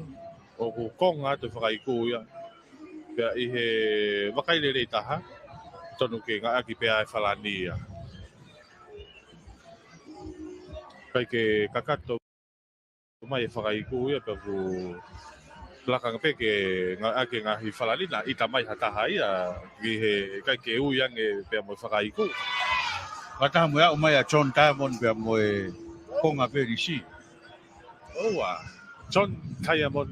o ku konga te whakaiku ia, pia i he wakaile rei taha, tonu ke ngā aki pia e whalani ia. Kai ke kakato mai e whakaiku ia, pia ku lakanga pe ke ngā ake ngahi whalani na ita mai hataha ia, ki he kai ke ui ange pia mo whakaiku. Kata mo ya umai a John Diamond be mo e konga pe risi. Oa, John Diamond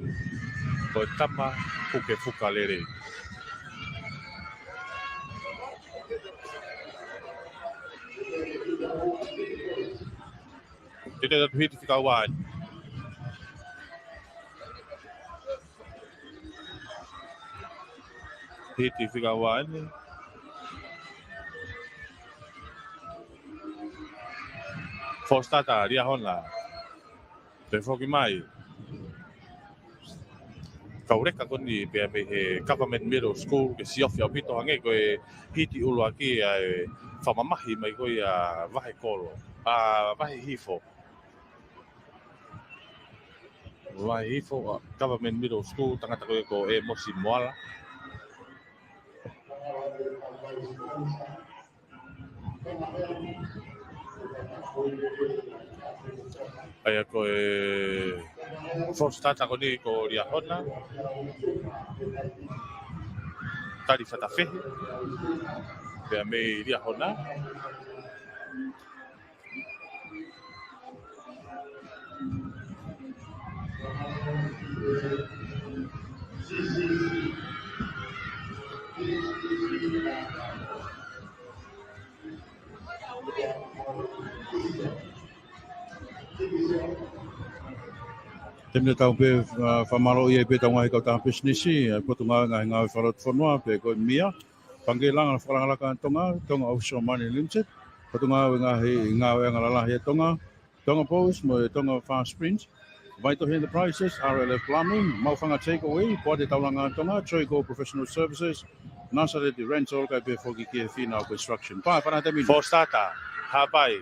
ko tama puke fuka lere. Tidak ada hit kawan. Hit kawan. Fostata dia hona. Te foki mai. Kau reka koni pe he government middle school ke siofia pito hange ko e hiti ulu aki e whamamahi mai ko ia vahe kolo. Vahe hifo. Vahe hifo government middle school tangata ko e mosi moala. Ai ko e Fostata koni ko ria hona. Tari whatawhehe. Pea me ria hona. Temne tau pe whamaro i e pe tau ngahi kau taha businessi, ko tu ngā ngā wharot whanua pe ko mia, pangelanga wharangalaka tonga Offshore Money Limited, ko tu ngā ngalalahi e tonga Post, mo e tonga Fast Springs, Vital Enterprises, RLF Plumbing, Mauwhanga Takeaway, Poate Taulanga tonga, Troico Professional Services, Nasare Di Rental, kai pe whoki ki e whina construction. Pana te minu. Fostata, hapai.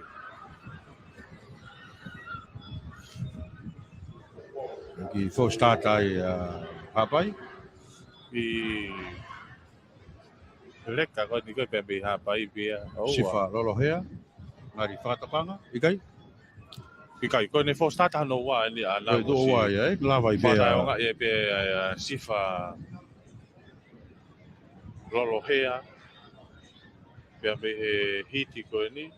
Ki Fostata i hapai. I reka koni ko pe me hapai pia. Sifa lolohea, ngari whakatapanga, ikai? Ikai koni Fostata no wa ni ana. Koe do wa ia, lava i Pea pea. nga e pe sifa lolohea. Pea me he hiti koni.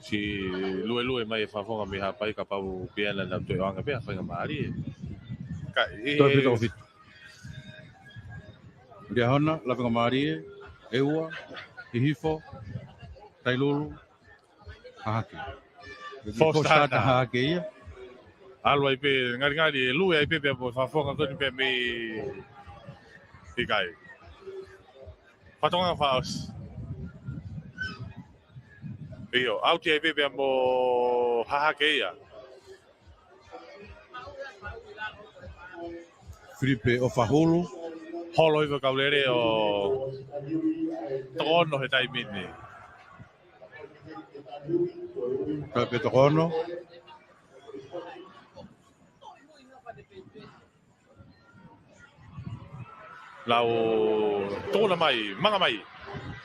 Si lue mai e whawhonga me hapai ka pau piana na tue wanga pia whainga maari. Ka Toi pita o fitu. Ria hona, lawenga maari e ua, i hifo, tailulu, hahake. Fostata. Hahake ia. Alua i pe ngari lue i pe pe po whawhonga koni pe me ikai. Whatonga whaos. Iyo, auti ai pe mo hahake ia. Filipe o whahulu, Holo i kaulere o tono he taimini. toi pe tokono, Lau tona mai, manga mai.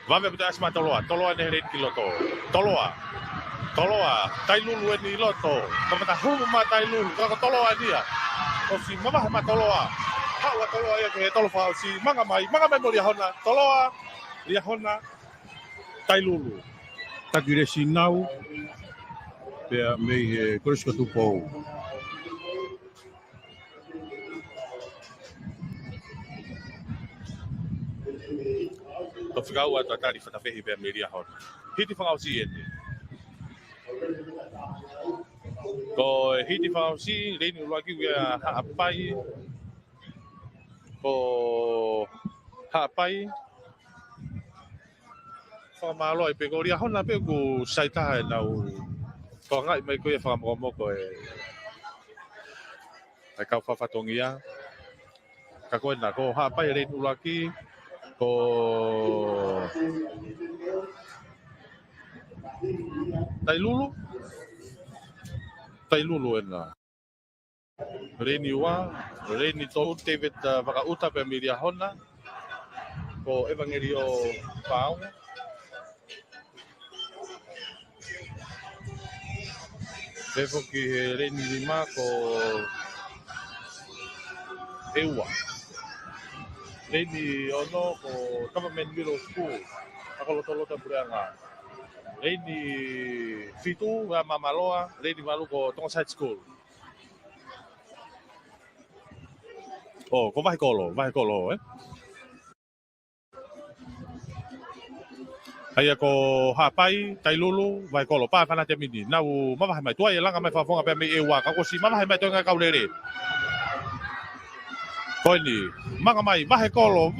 Vame puta asma toloa ne red kiloto. Toloa, tailulu ni loto. Kamata humu ma tailulu, kako toloa dia. O si mama ma toloa. Hawa toloa ia ke tolo fa si manga mai mo ria hona. Tailulu. takire sinau, pea mei he koriska tupou. to whikau atu atari whatawhehi pia me ria hona. Hiti whangausi e te. Ko hiti whangausi, reini uruaki wia haapai, ko haapai, whamalo e pe ko ria hona pe ku saitaha e nau, ko ngai mai koe whakamoko e kau whawhatongia, ka koe na ko haapai reini uruaki, ko Tai lulu e na. Reini ua, reini tolu David whakauta pe miria hona, ko Evangelio Paunga. Pefo ki he reini lima ko Ewa. Reini ono ko Government Middle School. Ako lotolota Bureanga. Reini fitu wa mamaloa, reini malu ko Tonga Side School. Oh, ko vahe kolo, eh? Aia ko hapai, tai lulu, vai kolo, pa pana te mini. Nau, mama hai mai tua, langa mai whafonga pe me ewa, kako si mama hai mai toinga kaulere. Koini, manga mai, vahe kolo,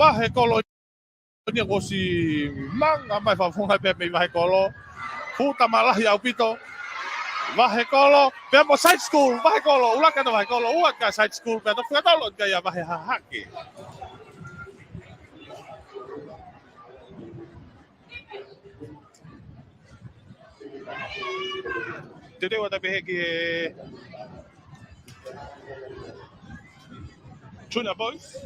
ni ko si manga mai whafonga pe me vahe kolo. Puta malahi au pito. Vahe kolo, pe mo side school, vahe kolo, ulaka no vahe kolo, uaka side school, pe to whakatolo kaya vahe hahaki. Te rewa ta pehe ki Junior Boys.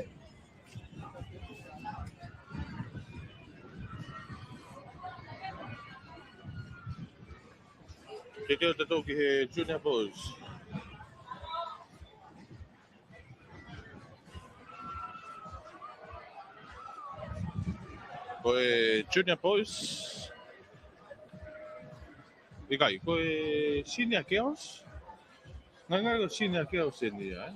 Te teo te tau ki he Junior Boys. Ko e Junior Boys. Ikai, ko e Senior Girls. Ngai ko Senior Girls e ni, eh?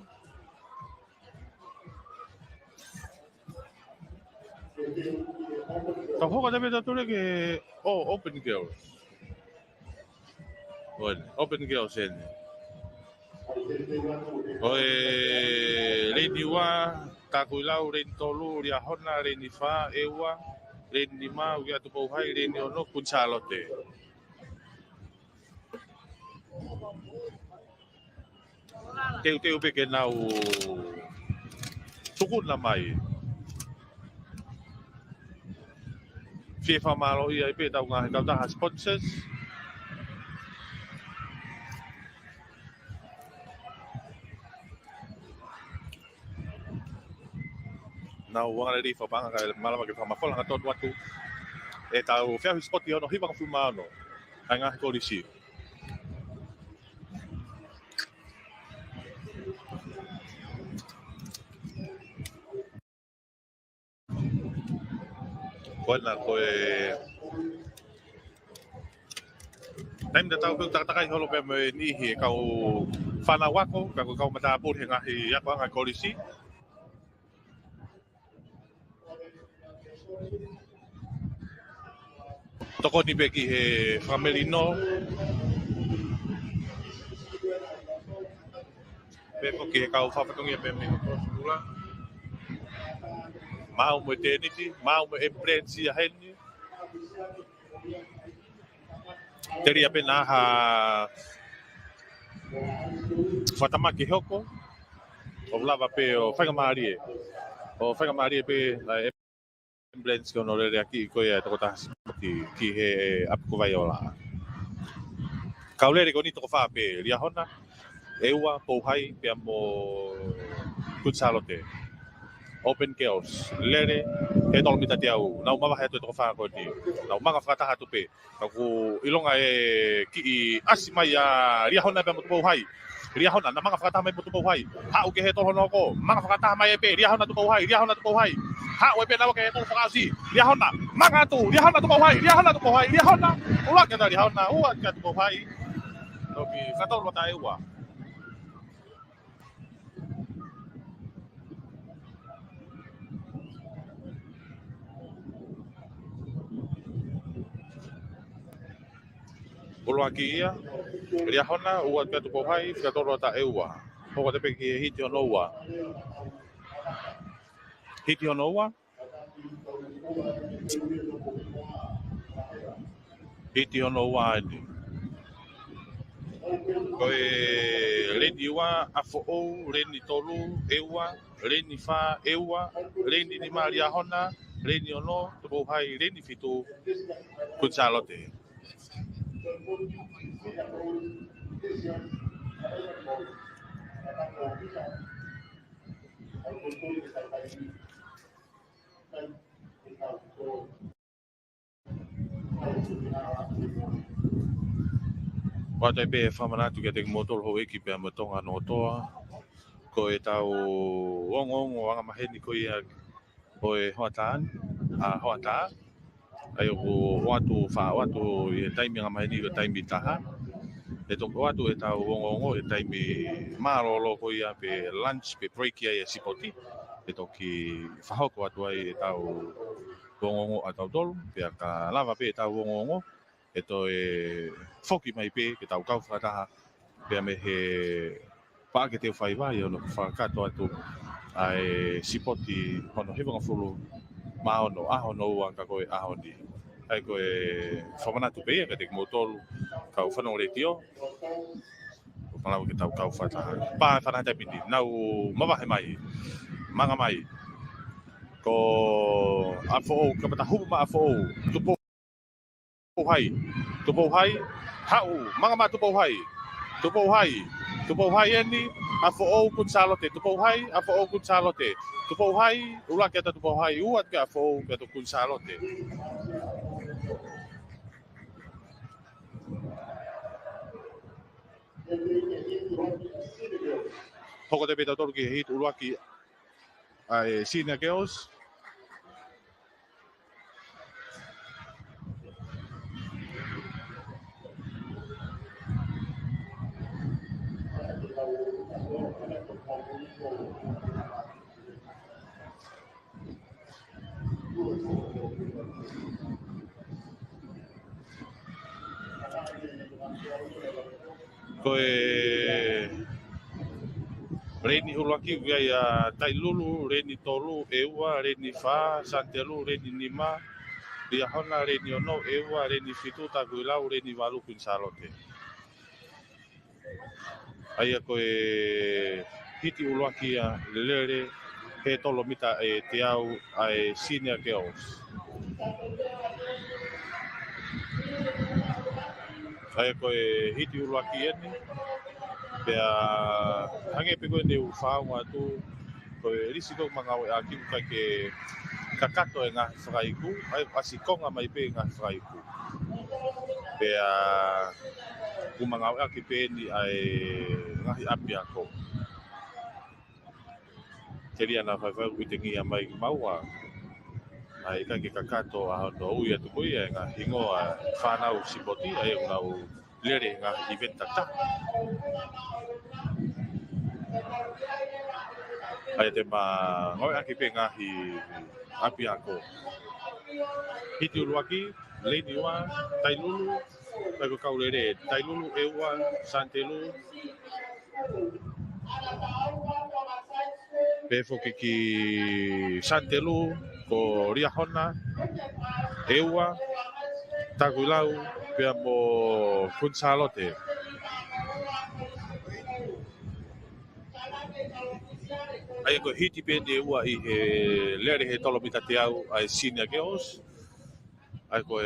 Tau hoka te meta tule ke Open Girls. Bueno, Open Girls e ni. Ko e Reini Ua, Takui Lau, Reini Tolu, Ria Hona, Reini Fa, Ewa, Reini Ma, Ugia Tupou Hai, Reini Ono, Kunsalote. Teu pe ke nau tukuna mai. Fie whamalo ia i pe tau ngā he tautaha sponsors. Nau wangare ri whapanga kai malama ke whamawhala tonu atu. E tau whiahu spoti ono hiwanga whumano. Ai ngā he korisi. Koena koe... Naim da tau takai holo pe me nihi e kau whana wako, kau matapur he ngahi ako ngai korisi. Toko ni beki he whamerino. Pepo ki he kau whawhatongia pe me prosukula. Mau mo teniti, mau mo emprensi a heni. Teria pena ha Fatamaki hoko. O lava pe o whakamarie. O whakamarie pe emprensi ko no rere aki ko ia toko tahasi ki he apiko vai ola. Kaulere ko ni toko wha pe ria hona. Ewa pouhai pe mo kutsalote. Open Girls, lere, he tolo mita te au, nau mawa he atu e toko whaka koe ni, nau manga whakataha tupe, ku ilonga e ki i asi mai a ria hona pe motupou hai, ria hona, na manga whakataha mai motupou hai, hau ke he tolo noko, manga whakataha mai e pe, ria hona tupou hai, hau e pe nawa ke he tolo whakausi, ria hona, manga atu, ria hona tupou hai, ria hona, ula ke ta ria hona, ua ke tupou hai, no ki whatolo mata e ua. Uluaki ia, ria hona, ua kia tupo hai, whika toro ta eua. Hoko te peki hiti ono ua. Hiti ono ua. Hiti ono ua ani. Koe reni ua, afo ou, reni tolu, eua, reni fa, eua, reni ni ria hona, reni ono, tupo hai, reni fitu, kunsalote. Wata pe whamanatu kia te motoro ho eki pe amatonga no toa. Ko e tau ongo wanga maheni ko ia o e hoataan, a hoataa. Ai o watu wha watu e taimi nga maheni ko taimi taha. E toko watu e tau ongo e taimi marolo ko ia pe lunch pe break ia e sipoti. E toki whahoko atu ai e tau ongo a tau tolu. Pe ka lava pe e tau ongo. E to e foki mai pe ke tau kau whataha. Pe me he pake te whai vai ono whakato atu ai sipoti hono hewanga fulu maono ahono ua ka koe ahoni. Ai koe whamanatu pe ka te motolu kau whanau re tio. Palau ke tau kau whataha. Pā whanata piti. Nau mawahe mai. Manga mai. Ko afo o ka mata hupu ma afo o. Tupo hai. Tupo hai. Hau. Manga ma tupo hai. Tupo hai. Tupo hai eni. Afo o kun salote. Tupo hai. Afo o kun salote. Tupo hai. Ula kia ta tupo hai. Uat ke afo o kia tu kun salote. Hoko te peta toru ki hit uruaki ai senior girls. Koe reni uruaki via tailulu, reni tolu, eua, reni fa, santelu, reni nima, ria hona, reni ono, eua, reni fitu, taguilau, reni walu kun salote. Aia koe hiti uruaki a lelere he tolo mita e te au ai senior girls. Aia koe hiti uruaki eni. Pea hange pe koe neu whaunga tu koe risi kong mga we a kimu kai ke kakato e ngā whakaiku, ai asi konga mai pe ngā whakaiku. Pea ku mga we a ki pe ni ai ngahi api ako. Teri ana whaiwhau i te ngia mai ki maua. Ai kai ke kakato a hono ui atu koe e ngā hingoa whanau sipoti, ai unau lere ngā event tata. Ai te ma ngoi aki pe ngahi api ako. Hiti uruaki, leini ua, tailulu, tai ko kaurere, tailulu, eua, santelu. Pefo ki santelu, ko ria hona, eua, tagulau, pea mo kunsalote. Ai ko hiti pe de ua i he lere he tolo mita te au ai senior girls. Ai ko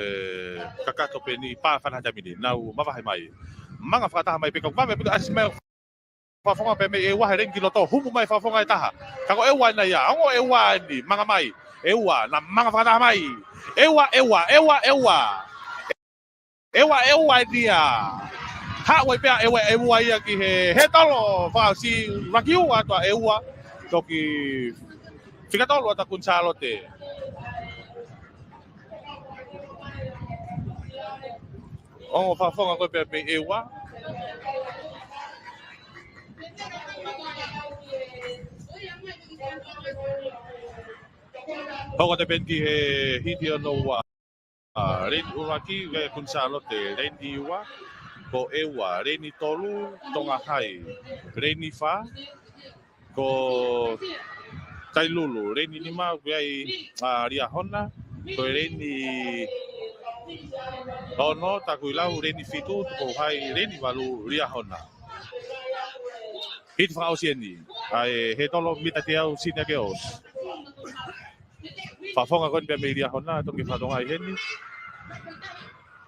kakato pe ni pa whanata mini. Nau mawahe mai. Manga whakataha mai pe kau mawe puta asimeo whafonga pe me e wahe rengi loto. Humu mai whafonga e taha. Kako ewa na ia. Ongo ewa ni. Manga mai. Ewa. Na manga whakataha mai. Ewa. Ewa ni ia. Hawai pea ewa ia ki he tolo. Whakau si rakiu atua ewa. Toki whikatolo ata kun salote. Ongo whafonga koe pea me ewa. Hoko te penti he hiti ono ua. Reni uraki ve kunsalo te reni ua ko ewa reni tolu tonga hai reni fa ko tailulu reni lima ve ria hona ko reni ono takuilau reni fitu ko hai reni valu ria hona hit fa osieni ai he tolo mita te au sina ke os fa fonga kon pe ria hona to ke fa tonga heni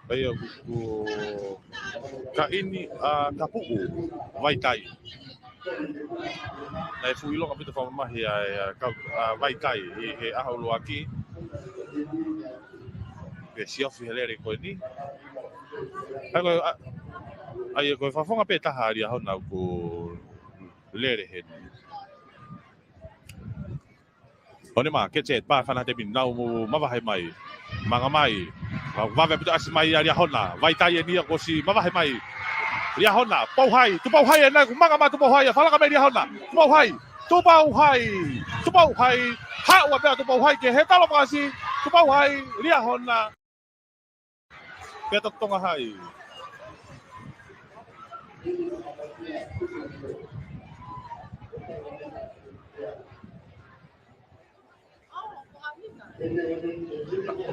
Ayo ku ka ini kapu'u vai tai. Nai fuilo ka pito fa mahi ka vai tai he aho loaki. Ke siofi helere ko ni. Ayo ko fa fonga pe tahari aho na ku lere hen. Oni ma ke chet pa fana te bin nau mawahai mai. Manga mai. Vave pito asimai ya hona. Vai tai ni ko si mawahai mai. Ria hona, pau hai, tu pau hai na kumanga ma tu pau hai, fala ka me ria hona. Tu pau hai, tu pau hai, tu pau hai. Ha wa pe tu pau hai ke he talo kasi. Tu pau hai, ria hona. Pe tok tonga hai.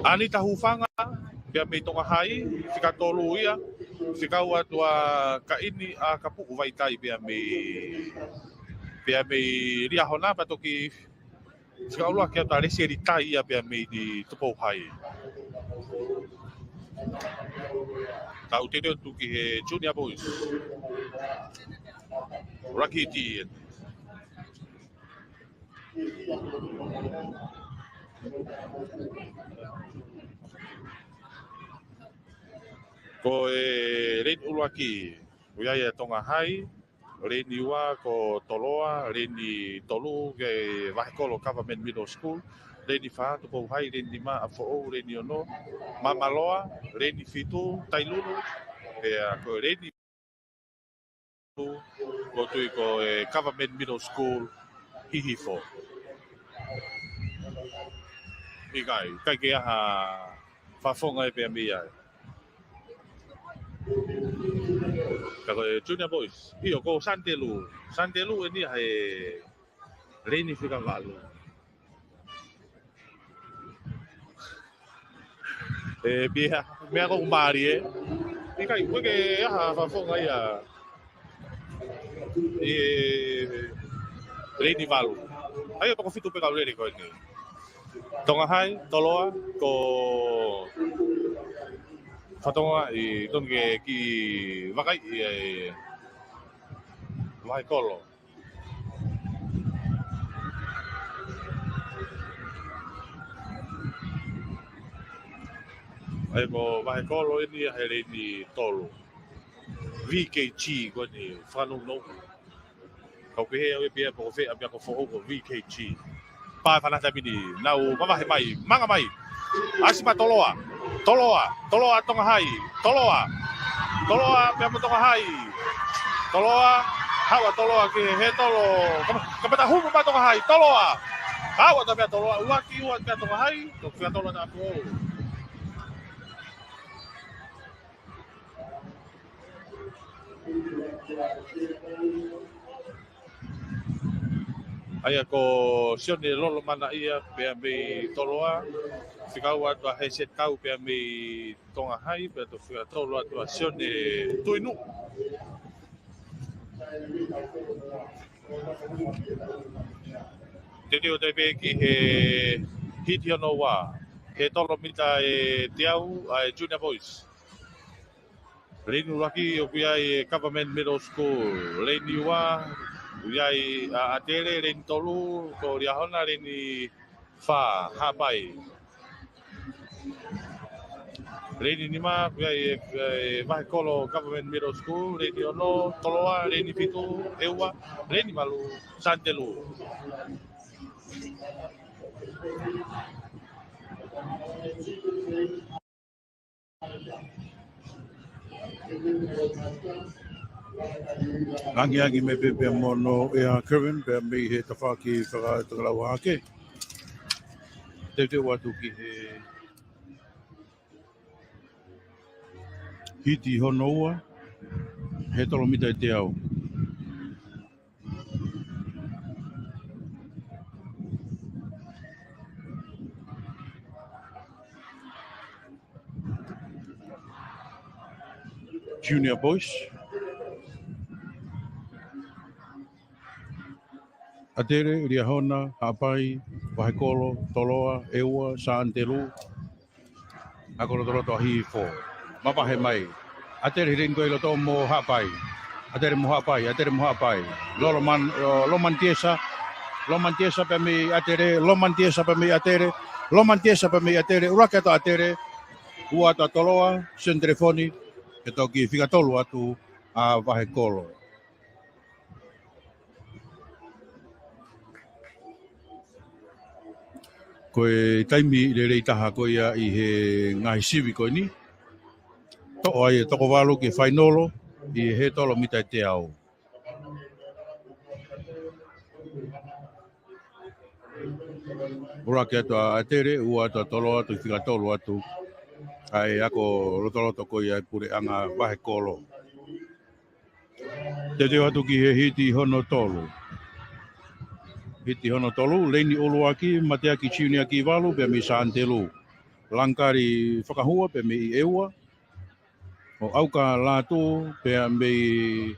Ani tahufanga pia me tonga hai, fika tolu ia. Fika ua tua ka ini kapu'u vai tai pia me ria hona pa toki fika ulua kia ta resi eri tai ia pia me di tupou hai. Ta utene tu ki he Junior Boys. Rocky T. Ko Ren Uluaki, uia tonga hai, Reni ua ko Toloa, Reni Tolu ke Wahikolo Government Middle School, Reni fa tupo hai, Reni ma afo Reni ono, Mamaloa, Reni fitu, Tailulu, ko Reni ko tui ko Government Middle School, Hihifo. Ikai, kai ke aha fafonga e pe mia. Kako Junior Boys, iyo ko Santelu ini hai Reni fika valu. Mea ko umari ikai ko ke aha fafonga ia. Reni valu. Ayo ko fitu pe ka Reni ko ini. Tonga hai, Toloa ko fatonga i ton ke ki wakai vai kolo. Ai ko vai kolo ini hele ni tolo. VKG ko ni fanu no. Kau ke he pia ko fe apia ko fo ko VKG. Pa fana tabi ni nau mama he mai manga mai. Asima Toloa tonga hai. Toloa pia mo tonga hai. Toloa hawa Toloa ke he tolo. Kapata humu ma tonga hai. Toloa. Hawa ta pia Toloa uaki pia tonga hai. To pia Toloa na po. Ai ko sione lolo mana ia pe me Toloa. Fikau atu he set kau pe me tonga hai pe to fika Toloa atu sione tuinu. Teni o te pe ki he hiti ono wa. He tolo mita te au Junior Boys. Reni Uluaki o kuia Government Middle School. Reni wa Uiai atere Reni Tolu ko riahona Reni fa hapai. Reni nima uiai Wahikolo Government Middle School, Reni ono, Toloa, Reni fitu, Ewa, Reni malu, Santelu. Angi me pe mono Kevin pe me he tafaki whaka takalau hake. Te watu ki he hiti hono ua, he tolo mita e te au. Junior boys. Atere, ria hona, hapai, wahekolo, toloa, eua, saantelu, akolo toloto ahi fo. Mapahe mai. Atere hirin koe loto mo hapai. Atere mo hapai, atere mo hapai. Loman tiesa pe mi atere, loman tiesa pe mi atere, loman tiesa pe mi atere, uraketo atere, uata toloa, sen telefoni, e toki whika tolu atu a wahekolo. Koe taimi le rei taha koe ia i he ngahi siwi koe ni. Toko ai e toko walu ke whainolo i he tolo mita e te au. Ura ke atu a atere, ua atu a tolo atu i whika tolu atu. Ai ako lotoloto koe ia pure anga wahekolo. Te teo atu ki he hiti hono tolu. Hiti hono tolu, leini olu aki, matea ki chiuni aki walu, pe mi saantelu. Langkari whakahua, pe mi i eua. O auka lātu, pe mi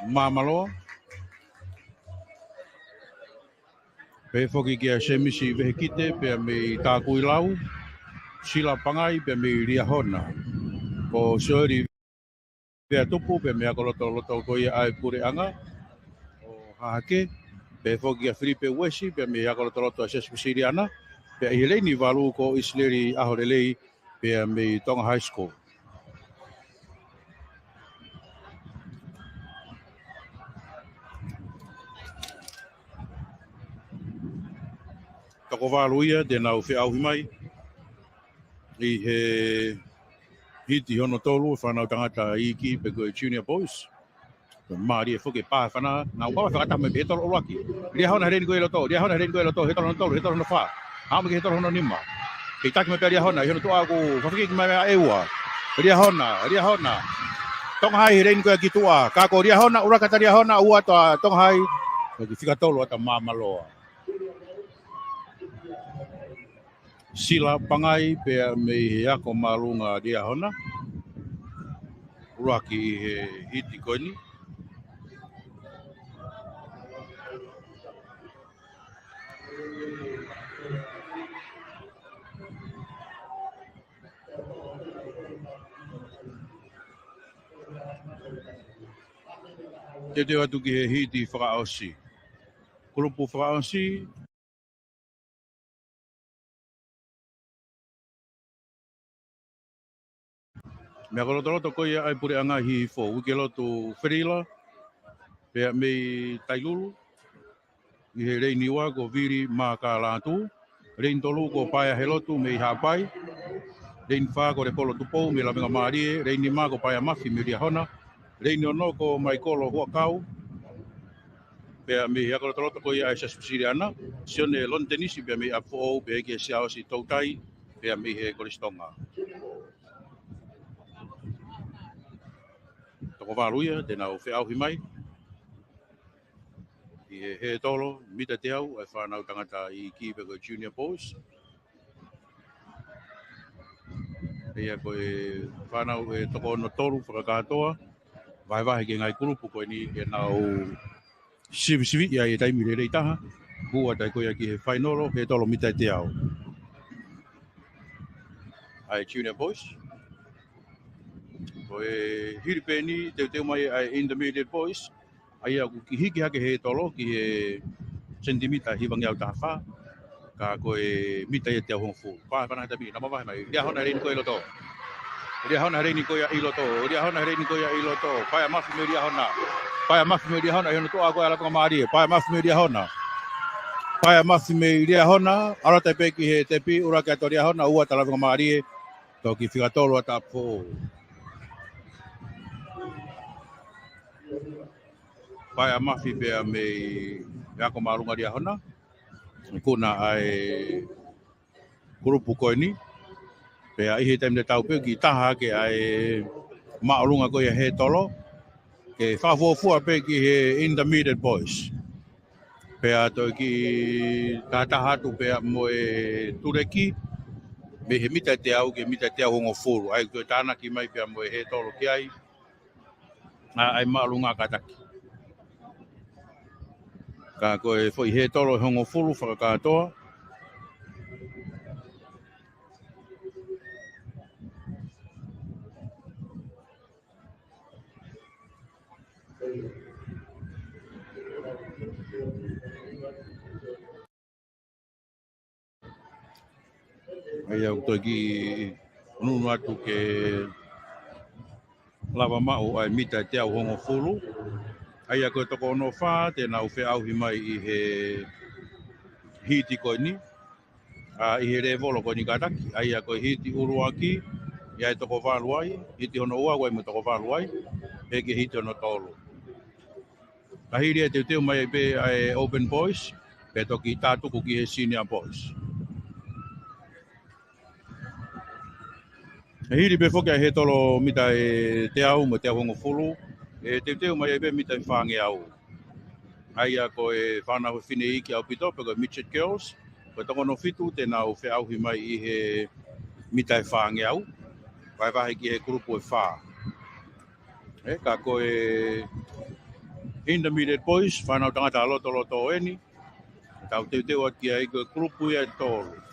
mamaloa. Pe whoki kia semisi vehe kite, pe mi tākui lau. Sila pangai, pe mi ria hona. Ko sori vea tupu, pe mi akoloto koia ai pure anga. O hahake. Pe whoki a Filipe Wesi, pe mi akoloto a sesipisi ana. Pe i leini walu ko isleri ahorelei, pe mi Tonga High School. Toko walu ia, de nau whi auhi mai. I he hiti hono tolu, whanau tangata iki, pe koe junior boys. Maari e whuke pā whana, nau pawa whakata me he tolo oluaki. Ria hona hereni koe loto, ria hona hereni koe loto, he tolo hono tolu, he tolo hono wha. Hama ki he tolo hono nima. Kei taki me pia ria hona, i hono tua aku, whawhiki ki mai mea eua. Ria hona. Tonga hai hereni koe ki tua, kako ria hona, urakata ria hona, ua toa tonga hai. Ki whika tolu ata mamaloa. Sila pangai pe me he ako marunga ria hona. Uraki he hiti koe ni. Te teo atu ki he hiti whakaosi. Kurupu whakaosi. Mea kolotoloto koia ai pure anga hi fo. Uke lotu Ferila. Pea mei Tailulu. I he rei niwa ko viri mā ka lātu. Rein tolu ko paia he lotu mei hapai. Rein whā ko re kolo tupou me lawenga maarie. Rein ni mā ko paia mafi me ria hona. Rein ono ko mai kolo hua kau. Pea mei hea kolotoloto koia ai saspisiri ana. Sione lon tenisi pea mei apo ou pea eke siao si tautai. Pea mei he kolistonga. Toko wāruia, tēnā o whiauhi mai. I he tolo, mita te au, ai whanau tangata i kipe koe junior boys. Ea koe whanau e toko ono toru whakakatoa. Vai ke ngai kurupu koe ni e nau sivi ia e taimi rei taha. Bua tai koe ki he whainoro, he tolo mita te au. Ai junior boys. Koe hiripe ni, teo mai ai intermediate boys. Ai aku ki hiki hake he tolo ki he sentimita hiwangi au taha. Ka koe mita e te au hongfu. Whana tabi, nama wahi mai. Ria hona reini koe loto. Ria hona reini koe i loto. Ria hona reini koe i loto. Paia mafi me ria hona. Paia mafi me ria hona. Ihono toa koe alapunga maarie. Paia mafi me ria hona. Paia mafi me ria hona. Arata peki he tepi. Ura kia to ria hona. Ua talapunga maarie. Toki whikatolo ata po. Paia mafi pea me ako marunga ria hona. Kuna ai grupu koe ni. Pea ihe taim de tau pe ki taha ke ai maolunga ko he tolo. Ke whawofua pe ki he intermediate boys. Pea to ki tahatu pea mo e tureki. Me he mita te au ke mita te au hongo furu. Ai ko tāna ki mai pea mo e he tolo ki ai. Ai maolunga kataki. Ka koe foi he tolo hongo furu whakakatoa. Ai au toi ki nunu atu ke lava mao ai mita te au hongo furu. Ai a koe toko ono whā, tēnā u whea auhi mai i he hiti koe ni. I he re volo koe ni kataki. Ai a koe hiti uruaki, i ai toko wālu ai. Hiti hono ua koe mo toko wālu ai. He ke hiti hono tolu. Ka hiri e teo mai pe ai open boys, pe toki tātuku ki he senior boys. He hiri pe whokia he tolo mita e te au mo te au hongo fulu. E teo mai pe mita i whange au. Ai a koe whanau whine iki au pito, pe koe Midget Girls. Koe toko no fitu, tēnā u whea auhi mai i he mita i whange au. Vai wahi ki he grupu e whā. Ka koe intermediate boys, whanau tangata loto o eni. Tau teo ati ai koe grupu ia tolu.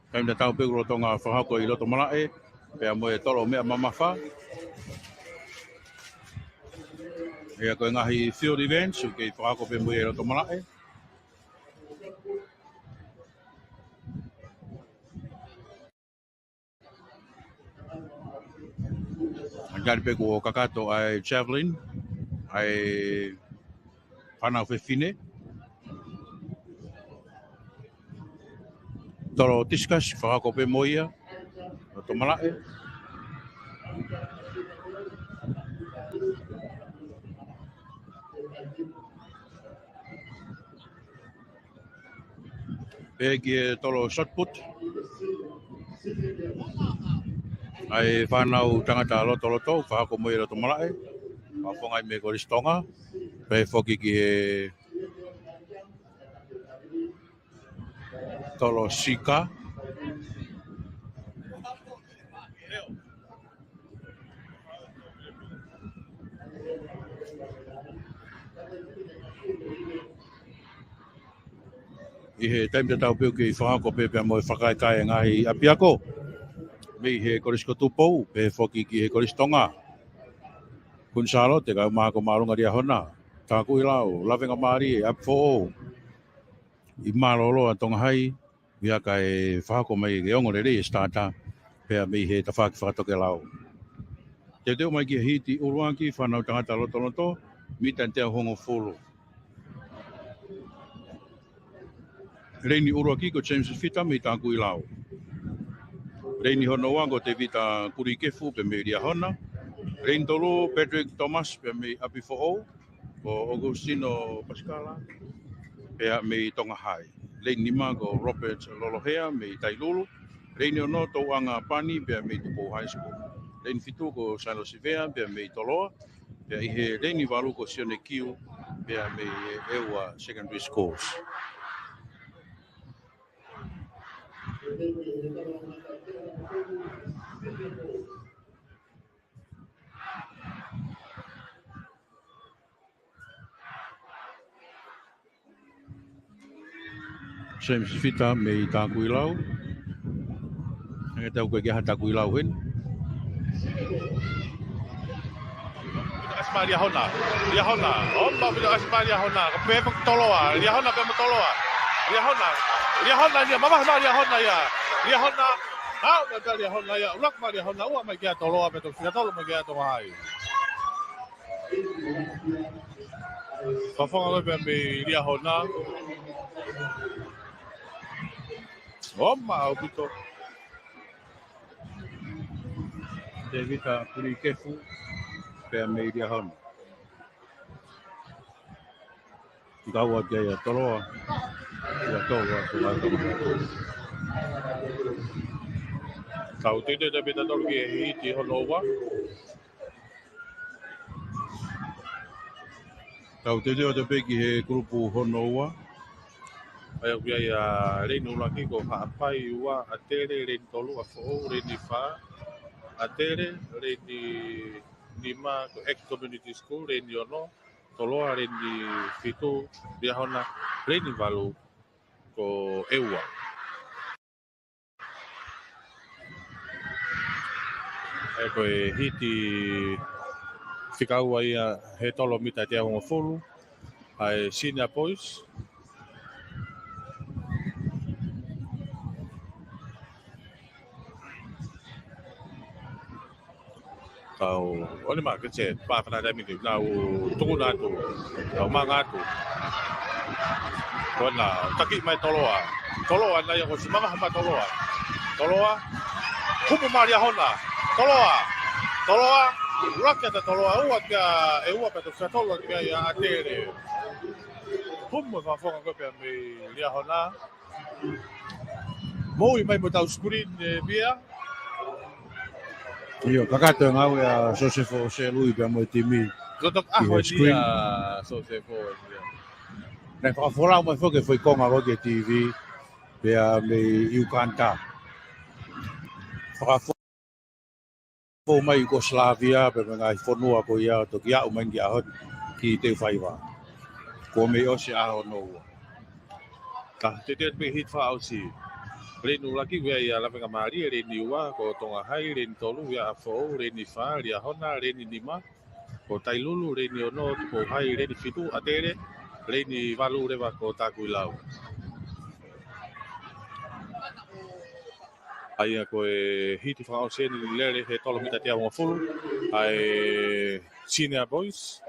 Kai mta tau pegu roto ngā whahako i loto malae, pea mo e tolo mea mamawha. Ea koe ngahi field events, kei whahako pe mo e loto malae. Ngari pegu o kakato ai javelin, ai whanau whiwhine. Tolo discus, whahako pe mo ia, loto malae. Pegi e tolo shot put. Ai whanau tangata loto, whahako mo ia loto malae. Whafongai me koristonga. Pe whoki ki he tolo sika. I he taim te tau peo ki whahako pepea mo e whakaikai ngahi apiako. Mei he korisko tupou, pe whoki ki he koristonga. Kunsalo, te kau maa ko marunga ria hona. Tā kui lau, lawenga maari e apfo. I marolo a tonga hai, ia ka e whahako mai ke ongo rere e stata. Pea mei he ta whaki whakatoke lau. Te teo mai ki hiti uruanki, whanau tangata loto, mitan te hongo fulu. Reini uruaki ko James Fita mei tā kui lau. Reini hono wango te vita kuri kefu pe mei ria hona. Reini tolu Patrick Thomas pe mei api fo'o. Ko Augustino Pascala pe mei tonga hai. Reini nima ko Robert Lolohea mei Tailulu. Reini ono tau anga pani pe mei Tupo High School. Reini fitu ko Silo Sivea pe mei Toloa. Pe ihe reini walu ko Sione Kiu pe mei Ewa Secondary Schools. James Fita mei tā kui lau. Ngai tau koe kia tā kui lau hen. Asma ria hona. Omba bila asma ria hona. Pe toloa, ria hona pe toloa. Ria hona dia mama ma ria hona ya. Ria hona. Au na ria hona ya. Ulak ma ria hona ua mai kia toloa pe to sia tolo mai kia to hai. Fafonga pe me ria hona. Oma opito. Te vita kuri kefu pe mei ria hona. Gawa kia toloa. Ia toa tua Kau tete te pita tolu ki hiti honoa. Tau te reo te peki he grupu honoa. Ai au ia ia reinu laki ko haapai ua a tere rein tolu a fo reini fa a tere reini lima ko ex community school reini ono toloa reini fitu dia hona reini valu ko eua. E koe hiti whikaua ia he tolo mita te ahunga fulu ai senior boys. Kau ole mak kece pa kana dami tu nau tungu natu kau mangatu kona taki mai toloa na yo si mama hama toloa kumu maria hona toloa rakia ta toloa ua kia e ua pe to sa toloa kia ia atere kumu fa fonga ko pe me lia hona moi mai mo tau screen bia. Io, kakato ngau ia Josefo se lui pe mo timi. Kotok Ia screen. so se fo. Nei whakafolau mai whoke whai konga roke TV pea me Iukanta. Whakafo mai Yugoslavia pe me ngai whanua ko ia toki au mangi ahon ki te whaiwa. Ko me osi aho noua. Ka te te pe hit fa au si. Renu laki wea ia lawenga maari reni ua ko tonga hai reni tolu wea afo reni fa ria hona reni lima ko tailulu reni ono ko hai reni fitu atere reni valu rewa ko taku lau. Ai ko e hiti fa au sen lere he tolo mita te awanga fulu ai senior boys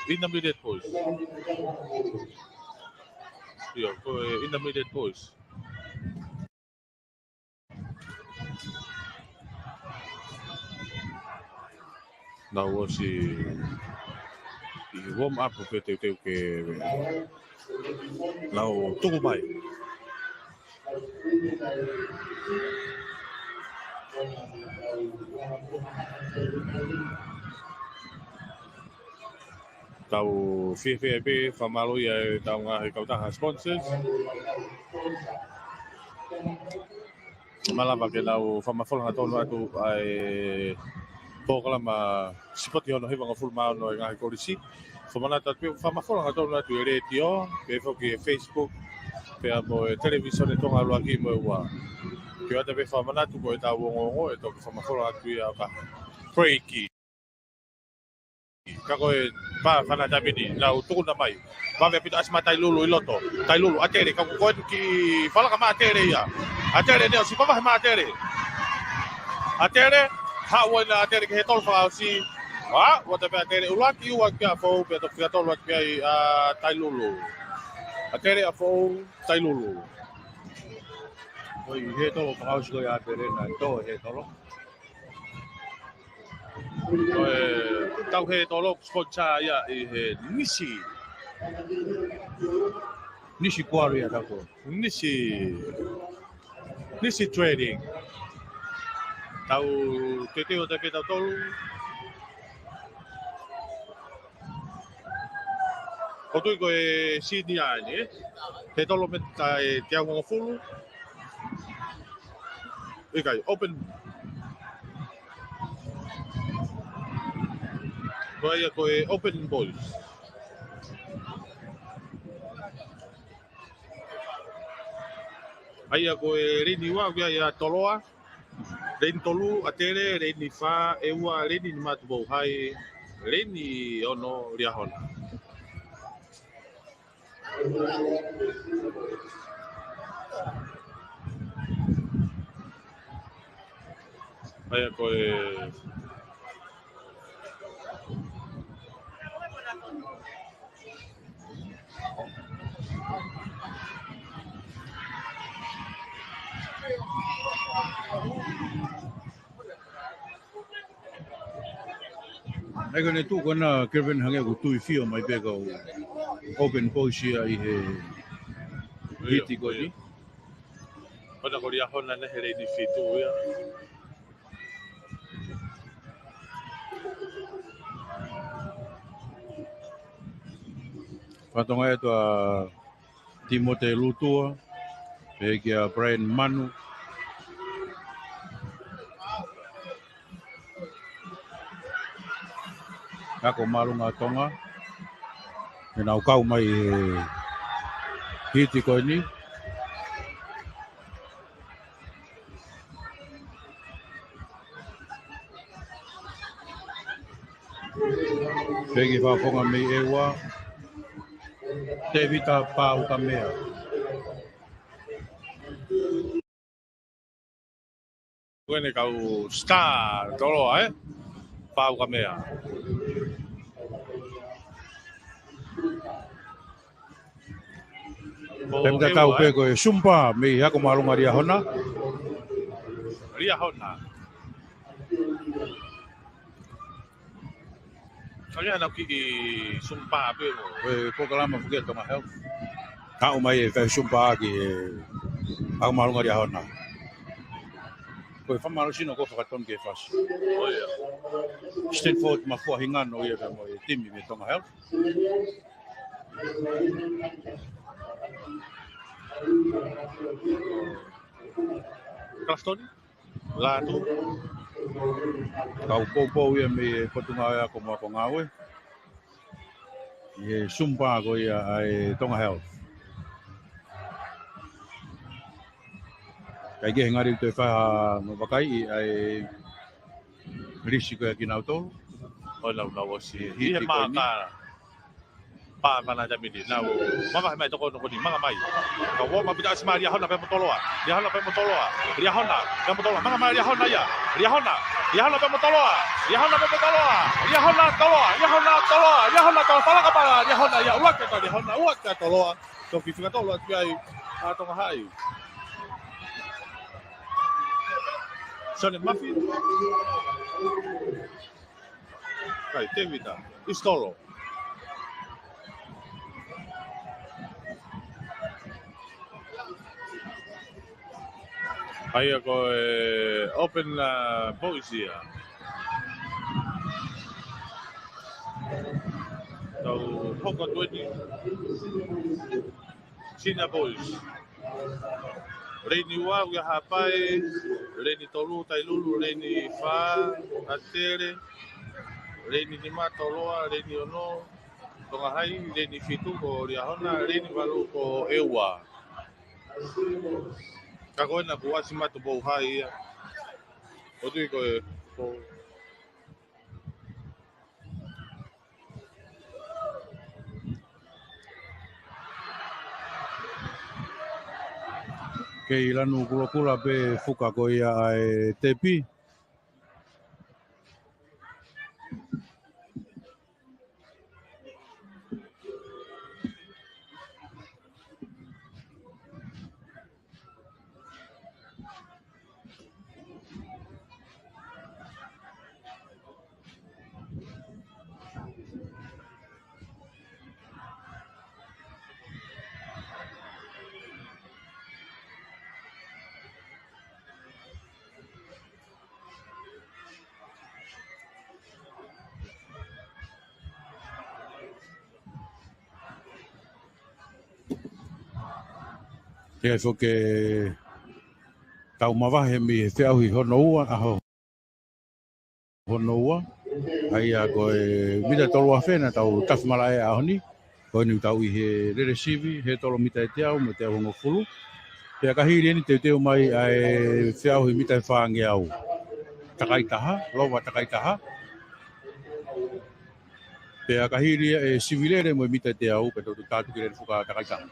intermediate boys. Yo ko intermediate boys. Now si warm up pe te ke now tuku mai. Tau FFB whamalo ia tau ngahi kau taha sponsors. Malama ke lau whamawholanga tonu atu ai pōkala ma sipoti hono hiwanga full mao no ngahi korisi. Whamanata whamawholanga tonu atu e radio, pe whoki e Facebook, pe a mo e television e tonga luaki mo e ua. Ke ata pe whamanatu mo e tau ongongo e toki whamawholanga atu ia ka Preiki. Kako e pa whana tamini, lau tukuna mai. Wawe pita asma tailulu i loto. Tailulu, atere, kako koe ki whalaka ma atere ia. Atere neo, si pamahe ma atere. Atere, hawa na atere ki he tolu whakao si. Wata pe atere, ulaki ua kia fau, pe to kia tolu kia i tailulu. Atere a fau, tailulu. Oi, he tolo whakao si koe atere na tō he tolo. Tau he tolo sponsor ia i he Nisi. Nisi kuaru ia tako. Nisi Trading. Tau te teo te pe tau tolu. Ko tui ko e sini ani, he tolo me tai te au fulu. Ikai, open. Ko ia ko e open boys. Aia ko e rini wa ia toloa. Reini tolu atere, reini fa, eua, reini ni matu bau hai, reini ono riahona. Aia ko e Ai kone tu kona Kevin hange ku tui fio mai peka o open posia I he hiti ko ni. Ona ko ria hona ne here ni fitu ia. Fatonga e toa Timote Lutua, e kia Brian Manu. Ako malunga tonga. E nau kau mai hiti ko ni. Pegi whaponga mei ewa. Te vita pāu ka mea. Koene kau star toloa pau ka mea. Pemda tau pe ko e sumpa mei ako malunga ria hona. Ria hona. Kaya na ki sumpa pe mo. E pokalama fuke tonga health. Kau mai e kai sumpa ki ako malunga ria hona. Ko e whamaro sino ko whakaton ke whasi. Oia. Stanford ma fua hingano ia ka mo e timi me tonga health. Claftoni? Lato? Kau pou ia me potunga ia ko mo ko ngawe. E sumpa ko ia ai tonga health. Kai ge ngari te fa no bakai ai risiko ya kinauto. Ola na wasi. Ia mata. Pa mana jami di na. Mama mai toko no ni manga mai. Ka wo ma bita sima ria hona pe motoloa. Ria hona pe motoloa. Ria hona pe motoloa. Manga mai ria hona ya. Ria hona. Ria hona pe motoloa. Ria hona pe motoloa. Ria hona toloa. Ria hona toloa. Ria hona toloa. Pala ka pala. Ria hona ya. Uak ka ria hona. Uak ka toloa. To ki figa toloa ki ai. A tonga hai. Sone mafi. Kai te vita. Istolo. Aí ako open poesia. So hoko tueni. Sina boys. Reini wa uia hapai, reini tolu tai lulu, reini fa, atere, reini lima toloa, reini ono, tonga hai, reini fitu ko riahona, reini walu ko ewa. Kako na kuwa si matu bau hai ia. Otu ko Kei lanu kula pe fuka ko ia ai tepi. Ke fo ke tau mawahe mi te au hi hono ua aho. Hono ua. Ai a ko e mida tolu a whena tau tawhimala e aho ni. Ko ni tau i he rere sivi, he tolo mita e te au, me te au hongo fulu. Pea kahiri ni te teo mai ai te au hi mita e whaange au. Takai taha, lowa takai taha. Pea kahiri e sivilere mo mita e te au, pe tau tātu ki rere fuka takai taha.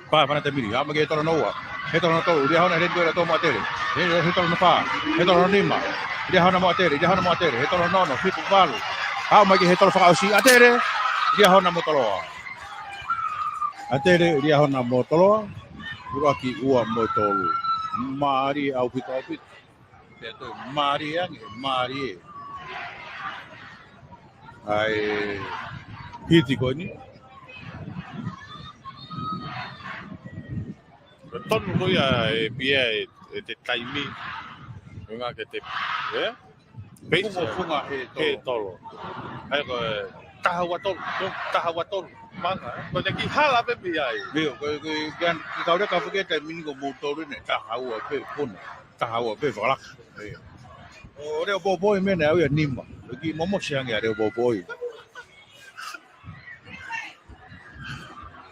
Pa pana te miri, ama ke tolo noa. He tolo no tolo, ria hona rengo era tomo atere. He tolo no pa, he tolo no nima. Ria hona mo atere, ria hona mo atere. He tolo nono, fitu valu. Hau mai ke he tolo whakausi atere, ria hona mo toloa. Atere, ria hona mo toloa. Uraki ua mo tolu. Mari au pito au pito. Pea toi, mari ange, mari e. ai hiti ko ni Ton ko ya pia te taimi. Nga ke te funga funga he tolo. Ai ko tahawa tol. Manga. Ko te ki hala pe pia. Veo ko gan ka ora ka fuke te min ko motor ne ta hawa pe pun ta hawa pe fala o re bo boy me na ya nimba ki momo siang ya re bo boy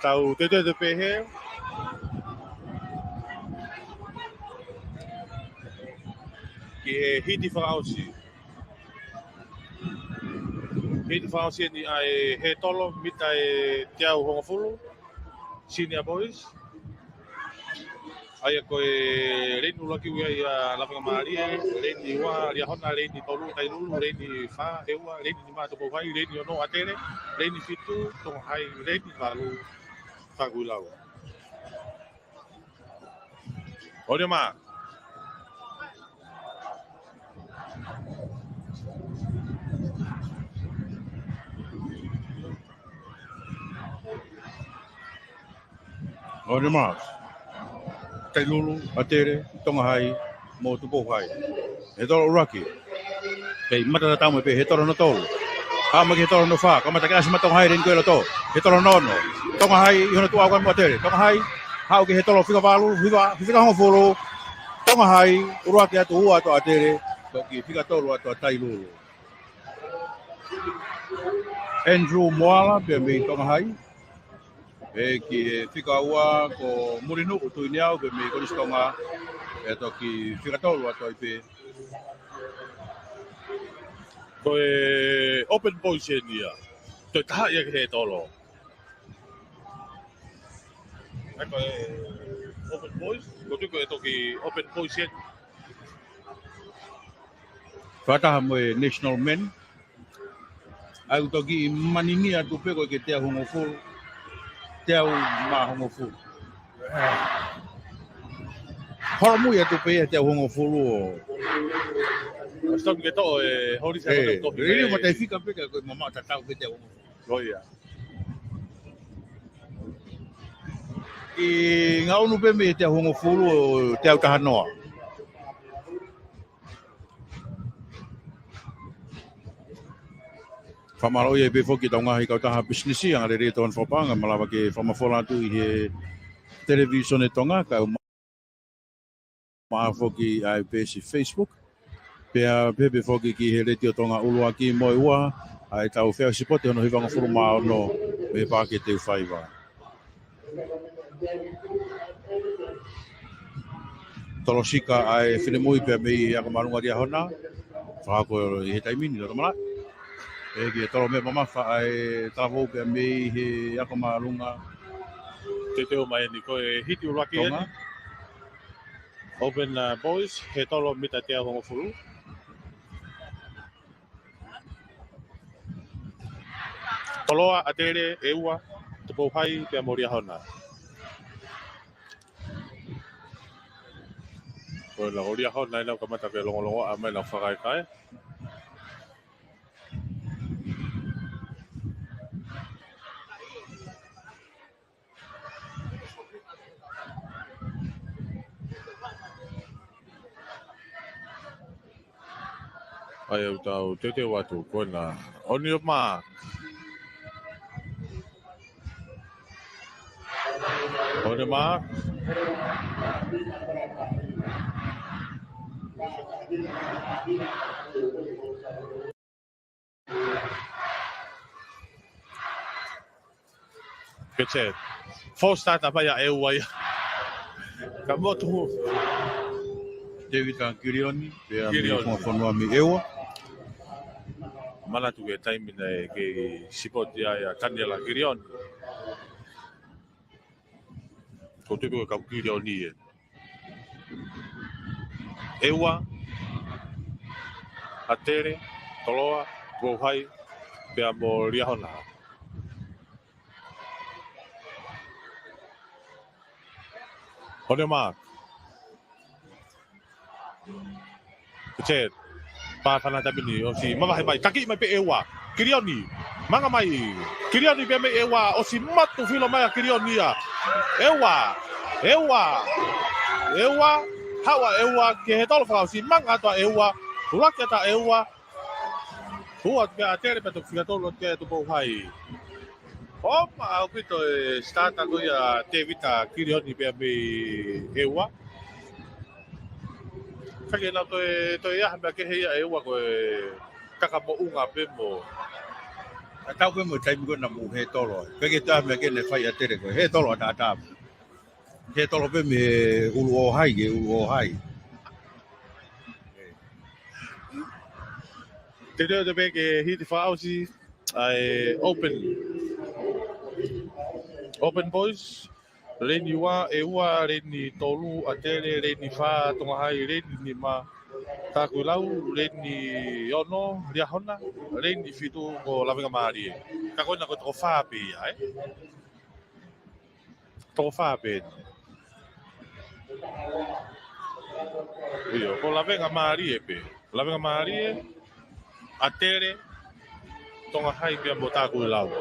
Tau te pe he. Ki hiti whakaosi. Hiti whakaosi ni ai he tolo mita te au hongafulu. Senior boys. Ai ko reinu laki ua ia lawanga maari reini wa ria hona reini tolu tai lulu reini fa ewa reini ni ma to vai reini no atere reini fitu to hai reini valu fagulau. Olha ma. o re ma tai lulu atere tonga hai mo tu bo hai e tolo raki pe mata ta mo pe he tolo no tolo ka ma ke tolo no fa ka mata ka sima tonga hai ren ko to he tolo no no tonga hai i hono tu awan mo atere tonga hai ha o ke he tolo fika valu fika ho folo tonga hai uraki atu ua to atere to ki fika tolo atu tai lulu Andrew Moala pe me tonga hai e ki fika ua ko murinu tu ni au pe me ko stonga e to ki fika tolo atu pe Ko open boys ni. Te taha ia ke he tolo. Ai ko open boys. Ko tu ko toki open boys ni. Fata mo national men ai to ki manini atu pe ko ke te hongo fu te au ma hongo fu Hormu ya tu pe te hongo fu lo Ston ke to hori sa ko to. Really mo te fika pe ko mama ta tau pe te hongo Loia. I ngau nu pe me te hongo fu lo te au tahanoa Whamaro ia be foki tau ngahi kau taha business yang ada re ton whapanga malawa ke whamafola tu i he television e tonga kau maa foki ai pe si Facebook pea pepe foki ki he retio tonga ulua ki moi ua ai tau whea sipote ono hiwanga furu maa ono me pake te whaiwa Tolosika ai whinemui pea mei ako marunga ria hona whako i he taimini lo tamara e ki e tolo me mamafa ai tawou pea mei he ako marunga Te teo mai ni ko hiti ulaki tonga ni. Open boys he tolo mita te au fulu. Toloa atere eua te pohai pe moria hona. Ko la oria hona ina ka mata pe longo a mai na whakai kai. Ai au tau te watu ko na oni o ma. Oni ma. Kece. First start apa ya eua ya. Kamu tu David Kirioni pea me Kirioni. whonua mi ewa mana tu ke time na ke sipot ya Daniela Girion. Ko te ko ka Girion ni. Ewa atere toloa pohai pe moria hona. Oni ma. Kece. Pāwhana tamini o si mamahe mai, taki mai pe ewa, Kirioni, manga mai, Kirioni pe me ewa, o si matu filo mai a Kirioni a, ewa, hawa ewa, ke he tolo whakau si manga atoa ewa, uraki ata ewa, hua te a tere pe to whika tolo te tu pou hai. Opa, au pito e starta koe a te vita Kirioni pe me ewa, kake na toi aha mea ke heia ewa koe kaka mo unga pe mo. Tau pe mo taimi ko na mu he tolo. Peke ta me ke ne fai a tere ko. He tolo ta ta. He tolo pe me ulu o hai. Te reo te peke hiti whaausi ai Open Boys. Reni wa e ua, reni tolu a tere, reni wha tonga hai, reni ni ma tāku lau, reni ono, ria hona, reni fitu ko lawenga maari e. Ka koina ko toko whaape ia, Toko whaape. Iyo, ko lawenga maari e pe. Lawenga maari e, a tere, tonga hai pia mo tāku lau.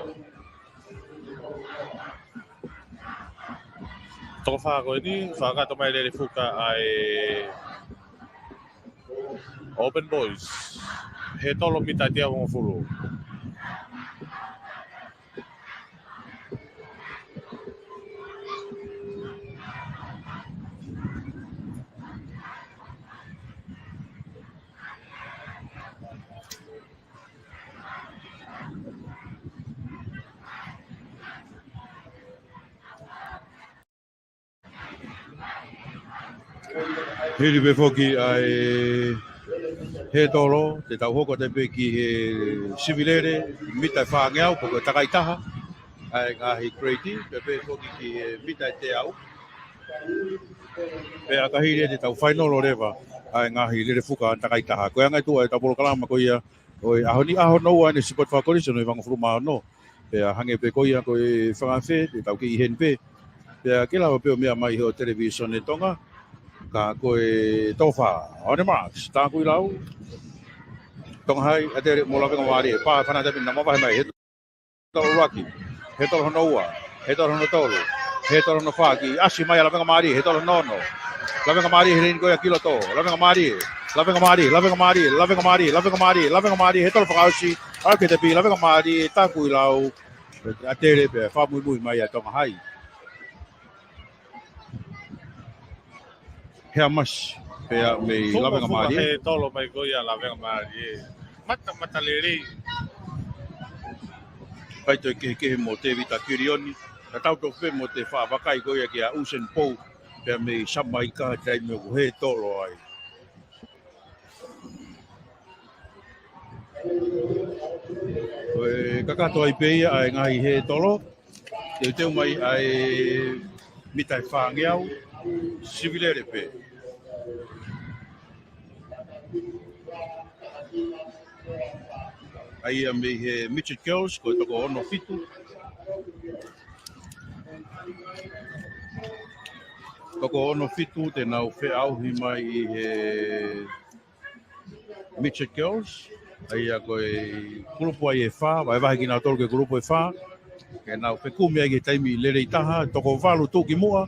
Toko whako ni, whakato mai rere fuka ai Open Boys. He tolo mita tia wonga furu. Hiri pe foki ai he tolo, te tau hoko te pe ki he sivilere, mita whaangeau, ko takaitaha, ai ngahi kreiti, pe foki ki he mita te au. Pe a kahire te tau whainolo rewa, ai ngahi lere fuka takaitaha. Koe angai tua e tau polo kalama ko ia, oi aho noua ne sipot whakorisa no i wanga furuma no. Pe a hange pe ko ia koe whangawhe, te tau ki ihen pe. Pe a kelawa pe o mea mai ho television e tonga, ka koe tofa, on the marks, tā kui lau, tonga hai, a tere mo lawenga wāri e, pā whana tepi na mawahe mai, he tolo raki, he tolo hono ua, he tolo hono tolo, he tolo hono whaki, asi mai a lawenga maari, he tolo nono, lawenga maari he reini koe a kilo to, lawenga maari, he tolo whakausi, arke tepi, lawenga maari, tā kui lau, a tere pe, whamui mui mai a tonga hai. Hea mas, pea me lawenga maari. He tolo mai koe a lawenga maari. Mata le rei. Pai toi kehe mo te vita Kirioni. Ka tau tau whe mo te whaawakai koe ki a Usain Bolt. Pea me samai ka tei me ko he tolo ai. Koe kakato ai peia ai ngahi he tolo. Te teu mai ai mitai whaangeau. Sivilere pe. Ai a me he Midget Girls, ko toko ono fitu. Toko ono fitu te nau whe auhi mai i he Midget Girls. Ai a koe kurupu ai e whā, vai wahi ki nā tolu ke kurupu e whā. Ke nau whe kumi ai ke taimi lere i taha, toko walu tūki mua.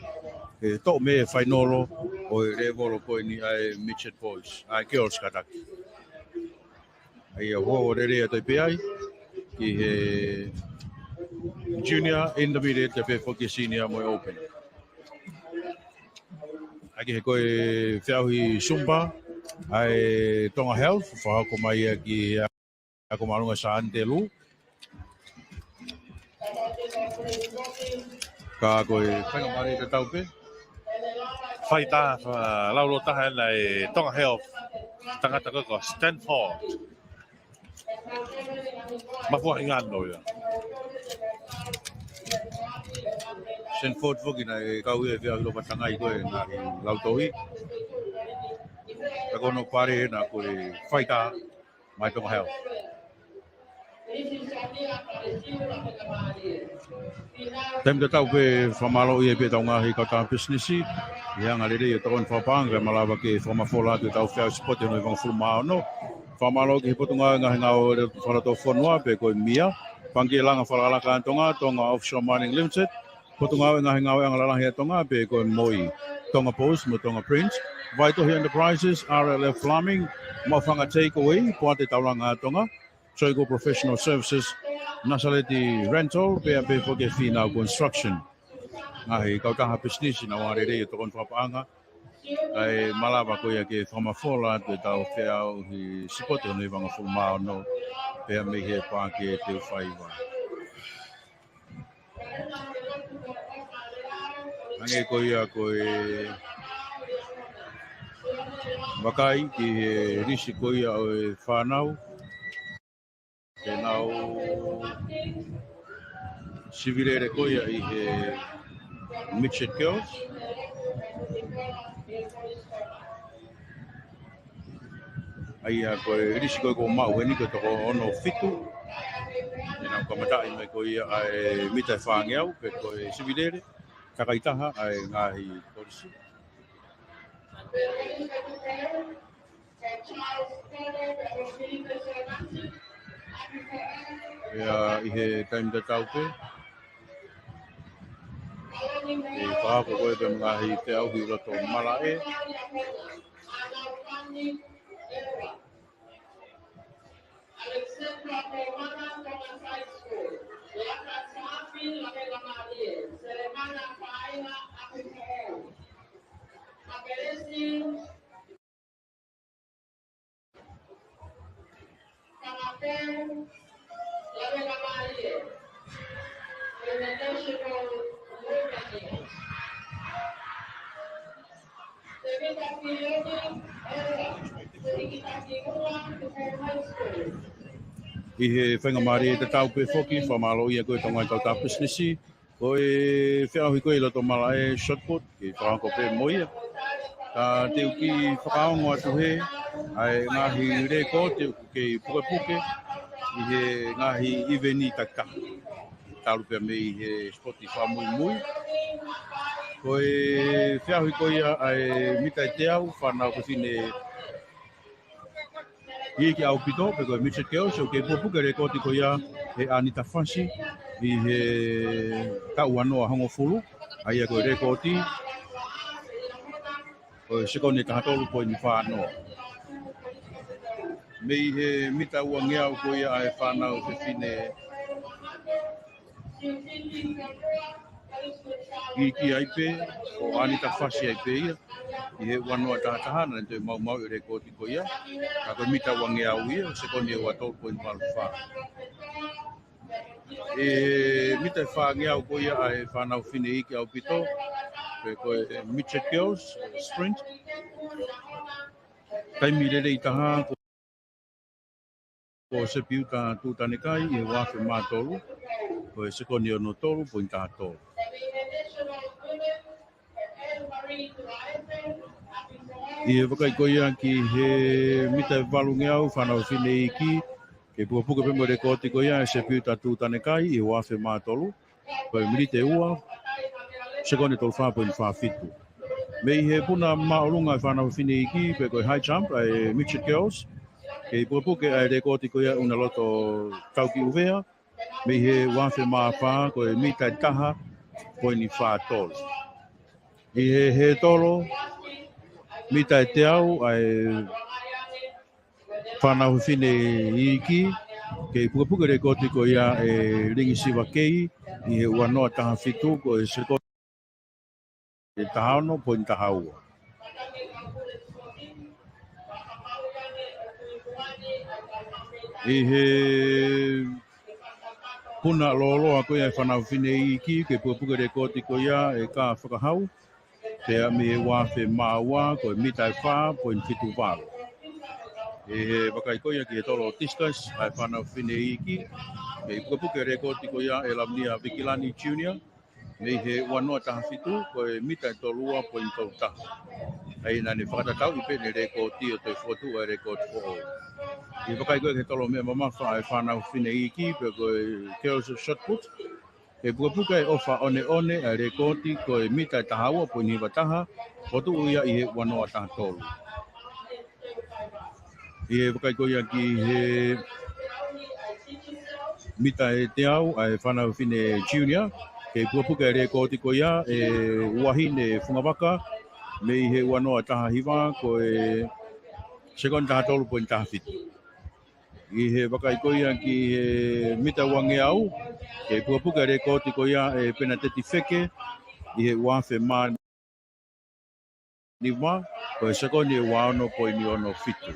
E tō me e whainolo o e revolo koe ni ai Midget Boys, ai Girls kataki. Ai a hoa o rere a toi pe ai, ki he junior, intermediate, te pe whoki senior mo e open. Ai ki he koe whiauhi Sumba, ai Tonga Health, whahako mai a ki ako marunga sa Antelu. Ka koe whainga mare te taupe. Whai tā, laulo taha ena e Tonga Health, tangata koko, Stanford. Mapua inga anō ia. Stanford whoki na e kau e whia hilo patangai koe ngā hi lautohi. Ka kono pare na koe whai tā mai Tonga Health. Tem te tau pe whamalo i e pe tau ngahi kau tā businessi. I hanga rere i tau an whapanga malawa ke whamawhola te tau whiau spot e noi wangfuru mao no. Whamalo ki hipotunga ngā o re wharato whanua pe koe mia. Pangi langa whalalaka tonga Offshore Mining Limited. Potunga ngā angalahi tonga pe koe moi. Tonga Post mo Tonga Print. Vaitohi Enterprises, RLF Farming, Mawhanga Takeaway, Poate Tauranga tonga. Choigo Professional Services, Nasaleti Rental, pe Foke Fina Construction. Ngahi kautaha business na warere tokon whapaanga. Ai malava ko ia ke whamafola te tau whiau hi sipoto nei wanga whumao no pea me he pāke te whaiwa. Ange ko ia ko e wakai ki he risi ko ia o e whanau ke nau sivirere ko ia i he Mitchell Girls. Ai ko risi ko mau ni ko toko ono fitu. Ina ko matai me ko ia ai mita whangeau pe ko sivirere kakaitaha ai ngahi polisi. Ia i he time da taupe. E whāko koe pe ngahi te auhi roto malae. I he whaingamari e te taupe whoki, whamalo ia koe tonga i tauta businessi. Ko e whiahui koe loto mala e shotput, ki whaako pe moia. Ka te uki whakaongo atu he, ai ngahi reko, te uki kei puke puke, i he ngahi iweni taka. Taru pia me i he spoti whamui mui. Ko e whiahui koe ia ai mitai te au, whanau ko sine I ki au pito, pe koe Mitchell Girls, o ke pupuke rekoti ko ia he Anita Fancy, i he tau anoa hongo fulu, ai koe rekoti, o sekone tahatolu po ni whanau. Me i he mita ua ngeau ko ia ai whanau te whine I ki aipe, o Anita Fancy aipe ia, I he wanoa tahatahana, nto mau mau I rekoti ko ia, ka koe mita wange au ia, sekone ua tolu po ni wha. E mita whange au ko ia ai whanau whine I ki au pito, pe koe Mitchell Girls, Sprint. Taimi rere I taha, ko se piuta tūtane kai, I wafe mā tolu, koe sekone ono tolu po ni taha tolu. I wakai ko ia ki he mita valunge au whanau whine I ki ke puapuka pe mo rekoti ko ia se piuta tūtane kai I wafe mā tolu koe milite ua sekone tolu whapo I whawhitu. Me I he puna maolunga I whanau whine I ki pe koe high jump ai Mitchell Girls ke puapuka ai rekoti ko ia una loto tauki uvea me I he wafe mā wha koe mita taha po ni wha tolu. I he tolo mita te au ai whanau whine I ki ke pukapuka rekoti ko ia e ringi siwa kei I he uanoa taha whitu ko e sekoti e tahano po ni tahaua. I he puna loloa ko ia whanau whine I ki ke pukapuka rekoti ko ia e ka whakahau Pea me wafe maua ko mita wha po in fitu walo. E wakai koia ki e tolo tiskas ai whanau whine iki. Me pukapuke rekoti ko ia e lamnia Vikilani Junior. Me he wanoa taha fitu ko e mita tolua po in tolu taha. Ai nani whakatatau I pene rekoti o te whotu ai rekoti po o. I wakai koia ki tolo mea mamafa ai whanau whine iki pe ko e Girls of Shotput. E pukapuka e ofa one a rekoti ko e mita tahaua po ni wataha, potu uia I he wanoa taha tolu. E wakai ko ia ki he mita e te au ai whanau whine junior. Ke puapuka e re ko tiko ia e wahine whungawaka. Me i he wanoa taha hiwa ko e second taha tolu poin taha whitu. I he wakai ko ia ki he mita wange au. Ke puapuka e re ko tiko ia e pena teti wheke. I he wafe mā ni wā. Ko e second e wano poin ni ono whitu.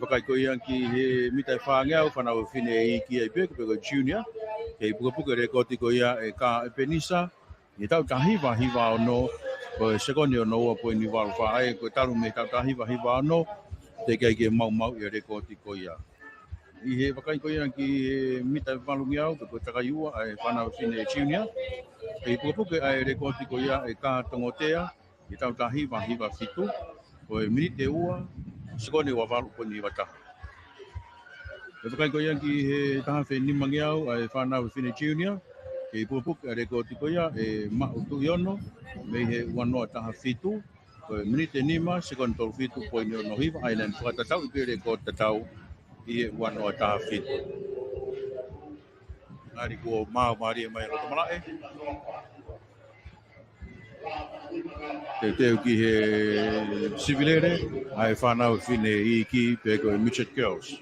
Wakai ko ia ki he mita whāngeau whanau whine i ki ai peko peko junior. Ke puka re ko tiko ia e ka e penisa. I tau tahiwa hiwa ono. Ko e sekoni ono ua poe ni waru whaai. Ko e taru me tau tahiwa hiwa ono. Te kei ke mau i re ko tiko ia. I he wakai ko ia ki he mita whalungi au. Peko takai ua e whanau whine junior. Ke puka re ko tiko ia e ka tongotea. I tau tahiwa hiwa whitu. Ko e minite ua. Sekoni wa waru poe ni wataha. E wakai ko ia ki he taha whenimmangi au e whanau whine junior. Ke pupuka re ko tiko ia e mautu iono. Me he wanoa taha whitu. Ko e minite nima, sekon tolu whitu poe ni ono hiwa. Ainan whakatatau i pere ko tatau i he wanoa taha whitu. Ngāri ko māu maari e mai roto malae. Te teo ki he sivilere. Ai whanau whine i ki pe ko e Midget Girls.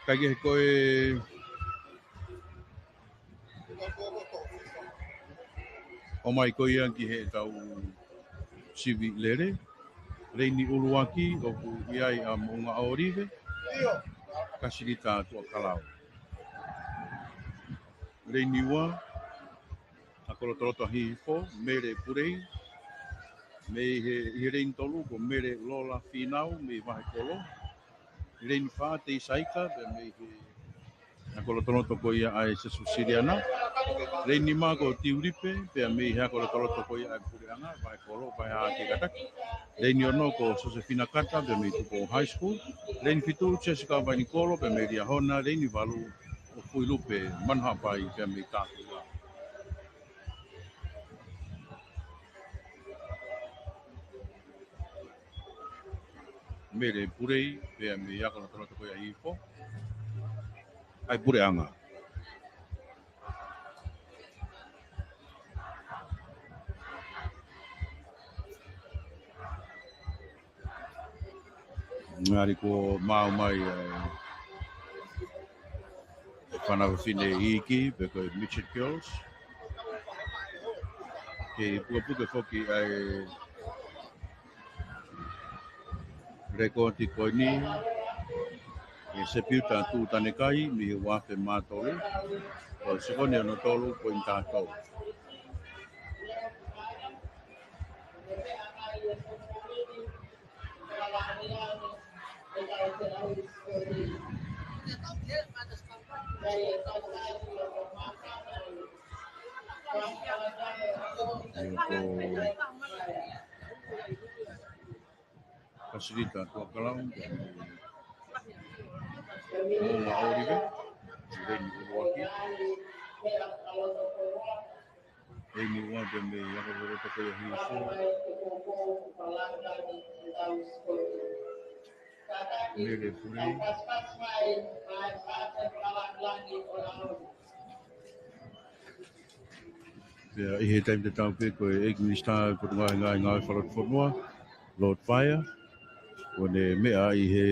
Kai ko e o mai ko ia ki he tau sivi lere. Reini uluaki o ku iai a munga orive. Kasirita tua kalau. Reini ua. A kolotoroto hifo. Mere purei. Me he reini tolu ko mere lola finau. Me vahe kolo. Reini wha te isaika. Me he a kolotoroto ko ia ai sesu siriana. Reini mā ko tiuripe, pea me hea kolotoroto ko ia ai pureanga, vai kolo, vai haake kataki. Reini ono ko Josefina Kata, pea me tuko high school. Reini fitu, Jessica vai Nikolo, pea me ria hona, reini walu o Puilupe, manha pai, pea me tāku ia. Mere purei, pea me hea kolotoroto ko ia hifo. Ai pureanga. Ngāri ko māu mai e whanau whine iki, pe koe Midget Girls. Ke puka whoki ai rekonti koe ni, e se piuta tū tane kai, mi he wafe mātolu, o sekone ono tolu ko in tātou. Kasirita tua kalau, Monga Orive, Reini Uluaki. Reini Uluaki me Yakororoto ko ia hifo. Mere purei. Pea i he taim te tau pe koe English tā ko ngai whalot whanua, Lord Fire. O ne mea i he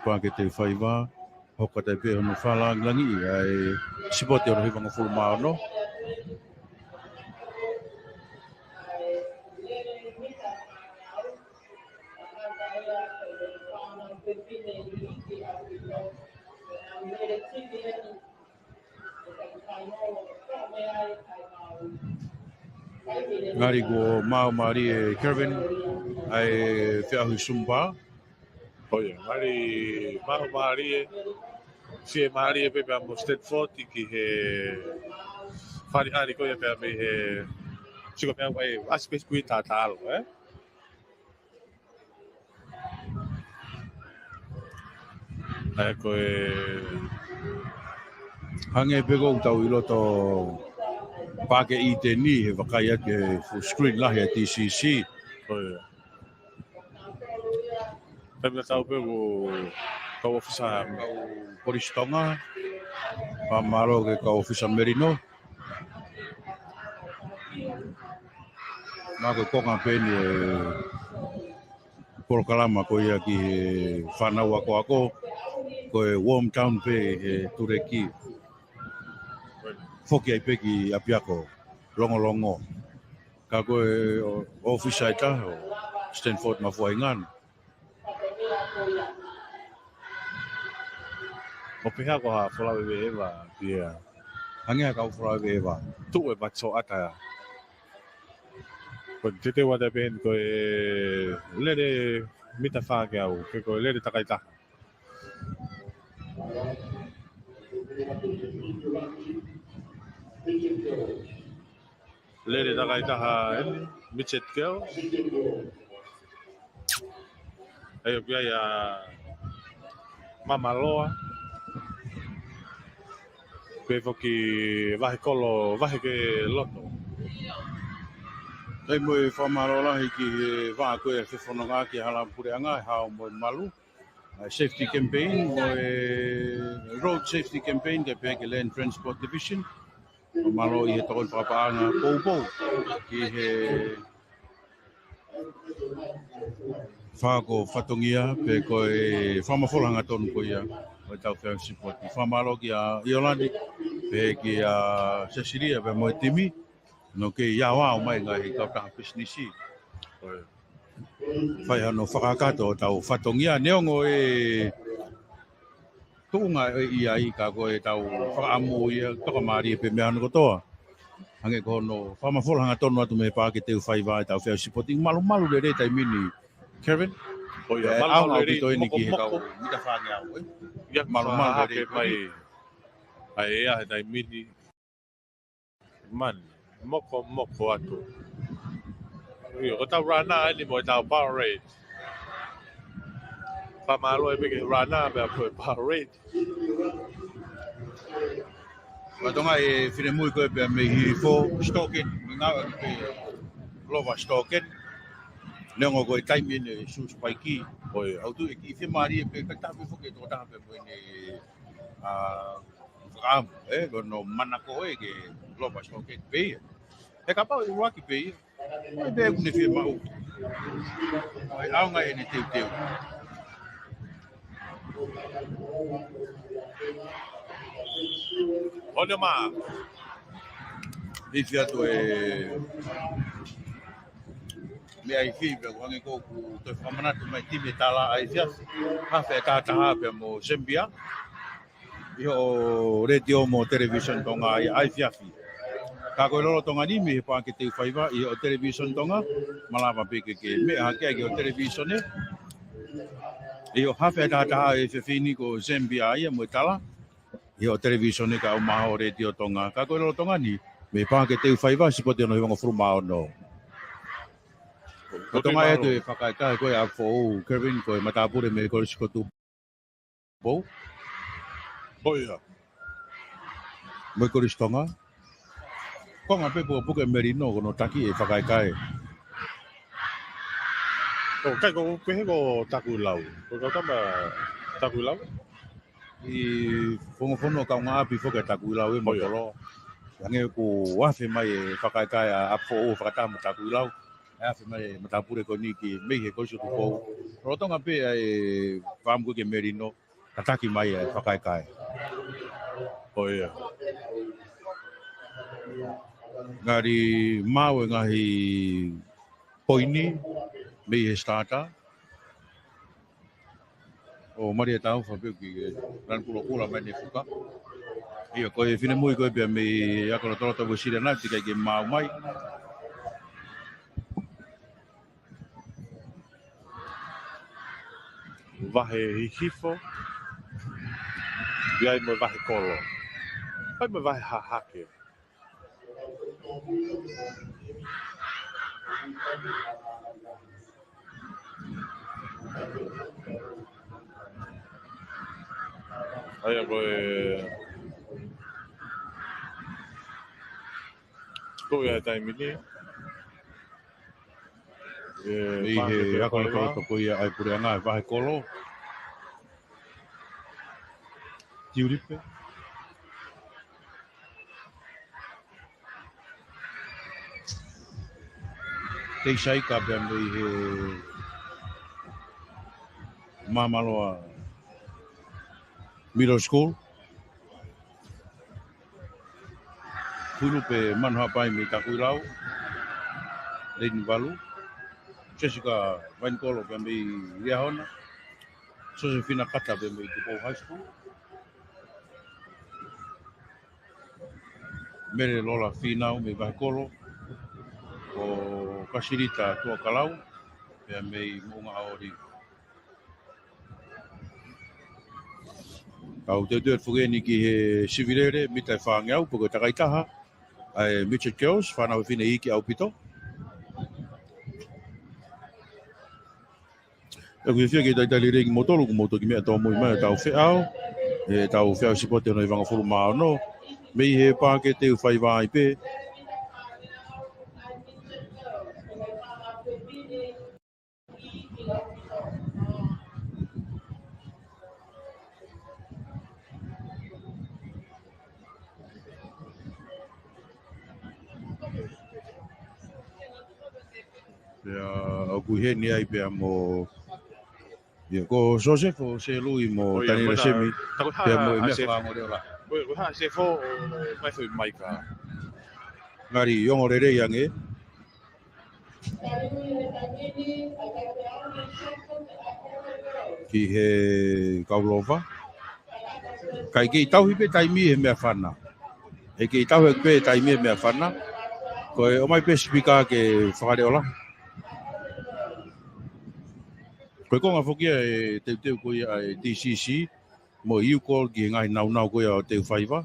pākete whaiwa, hoka tai pe hono whalangi ai sipote oro hiwanga fulu maono. Ngari ko mau mari e Kevin ai whiahui sumpa. Oia, ngari mau maari e. Fie maari e pepe amo Stedford i ki he whari hari koe pea me he siko mea wai aspes kui tātālo, Ai koe Hange peko utau i loto pake i te ni he wakai ake full screen lahi a TCC. oia. Tapi tahu pe kau ofisa Kau Poristonga, pamaro ke kau ofisa Merino. Mako konga pe ni Porokalama ko ia ki whanau ako ko e warm town pe e Tureki. Foki ai pe ki Apiako, longo. Ka ko e ofisa ita o Stanford Mafuaingan. o peha ko ha fola we eva dia Hangea kau whara eva. tu e batso ata ko te wada ben ko lere mita fa ke au ke ko lere takaita lere takaita ha michet keo ayo pia ya mama loa pe foki vahe kolo vahe ke loto Tei mo e whamaro lahi ki wha koe e whewhanonga ki Halapureanga e hao mo malu. Safety campaign mo e road safety campaign ke peke Land Transport Division. Malo i he tokon whapaanga pou ki he whako whatongia pe koe whamafolanga tonu ko ia o tau whao support. Whamaro ki a Iolandi pe ki a Cecilia pe mo e timi. No ke ia wao mai ngai ka ta business. Fai ano whakakato o tau whatongia neongo e tunga ia i ka koe tau whakaamu ia toka maari pe mea ano kotoa. Hange ko no whamafolanga tonu atu me pā ke teu whai vai tau whao supporting malu le tai mini. Kevin o ia Au malu le to le ni ki he moko kau mita whange au e. ia Malu le mai ai ia dai mini man moko atu o tau rana ni mo tau power rate pa malo e ke rana be power rate Matonga e whine mui koe pe me hi fo stoken. Ngā pe lova stoken. Neongo koe taimi ne sus paiki. oi Au tu e ki whi maari e pe katape whoke tō taha pe moe ne whakaamu. Kono mana ko e ke lova stoken pe. E ka pau i waki pe. E pe kune whi mau. Ai aunga e ne teu. Olha ma I whia to e me ai whi pe wange ko ku te whamanatu mai time tala ai whia. Hawhe tātaha pe mo Zambia. Iho radio mo television tonga ai whiawhi. Ka koe lolo tonga ni me he pāke teu whaiwa i o television tonga. Malama peke ke me hake agi o television e. Iho hawhe tātaha e whiwhini ko Zambia ia mo tala. Iho television e ka o maha o radio tonga. Ka koe lolo tonga ni me pāke teu whaiwa sipote ono hiwanga frumao no. Ko tonga e tu e whakaita koe a fo Kevin koe matapure me kore sikotu. Pou? oia Moi kore stonga. Konga pepo puke merino kono taki e whakaikai. o kai ko pe ko taku lau ko tama taku lau I whongofono ka ngā api whoke taku ilau e motolo. Yange ko wafe mai e whakaikai a apfo o whakatamu taku ilau. E afe mai e matapure ko niki mei he koiso tu pou. Rotonga pe e whamu ke merino. Kataki mai e whakaikai. oia Ngari mau e ngahi poini mei he starter. O Maria tau whapeu ki ran kula mai ne fuka. Ia koe whine mui koe pia mei akora torota ko sira nai tika ke mau mai. vahe hifo ia mo vahe kolo ai mo vahe hake ai ko ia tai mini I he ako to ko ia ai pure anga vai kolo. Tiuripe. Te sai ka pe me he mamaloa middle school. Tulu pe manha pai me ta kuilau. Leini valu. Jessica vain kolo pe me Riahona. Josefina kata pe me Tupo High School. Mere lola finau me vai kolo. O kasirita tua kalau. Pe me munga ori. Au te fugeni ki he sivilere mitai whaangau poko takaitaha ai Mitchell Girls whanau whine iki au pito. E kui whia ki taitali reingi motoru ku moto ki mea tau mui mai tau whiau e tau whiau sipote ono i wanga furu maa no mei he pāke te u whai wāi pē. O kui he ni ai pēa mo ko Joseph o se lui mo tani la semi pēa mo i mea whaango reo la. Ha se fo mai foi mai ka. Ngari yongo re rei ange. Ki he kaulova. Kai ki tau hipe taimi he mea whana. E ki tau he pe taimi he mea whana. Koe o mai pe spika ke whakareo la. Koe konga whokia e teu koe e DCC mo iu kol ki ngai nau koe o teu whaiva.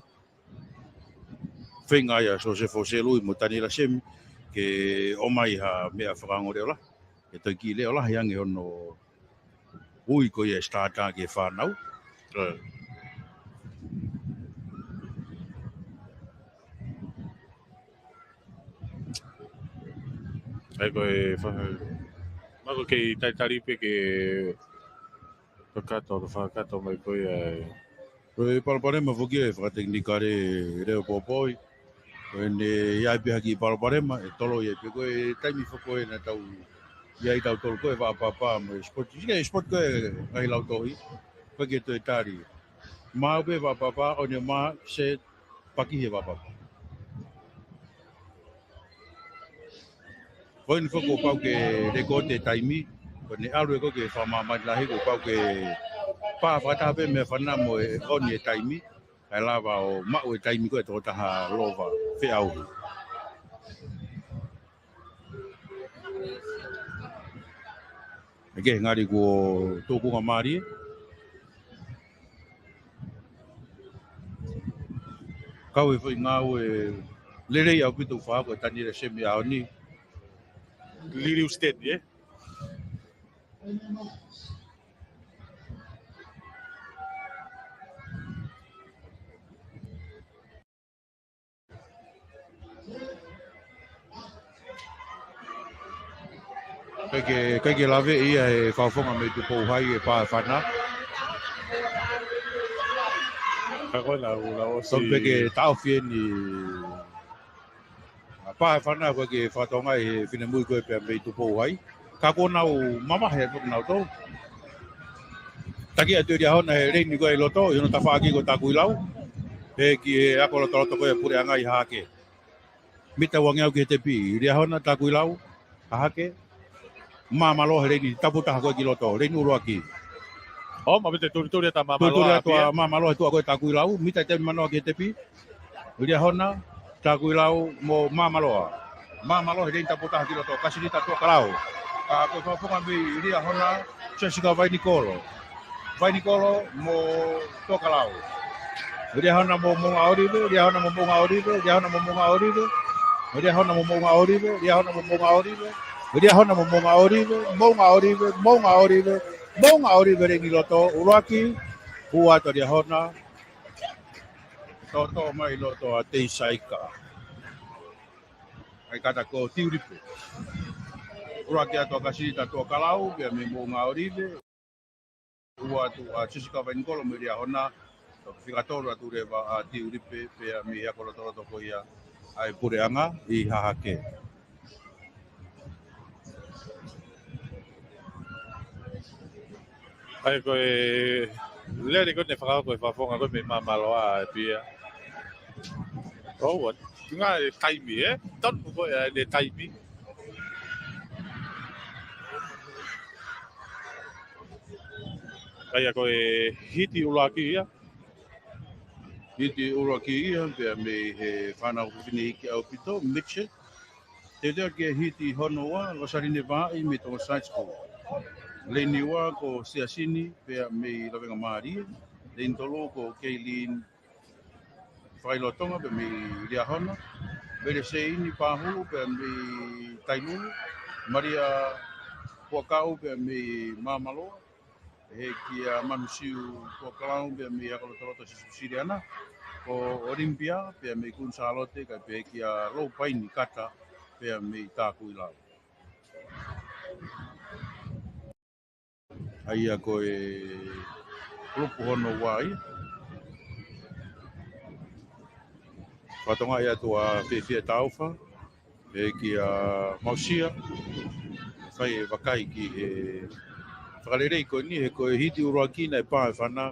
Whenga ia so se foselu i mo tani la semi ke o mai ha mea whakango reo la. E toi ki leo la hiange ono ui koe e starta ke whanau. Ai koe whahau. Mako kei taitaripe ke whakato mai koe ai. Koe Paraparema whokia e whakateknikare reo popoi. Koe ne iai piha ki Paraparema e tolo iai pe koe taimi whakoe na tau iai tau tolo koe whaapapa mo e sport. Sika e sport koe ngai lau tohi. Koe ke toi tari. Maa pe whaapapa o ne maa se paki he whaapapa. Koe ni whako pau ke reko te taimi. Koe ne alu e koe ke whamamai lahi ko pau ke pā whatape me whana mo e oni e taimi. Kai lava o mau e taimi koe tō taha lova whiau. Eke ngari ko tōkunga Mārie. Kau e whai ngau e lerei au pitu whaako e tani re semi au ni. Liriu state, yeah? Kai ke lave ia e whawhonga me tu pouhai e pā whana. Kako la osi. Tom peke tau fie ni pā whana koe ke whatonga e whine mui koe pia me tu pouhai. Kako nau mama he tuk nau tau. Taki atu ria hona he reini koe loto, iono ta whaaki ko ta kui lau. He ki e ako loto koe pure anga i hake. Mita wangeau ki he te pi, ria hona ta kui lau, hake. Mamalo he reini taputa koe ki loto, reini urua ki. Oh, ma bete turi ta mamalo. Turi atua mamalo he tua koe ta kui lau, mita te manoa ki he te pi. Ria hona, ta kui lau mo mamaloa. Mamalo he reini taputa ki loto, kasirita tua karau. Koe whapunga mi ria hona, Jessica vai Nicolo. Vai Nicolo mo tokalau. Ria hona mo monga oribe, ria hona mo monga oribe, ria hona mo monga oribe. Ria hona mo monga oribe, ria hona mo monga oribe. Ria hona mo monga oribe, monga oribe, monga oribe, monga oribe rengi loto uraki. Hua to ria hona. Toto mai loto a te saika. Ai kata ko tiuripe. ura ke ato kasi tatua kalau pe me mo nga orive ua tu a Jessica Vainikola me ria hona whikatoro atu rewa a ti uripe pe me ia kola toro ko ia ai pureanga I hahake. Ai koe lea ni koe ne whakao koe whafonga koe me mamaloa e pia. Oh, ngā e taimi e, tonu koe e ne taimi. Ai a koe hiti ulaki ia. Hiti ura ki ia pe me he whanau whine iki au pito, Mitchell. Te rea ke hiti hono wa, losarine vai me tonga science school. Leni wa ko Siasini pe me lawenga Maria. Leni tolo ko Kaylin whailotonga pe me ria hona. Bere se ini pahulu pe me tainulu. Maria Puakau pe me mamalo. He kia manusiu Puakau pe me akalotoroto sisiriana. Ko Olympia pe me kun salote ka pe kia lo paini kata pe me taku ila. Ai a ko e grupo hono wai. Patonga ia tua fefia taufa e kia mausia fai e wakai ki e whakarerei ko ni he ko e hiti uruakina e pā e whana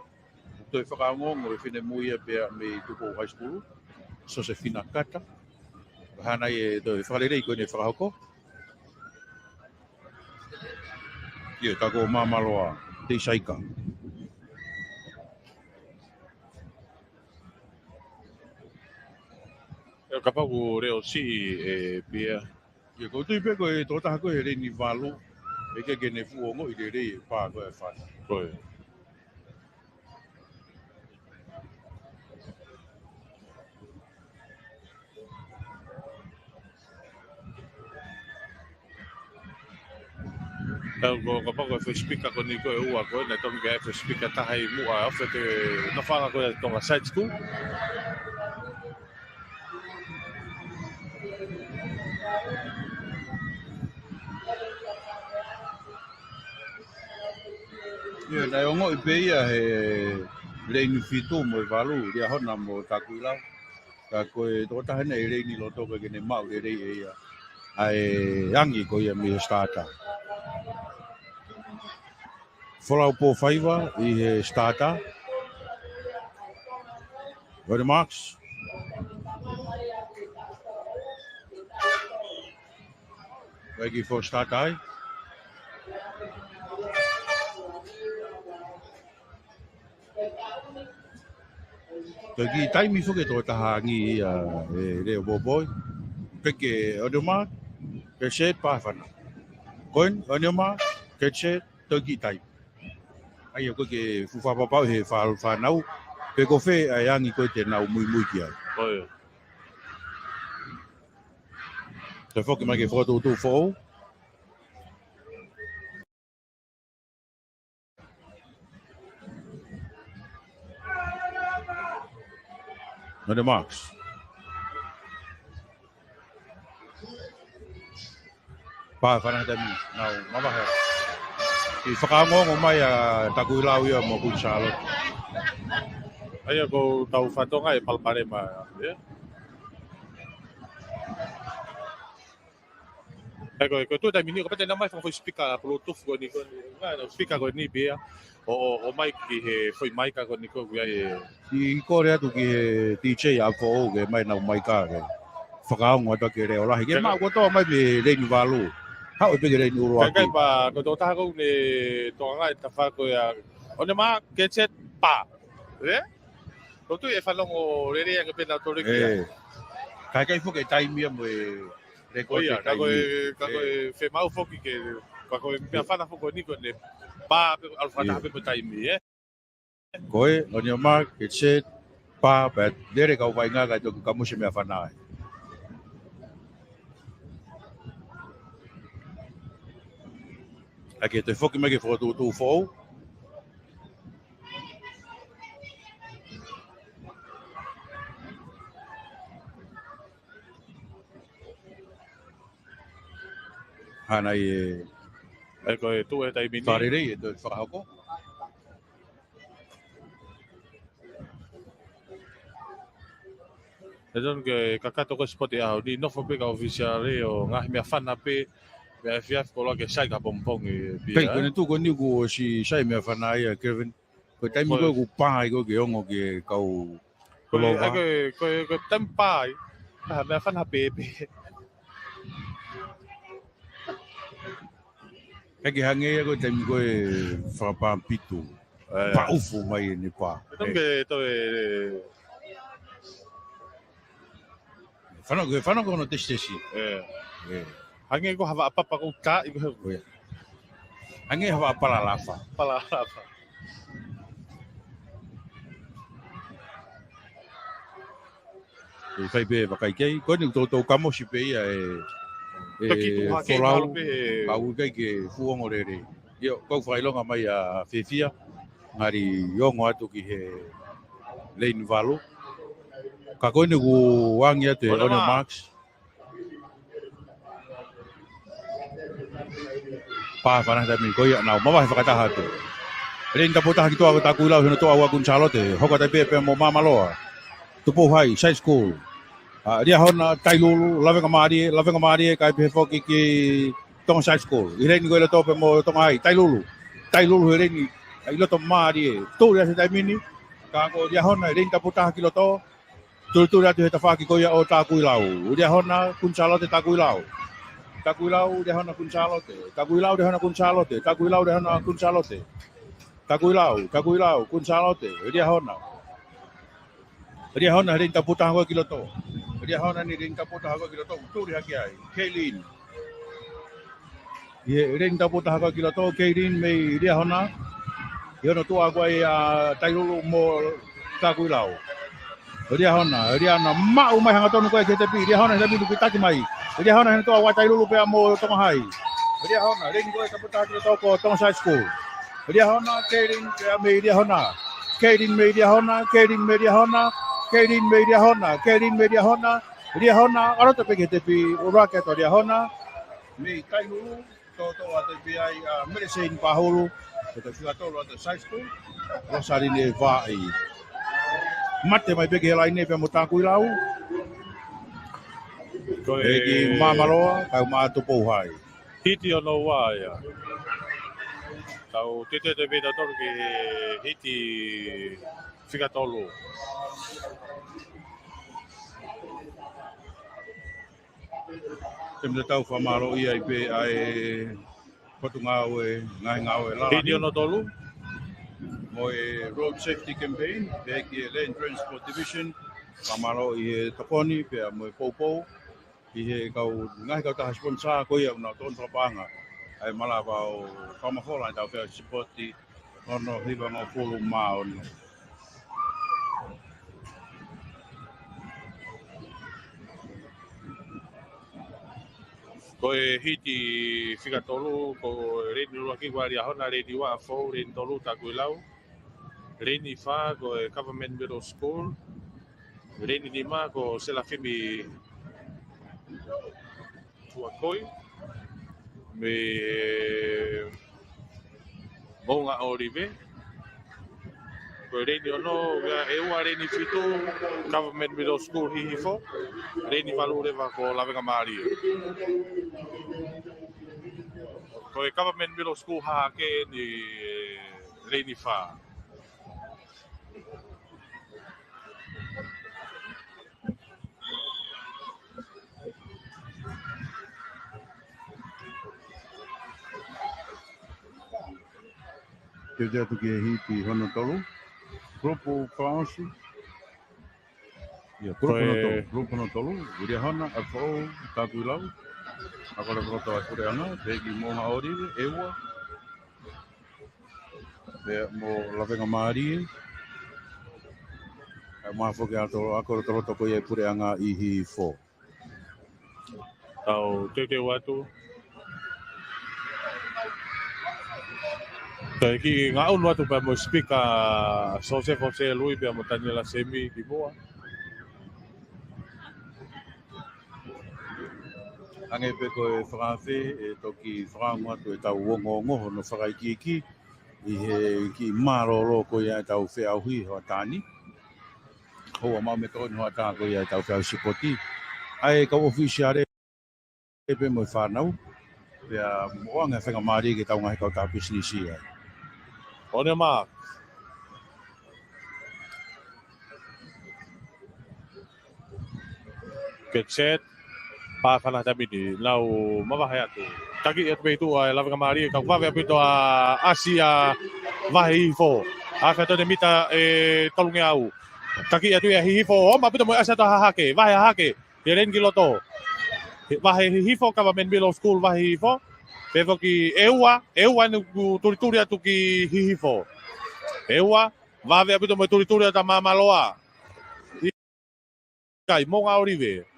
to e whakaongongo e whine muia pe me tupo high school so se whina kata hana e to e whakarerei ko ni e whakahoko ia tako mamaloa te saika. E ka pau reo si e pia. Ia ko tui pe ko e tōtaha ko e rei ni walu e ke ne fuongo I re rei e pā ko e whana. Koe. Tau ko ka pau e speaker ko ni ko e ua ko, ne tomi ka e speaker taha I mua awhi te no whanga ko e tonga side school. Ia nei ongo I pe ia he rei ni fitu mo e walu ria hona mo taku ilau. Ka koe tōtaha nei rei ni loto ka kene mau re rei e ia. Ai angi ko ia mi starter. Folau po whaiwa I he starter. Ready marks. Ready for start ai. Toki taimi fuke tōtaha angi ia e reo boboi. Peke odoma ke set pa whana. Koin odoma ke set toki taimi. Ai ko ke fuwhapapau he whanau. Pe ko whe ai angi ko te nau mui ki ai. Koe. Te whoki mai ke whakatūtū whou. No the marks. Pa whana tami. Nau, mamahe. I whakaongongo mai a taku ilau ia mo kun Charlotte. Ai a ko tau whatonga e palpare ma. Ai ko tu tai mini ko pete na mai foi speaker bluetooth ko ni ko na speaker ko ni bia o mic ki he foi mic ko ni ko ia e I kore atu ki he DJ a fo ke mai na mai ka ke. Whakaongo atu ke reo lahi. Ke mau ko tō mai me reini walu. Hau e pe ke reini uru kai aki. pa ko to ta ko ne to nga ta fa ko ya o ne ma ke chet pa ko tu e fa longo re re ke pena to re ki Kai fuke taimi mo e ko ia ka ko fe mau foki ke ko me fa na fo ni ko ne pa al fa ta pe tai mi Koe, o ni o ma, ke set, pa, pe, dere ka uwai ngā kai toku kamusi mea whanai. Ake te whoki mai ke whakatūtū whou. hana e E koe tu e taimini. wharerei e toi whakahoko. E don ke kakato ko spot e au ni nofo pe ka officiale o ngahi mea whana pe mea fiaf ko ke sai ka pompong e Kei, pia. kone tu koni ku si sai mea whanai a Kevin. Ko taimi koe ku pāi ko ke ongo ke kau kulova. Koe tempai. Ka mea whana pe pe. Heke hangea ko taimi koe whakapampitu. Pa ufu mai e ni pā. Don ke to e Whanako no testesi. hange ko hawa apa ko ka i ko Hangea hawa apala lafa. pala apa. E whai pe wakai kei. Koe ni tō kamo si pe ia e wholau. Ka ui kai ke fuongo re re. Io, kau whailonga mai a whewhia. Ngari iongo atu ki he Lane Valo. Ka koe ni ku wangi atu e Ono Marks. Pā whanah tami koe nau mawahi whakataha atu. Rei ka potaha ki toa ko taku ilau hino toa ua kun Charlotte. Hoka tai pe mo mamaloa. Tupo hai, side school. Ria hona tailulu, lawenga maari kai pe foki ki tonga side school. I rei ni koe le tope mo tonga hai, tailulu. Tailulu he rei ni, i loto maari. Tūri ase taimini, ka ko ria hona rei ka potaha ki loto. Tūri atu he ta whaki koe o taku ilau. Ria hona kun Charlotte taku ilau. Taku ilau ria hona kun Charlotte. Taku ilau ria hona kun Charlotte. Taku ilau ria hona kun Charlotte. Taku ilau kun Charlotte. Ria hona. Ria hona rin ka puta ko kiloto. Ria hona ni rin ka puta ko kiloto. Turi haki ai. Kaylin. Ye rin ka puta ko kiloto. Kaylin me ria hona. Yo no tua ko a tailulu mo taku ilau. Ria hona ma umai hanga tonu ko ke te pi. Ria hona te pi taki mai. Ria hona ni tua wa tailulu pe mo tonga hai. Ria hona rin ko ka puta kiloto ko tonga side school. Ria hona Kaylin me ria hona. Kaylin me ria hona. Kaylin me ria hona. Kaylin me ria hona. Kaylin me ria hona. Ria hona aro te peke te pi ura ke to ria hona. Me taihulu to ate pi ai medicine pahulu. Te whia tolu ate side school. Rosari ne vai. Mate mai peke helai ne pe mo taku ilau. Eki mamaloa kau mātupo hai. Hiti ono wa ya. Tau tete te veda tolu ke hiti whikatolu. Te mte tau whamaro ia i pe ai patungau e ngai ngau e lara. Hiti ono tolu. Mo e Road Safety Campaign, pe ki e Lane Transport Division, whamaro i he Taponi, pe a mo e Poupou, i he kau ngai kau taha sponsor ko ia una ton trapanga. Ai mala vau whamahola i tau whea supporti ono hiva no fulu maa ono. Ko e hiti whikatolu, ko reini rua ki wari ahona, reini wa fau, reini tolu taku ilau. Reini wha ko e Government Middle School. Reini lima ko Selafimi Tuakoi. Me Maunga Orive. Ko reini ono, e ua reini fitu, Government Middle School hihi fo. Reini walu rewa ko Lawenga Maari. Ko e Government Middle School hake ni reini wha. Te atu ki e hiti hono tolu. Grupo Whaosi. Ia, grupo no tolu. Uria hana, a whao, taku ilau. Ako le proto a kure ana, teki moha oriwe, ewa. Mo Lawenga Maari. Maha whoke ato, ako le toroto ko ia kure anga ihi fo. Tau te watu. Kai ki ngā unu atu pa mo speaker Jose Lui pe mo Daniela Semi ki moa. Ange pe ko e whakawhi e toki whakangu atu e tau wongo no whakaikiki i he ki maroro ko ia e tau whiauhi hoa tāni. Hoa mau me tōni hoa tā ko ia e tau whiau sipoti. Ai ka ofisiare e pe mo whanau. Pea moanga whenga maari ke tau ngahi kau tā business ai. Ona ma. Get set. Pakana tapi ni lau mawahaya tu. Taki et betu ai lava kamari ka wave apito a Asia vahi fo. Aka to mita e tolunge au. Taki atu ya hifo o mapito mo asa to hahake, vahi hahake. Yeren kiloto. Vahi hifo ka men below school vahi hifo. Pevo ki eua no turituri atu ki hifo. Eua vave apito mo turituri ata mamaloa. Kai monga orive.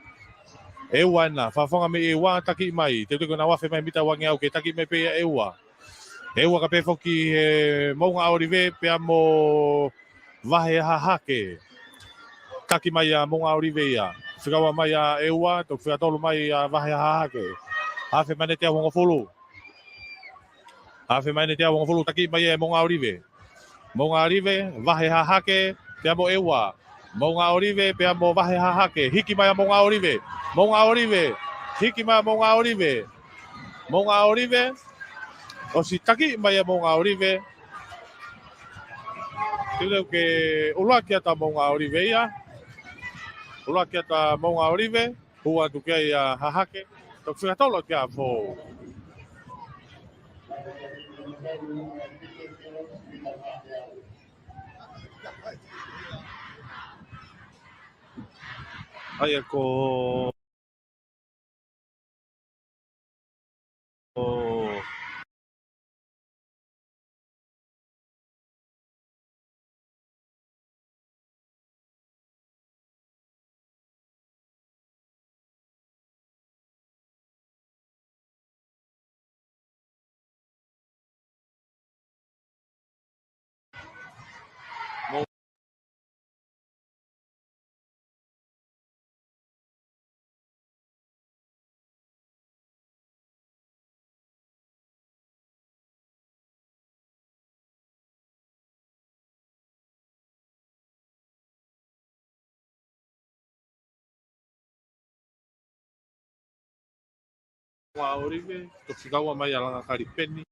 Ewa na, whawhonga me ewa taki mai. Te tuko na wafe mai mita wangi au ke taki me pea ewa. Ewa ka pefo ki he maunga aorive pea mo vahe hahake. Taki mai a maunga aorive ia. Whikawa mai a ewa, tok whiatolu mai a vahe hahake. Hawhe mane te awonga fulu. Hawhe mane te awonga fulu taki mai e maunga aorive. Maunga aorive, vahe hahake, pea mo ewa. Maunga aorive pea mo vahe hahake. Hiki mai a maunga aorive. Maunga orive, hiki mai maunga orive. Maunga orive, o si taki mai maunga orive. Tilo ke ula kia ta maunga orive ia. Ula kia ta maunga orive, hua tu kia ia hahake. Tok whiatola kia fo. Ai ko maunga orive, tok whikawa mai a langa karipeni.